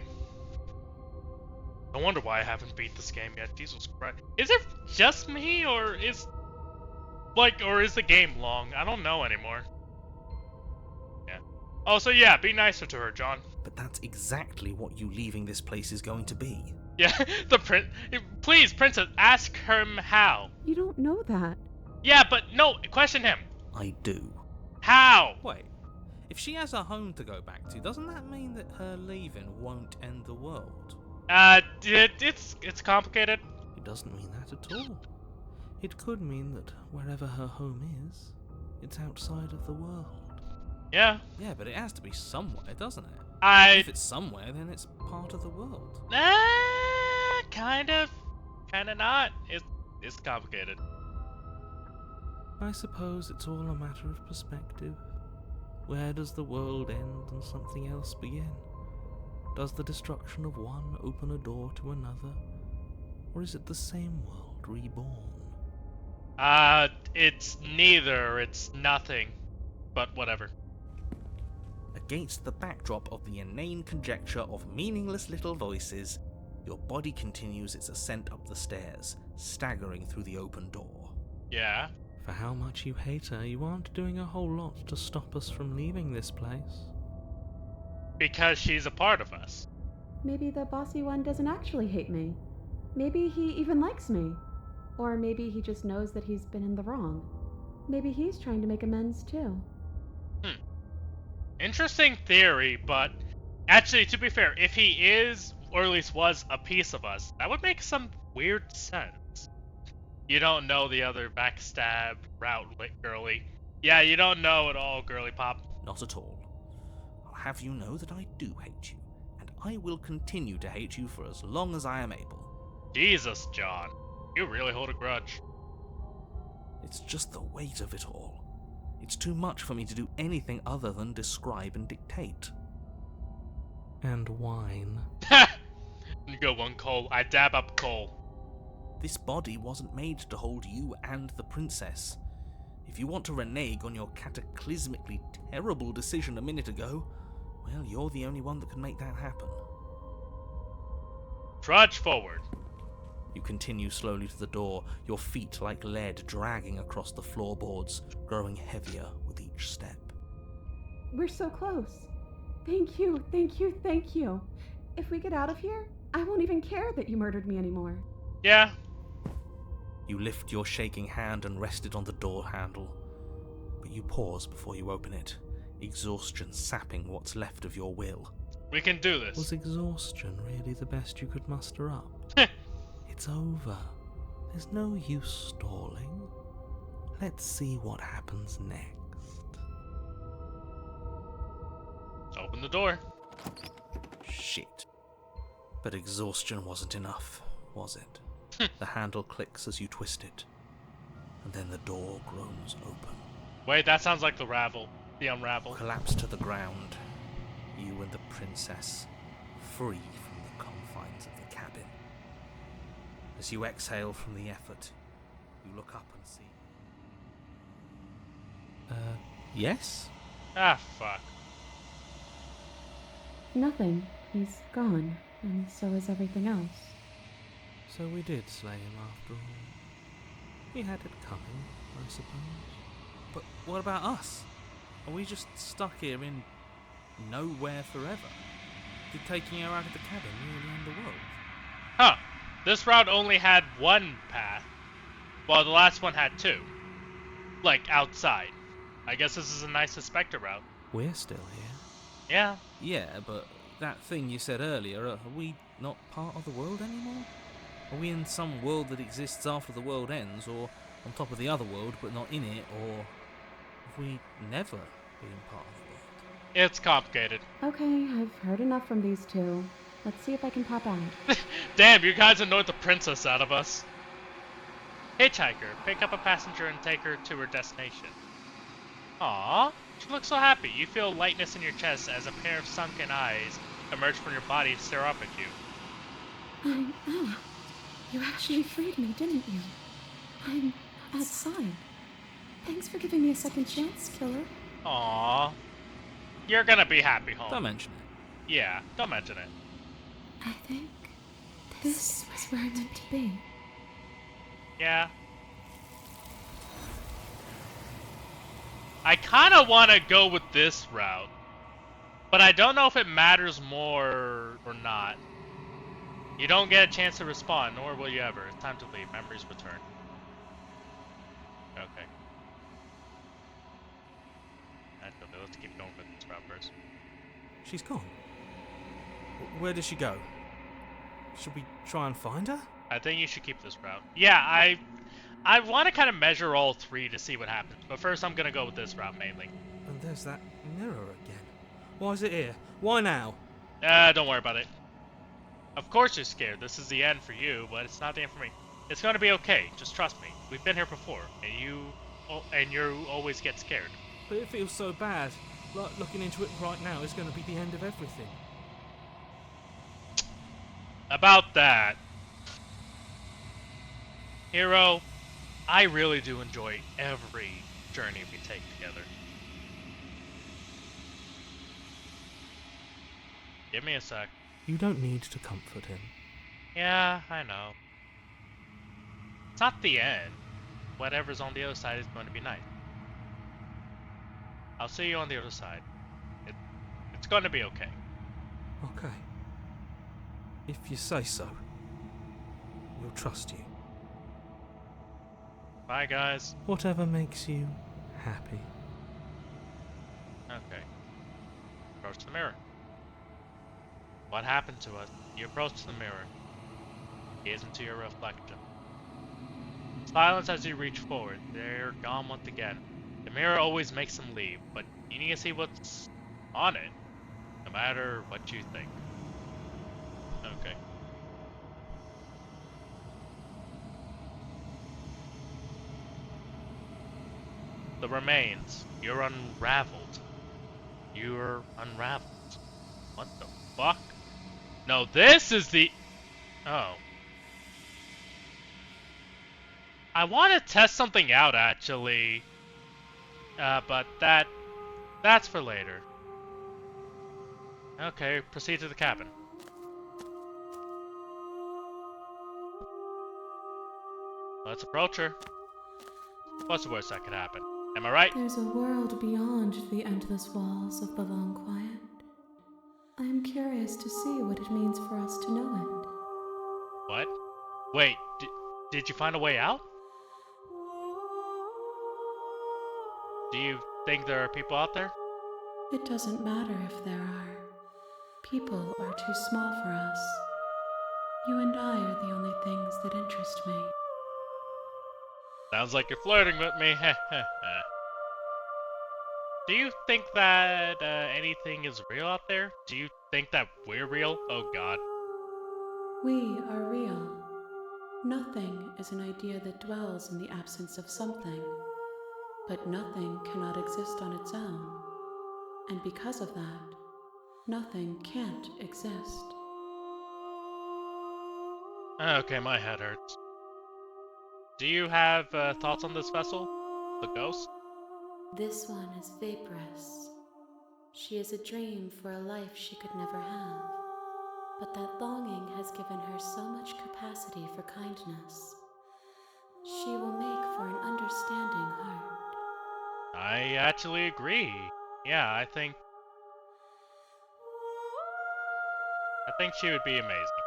No wonder why I haven't beat this game yet. Jesus Christ. Is it just me, or is the game long? I don't know anymore. Yeah. Oh, so yeah, be nicer to her, John. But that's exactly what you leaving this place is going to be. Yeah, please, princess, ask him how. You don't know that. Yeah, but no, question him. I do. How? Wait, if she has a home to go back to, doesn't that mean that her leaving won't end the world? It's complicated. It doesn't mean that at all. It could mean that wherever her home is, it's outside of the world. Yeah. Yeah, but it has to be somewhere, doesn't it? If it's somewhere, then it's part of the world. Kinda not. It's complicated. I suppose it's all a matter of perspective. Where does the world end and something else begin? Does the destruction of one open a door to another? Or is it the same world reborn? It's neither. It's nothing. But whatever. Against the backdrop of the inane conjecture of meaningless little voices, your body continues its ascent up the stairs, staggering through the open door. Yeah? For how much you hate her, you aren't doing a whole lot to stop us from leaving this place. Because she's a part of us. Maybe the bossy one doesn't actually hate me. Maybe he even likes me. Or maybe he just knows that he's been in the wrong. Maybe he's trying to make amends too. Interesting theory, but actually, to be fair, if he is, or at least was, a piece of us, that would make some weird sense. You don't know the other backstab route, girly. Yeah, you don't know at all, girly pop. Not at all. I'll have you know that I do hate you, and I will continue to hate you for as long as I am able. Jesus, John. You really hold a grudge. It's just the weight of it all. It's too much for me to do anything other than describe and dictate. And whine. You go one coal, I dab up coal. This body wasn't made to hold you and the princess. If you want to renege on your cataclysmically terrible decision a minute ago, well, you're the only one that can make that happen. Trudge forward. You continue slowly to the door, your feet like lead dragging across the floorboards, growing heavier with each step. We're so close. Thank you, thank you, thank you. If we get out of here, I won't even care that you murdered me anymore. Yeah. You lift your shaking hand and rest it on the door handle, but you pause before you open it, exhaustion sapping what's left of your will. We can do this. Was exhaustion really the best you could muster up? It's over. There's no use stalling. Let's see what happens next. Open the door. Shit. But exhaustion wasn't enough, was it? The handle clicks as you twist it, and then the door groans open. Wait, that sounds like the unravel. Collapse to the ground. You and the princess, free from the confines of the cabin. As you exhale from the effort, you look up and see... yes? Ah, fuck. Nothing. He's gone, and so is everything else. So we did slay him after all. We had it coming, I suppose. But what about us? Are we just stuck here in nowhere forever? Did taking her out of the cabin really end the world? Huh. This route only had one path, while the last one had two. Like, outside. I guess this is a nice Specter route. We're still here. Yeah. Yeah, but that thing you said earlier, are we not part of the world anymore? Are we in some world that exists after the world ends, or on top of the other world but not in it, or have we never been part of the world? It's complicated. Okay, I've heard enough from these two. Let's see if I can pop out. Damn, you guys annoyed the princess out of us. Hitchhiker, pick up a passenger and take her to her destination. Aw, she looks so happy. You feel lightness in your chest as a pair of sunken eyes emerge from your body to stare up at you. Oh, you actually freed me, didn't you? I'm outside. Thanks for giving me a second chance, killer. Aw. You're gonna be happy, home. Don't mention it. Yeah, don't mention it. I think this was where I meant to be. Yeah. I kinda wanna go with this route. But I don't know if it matters more or not. You don't get a chance to respond, nor will you ever. It's time to leave. Memories return. Okay. Let's keep going with this route first. She's gone. Where did she go? Should we try and find her? I think you should keep this route. Yeah, I want to kind of measure all three to see what happens. But first I'm going to go with this route mainly. And there's that mirror again. Why is it here? Why now? Don't worry about it. Of course you're scared. This is the end for you, but it's not the end for me. It's going to be okay. Just trust me. We've been here before, and you always get scared. But it feels so bad. Like looking into it right now is going to be the end of everything. About that, Hero, I really do enjoy every journey we take together. Give me a sec. You don't need to comfort him. Yeah, I know. It's not the end. Whatever's on the other side is going to be nice. I'll see you on the other side. It's going to be okay. Okay. If you say so, we'll trust you. Bye, guys. Whatever makes you happy. Okay. Approach the mirror. What happened to us? You approach the mirror. Gaze into your reflection. Silence as you reach forward. They're gone once again. The mirror always makes them leave, but you need to see what's on it, no matter what you think. Okay. The remains. You're unraveled. You're unraveled. What the fuck? No, this is the... Oh. I want to test something out, actually. But that's for later. Okay, proceed to the cabin. Let's approach her. What's the worst that could happen? Am I right? There's a world beyond the endless walls of the long quiet. I am curious to see what it means for us to know it. What? Wait, did you find a way out? Do you think there are people out there? It doesn't matter if there are. People are too small for us. You and I are the only things that interest me. Sounds like you're flirting with me. Do you think that anything is real out there? Do you think that we're real? Oh god. We are real. Nothing is an idea that dwells in the absence of something. But nothing cannot exist on its own. And because of that, nothing can't exist. Okay, my head hurts. Do you have thoughts on this vessel? The ghost? This one is vaporous. She is a dream for a life she could never have. But that longing has given her so much capacity for kindness. She will make for an understanding heart. I actually agree. Yeah, I think she would be amazing.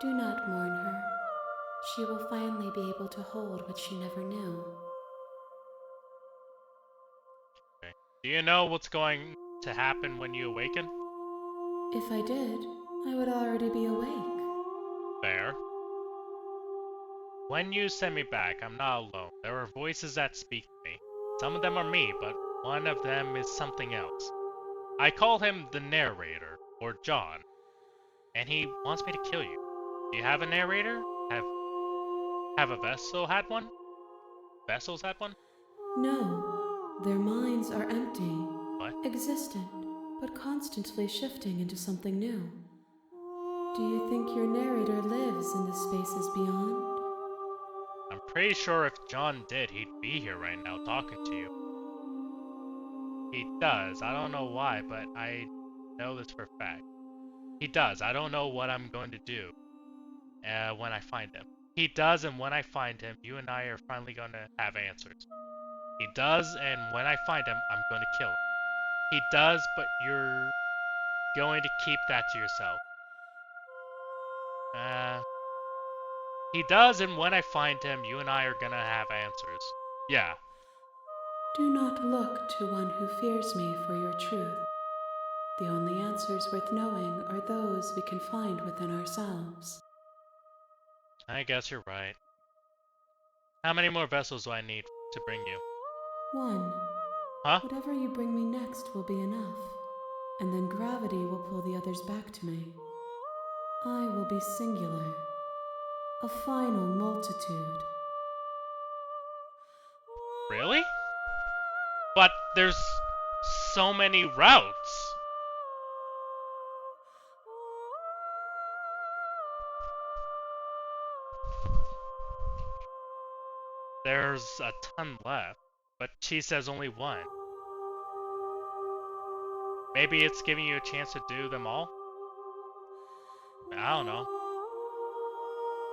Do not mourn her. She will finally be able to hold what she never knew. Okay. Do you know what's going to happen when you awaken? If I did, I would already be awake. Fair. When you send me back, I'm not alone. There are voices that speak to me. Some of them are me, but one of them is something else. I call him the narrator, or John, and he wants me to kill you. Do you have a narrator? Have a vessel had one? Vessels had one? No, their minds are empty, What? existent, but constantly shifting into something new. Do you think your narrator lives in the spaces beyond? I'm pretty sure if John did, he'd be here right now talking to you. He does. I don't know why, but I know this for a fact. He does. I don't know what I'm going to do when I find him. He does, and when I find him, you and I are finally going to have answers. He does, and when I find him, I'm going to kill him. He does, but you're going to keep that to yourself. He does, and when I find him, you and I are gonna have answers. Yeah. Do not look to one who fears me for your truth. The only answers worth knowing are those we can find within ourselves. I guess you're right. How many more vessels do I need to bring you? One. Huh? Whatever you bring me next will be enough, and then gravity will pull the others back to me. I will be singular, a final multitude. Really? But there's so many routes. There's a ton left, but she says only one. Maybe it's giving you a chance to do them all? I don't know.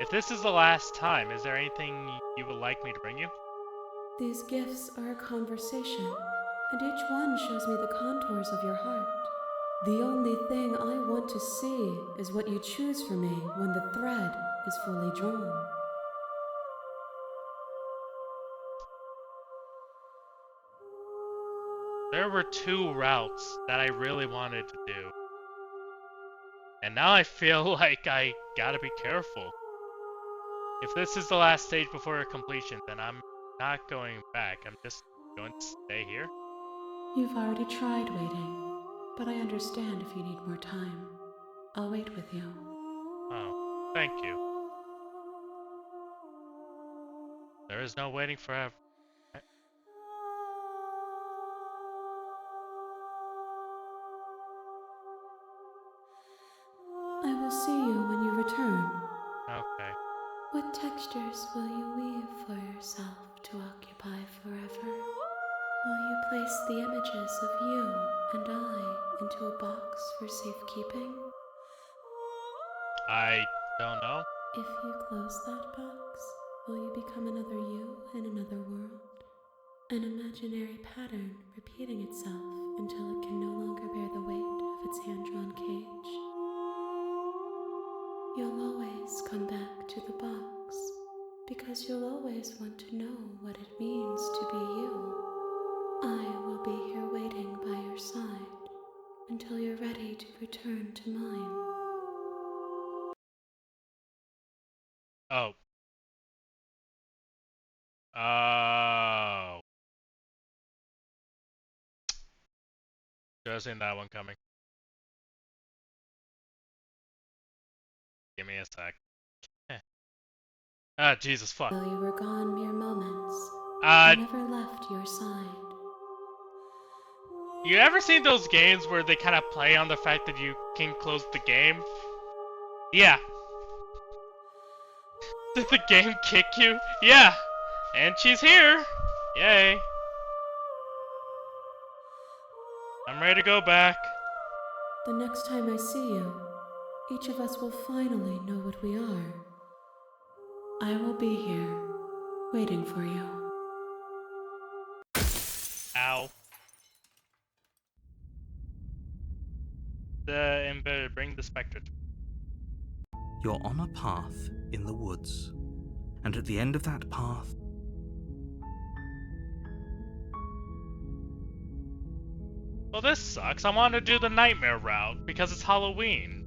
If this is the last time, is there anything you would like me to bring you? These gifts are a conversation, and each one shows me the contours of your heart. The only thing I want to see is what you choose for me when the thread is fully drawn. There were 2 routes that I really wanted to do. And now I feel like I gotta be careful. If this is the last stage before completion, then I'm not going back. I'm just going to stay here. You've already tried waiting, but I understand if you need more time. I'll wait with you. Oh, thank you. There is no waiting forever. I will see you when you return. Okay. What textures will you weave for yourself to occupy forever? Will you place the images of you and I into a box for safekeeping? I don't know. If you close that box, will you become another you in another world? An imaginary pattern repeating itself until it can no longer bear the weight of its hand-drawn cage? You'll always come back to the box, because you'll always want to know what it means to be you. I will be here waiting by your side until you're ready to return to mine. Oh. Oh. Should have seen that one coming. Give me a sec. Ah, Jesus fuck. Though you were gone mere moments, I never left your side. You ever seen those games where they kind of play on the fact that you can close the game? Yeah. Did the game kick you? Yeah. And she's here. Yay. I'm ready to go back. The next time I see you, each of us will finally know what we are. I will be here, waiting for you. Ow. Bring the Spectre. You're on a path in the woods, and at the end of that path, Well, this sucks. I want to do the nightmare route because it's Halloween.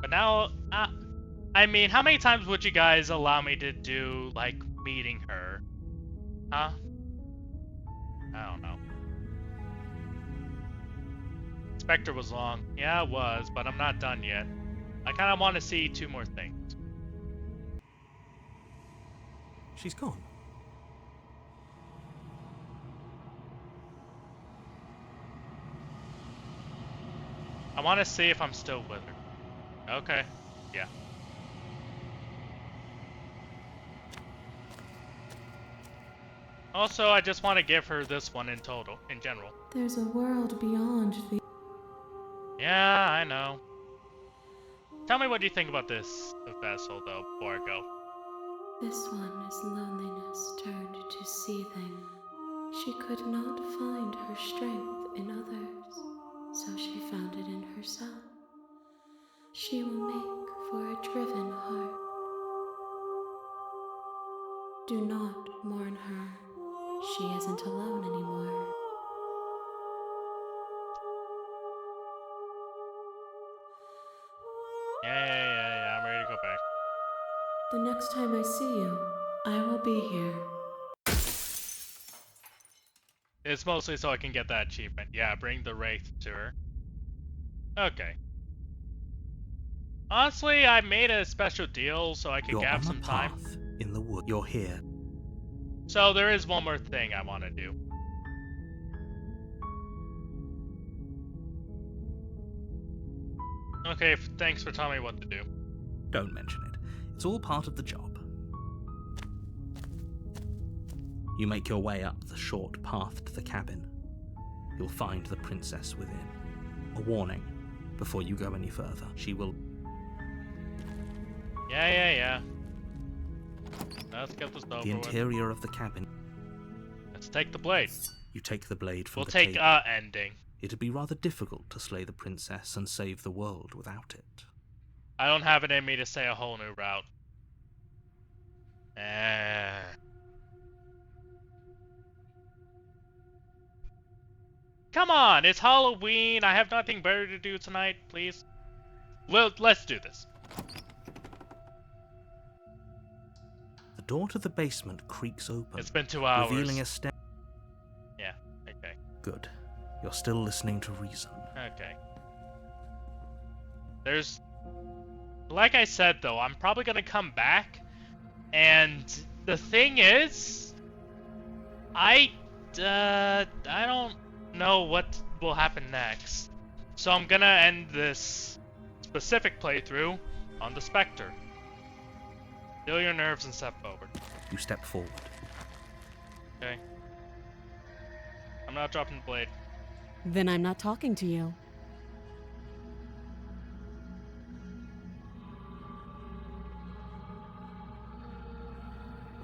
But now, I mean, how many times would you guys allow me to do, like, meeting her? Huh? I don't know. Spectre was long. Yeah, it was, but I'm not done yet. I kind of want to see 2 more things. She's gone. I want to see if I'm still with her. Okay. Yeah. Also, I just want to give her this one in general. There's a world beyond the... Yeah, I know. Tell me what you think about this vessel, though, before I go. This one is loneliness turned to seething. She could not find her strength in others, so she found it in herself. She will make for a driven heart. Do not mourn her. She isn't alone anymore. Yeah, I'm ready to go back. The next time I see you, I will be here. It's mostly so I can get that achievement. Yeah, bring the wraith to her. Okay. Honestly, I made a special deal so I can You're gap on some a time. path in the wood. You're here. So there is one more thing I want to do. Okay, thanks for telling me what to do. Don't mention it. It's all part of the job. You make your way up the short path to the cabin. You'll find the princess within. A warning, before you go any further. She will... Yeah. Let's get this over The with. interior of the cabin. Let's take the blade. You take the blade from We'll the take table. ending. It'd be rather difficult to slay the princess and save the world without it. I don't have it in me to say a whole new route. Come on, it's Halloween. I have nothing better to do tonight, please. Well, let's do this. The door to the basement creaks open. It's been 2 hours. Revealing a stair. Yeah, okay. Good. You're still listening to reason. Okay. Like I said, though, I'm probably gonna come back, and the thing is, I don't know what will happen next. So I'm gonna end this specific playthrough on the Specter. Feel your nerves and step forward. You step forward. Okay. I'm not dropping the blade. Then I'm not talking to you.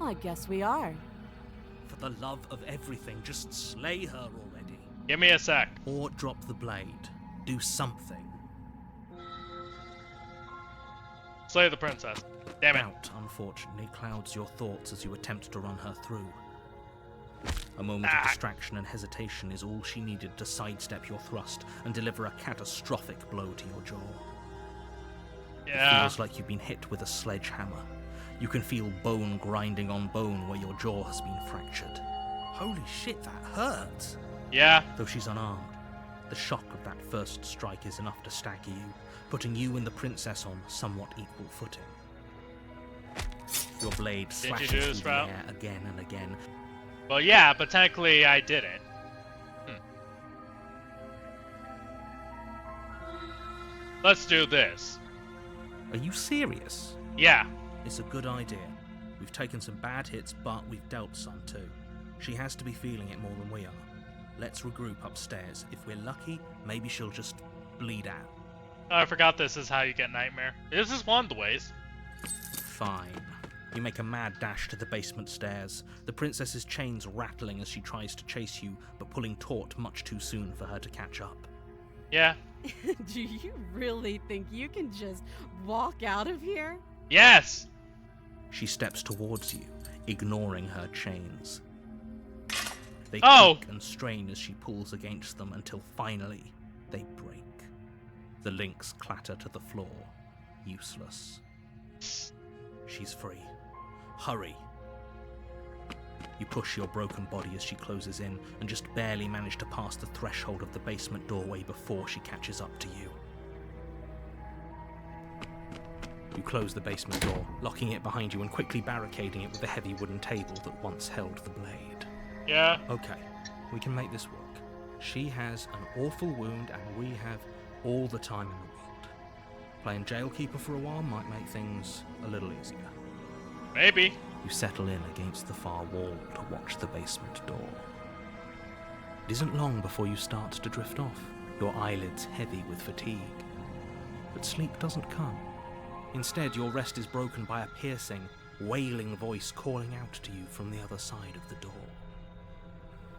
I guess we are. For the love of everything, just slay her already. Give me a sec. Or drop the blade. Do something. Slay the princess. Damn it. Doubt, unfortunately, clouds your thoughts as you attempt to run her through. A moment of distraction and hesitation is all she needed to sidestep your thrust and deliver a catastrophic blow to your jaw. It Yeah. feels like you've been hit with a sledgehammer. You can feel bone grinding on bone where your jaw has been fractured. Holy shit, that hurts! Yeah. Though she's unarmed, the shock of that first strike is enough to stagger you, putting you and the princess on somewhat equal footing. Your blade Did you slashes do through this the route? air again and again. Well, yeah, but technically I didn't. Let's do this. Are you serious? Yeah. It's a good idea. We've taken some bad hits, but we've dealt some too. She has to be feeling it more than we are. Let's regroup upstairs. If we're lucky, maybe she'll just bleed out. Oh, I forgot this is how you get Nightmare. This is one of the ways. Fine. You make a mad dash to the basement stairs, the princess's chains rattling as she tries to chase you, but pulling taut much too soon for her to catch up. Yeah. Do you really think you can just walk out of here? Yes! She steps towards you, ignoring her chains. They Oh! creak and strain as she pulls against them until finally they break. The links clatter to the floor, useless. She's free. Hurry. You push your broken body as she closes in and just barely manage to pass the threshold of the basement doorway before she catches up to you. You close the basement door, locking it behind you and quickly barricading it with the heavy wooden table that once held the blade. Yeah. Okay, we can make this work. She has an awful wound and we have all the time in the world. Playing jailkeeper for a while might make things a little easier. Maybe. You settle in against the far wall to watch the basement door. It isn't long before you start to drift off, your eyelids heavy with fatigue. But sleep doesn't come. Instead, your rest is broken by a piercing, wailing voice calling out to you from the other side of the door.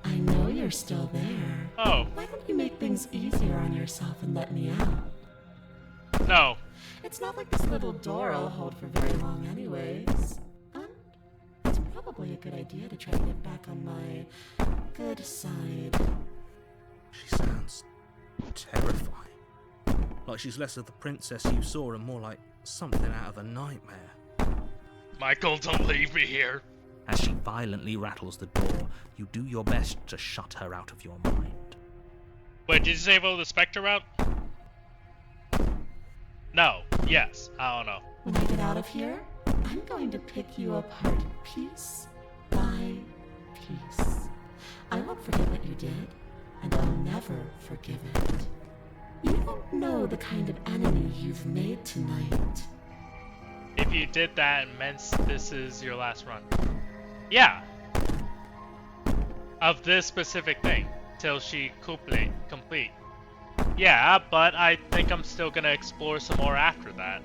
I know you're still there. Oh. Why don't you make things easier on yourself and let me out? No. It's not like this little door will hold for very long anyways. And it's probably a good idea to try to get back on my good side. She sounds terrifying. Like she's less of the princess you saw and more like something out of a nightmare. Michael, don't leave me here. As she violently rattles the door, you do your best to shut her out of your mind. Wait, did you say follow the Specter route? No. Yes. I don't know. When I get out of here, I'm going to pick you apart piece by piece. I won't forget what you did, and I'll never forgive it. You don't know the kind of enemy you've made tonight. If you did that, it meant this is your last run. Yeah. Of this specific thing. Till she complete. Yeah, but I think I'm still gonna explore some more after that.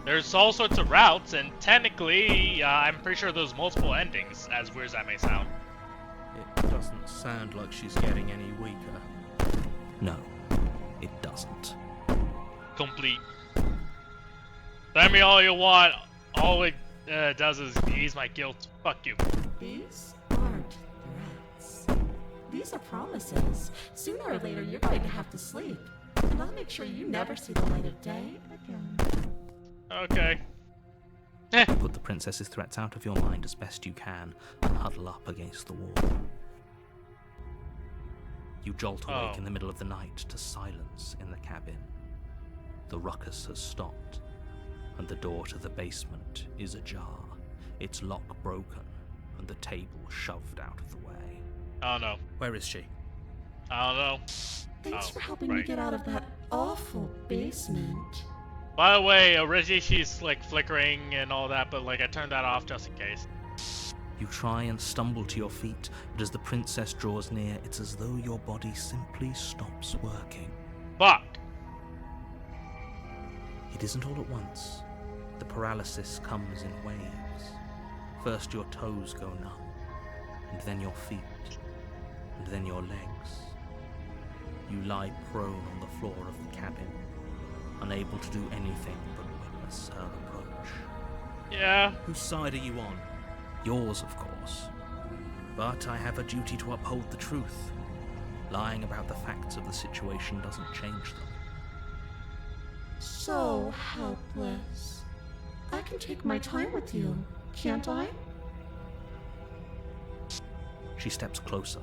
There's all sorts of routes, and technically, I'm pretty sure there's multiple endings, as weird as that may sound. It doesn't sound like she's getting any weaker. No, it doesn't. Complete. Tell me all you want. All it does is ease my guilt. Fuck you. These aren't threats. These are promises. Sooner or later, you're going to have to sleep. And I'll make sure you never see the light of day again. Okay. Put the princess's threats out of your mind as best you can and huddle up against the wall. You jolt awake in the middle of the night to silence in the cabin. The ruckus has stopped, and the door to the basement is ajar, its lock broken, and the table shoved out of the way. I don't know. Where is she? I don't know. Thanks for helping me get out of that awful basement. By the way, originally she's like flickering and all that, but like I turned that off just in case. You try and stumble to your feet, but as the princess draws near, it's as though your body simply stops working. Fuck! It isn't all at once. The paralysis comes in waves. First your toes go numb, and then your feet, and then your legs. You lie prone on the floor of the cabin, unable to do anything but witness her approach. Yeah. Whose side are you on? Yours, of course. But I have a duty to uphold the truth. Lying about the facts of the situation doesn't change them. So helpless. I can take my time with you, can't I? She steps closer,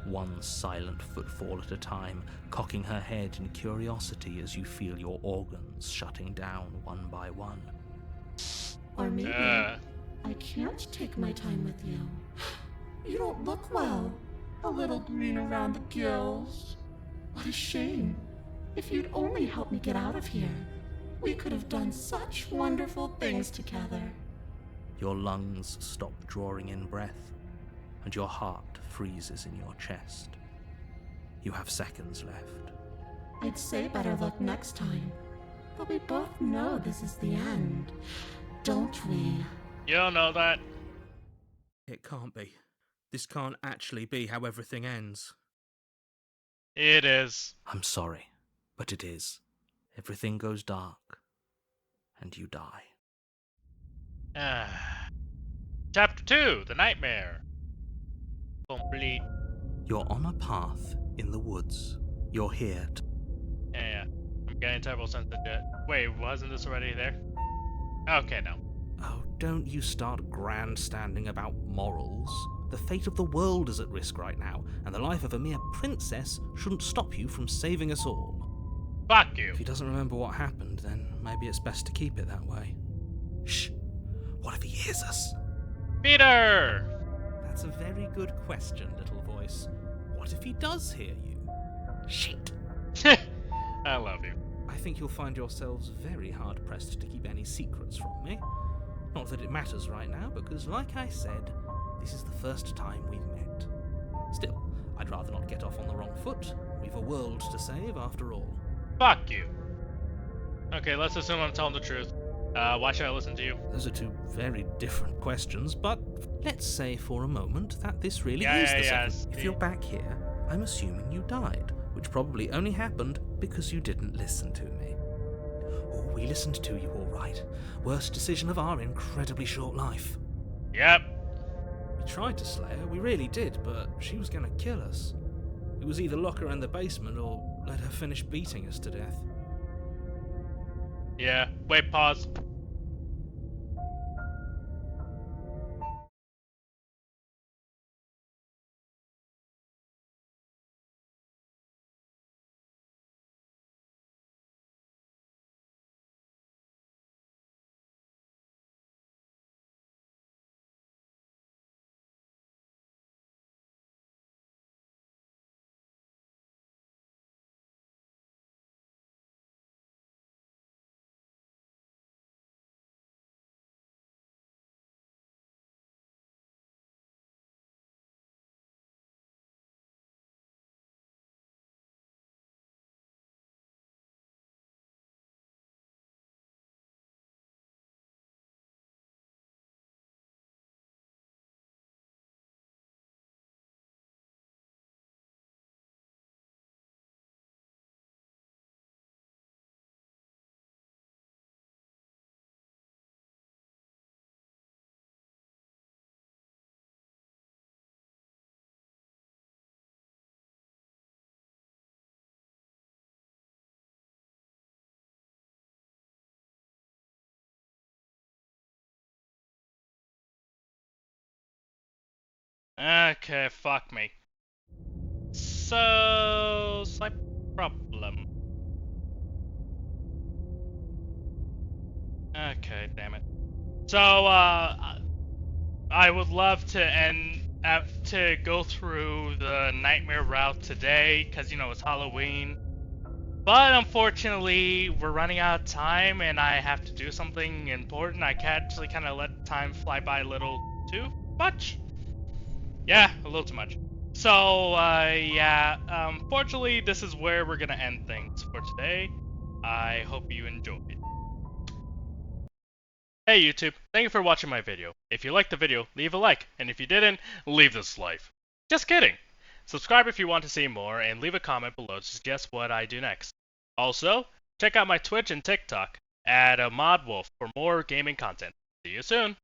one silent footfall at a time, cocking her head in curiosity as you feel your organs shutting down one by one. Or maybe I can't take my time with you. You don't look well. A little green around the gills. What a shame. If you'd only helped me get out of here, we could have done such wonderful things together. Your lungs stop drawing in breath, and your heart freezes in your chest. You have seconds left. I'd say better luck next time, but we both know this is the end, don't we? You don't know that. It can't be. This can't actually be how everything ends. It is. I'm sorry, but it is. Everything goes dark, and you die. Chapter 2, The Nightmare. Complete. You're on a path in the woods. You're here to... Yeah. I'm getting terrible sense of it. Wait, wasn't this already there? Okay, no. Oh, don't you start grandstanding about morals. The fate of the world is at risk right now, and the life of a mere princess shouldn't stop you from saving us all. Fuck you. If he doesn't remember what happened, then maybe it's best to keep it that way. Shh! What if he hears us? Peter! That's a very good question, little voice. What if he does hear you? Shit! I love you. I think you'll find yourselves very hard-pressed to keep any secrets from me. Not that it matters right now, because like I said, this is the first time we've met. Still, I'd rather not get off on the wrong foot. We've a world to save, after all. Fuck you. Okay, let's assume I'm telling the truth. Why should I listen to you? Those are two very different questions, but let's say for a moment that this really is the second. If you're back here, I'm assuming you died, which probably only happened because you didn't listen to me. Oh, we listened to you all right. Worst decision of our incredibly short life. Yep. We tried to slay her, we really did, but she was gonna kill us. It was either lock her in the basement or let her finish beating us to death. Yeah. Wait, pause. Okay, fuck me. So, slight problem. Okay, damn it. So, I would love to go through the nightmare route today, cause you know it's Halloween. But unfortunately, we're running out of time, and I have to do something important. I can't actually kind of let time fly by a little too much. Yeah, a little too much. So, yeah, fortunately, this is where we're gonna end things for today. I hope you enjoyed. Hey YouTube, thank you for watching my video. If you liked the video, leave a like, and if you didn't, leave this life. Just kidding! Subscribe if you want to see more, and leave a comment below to suggest what I do next. Also, check out my Twitch and TikTok at ModWolf for more gaming content. See you soon!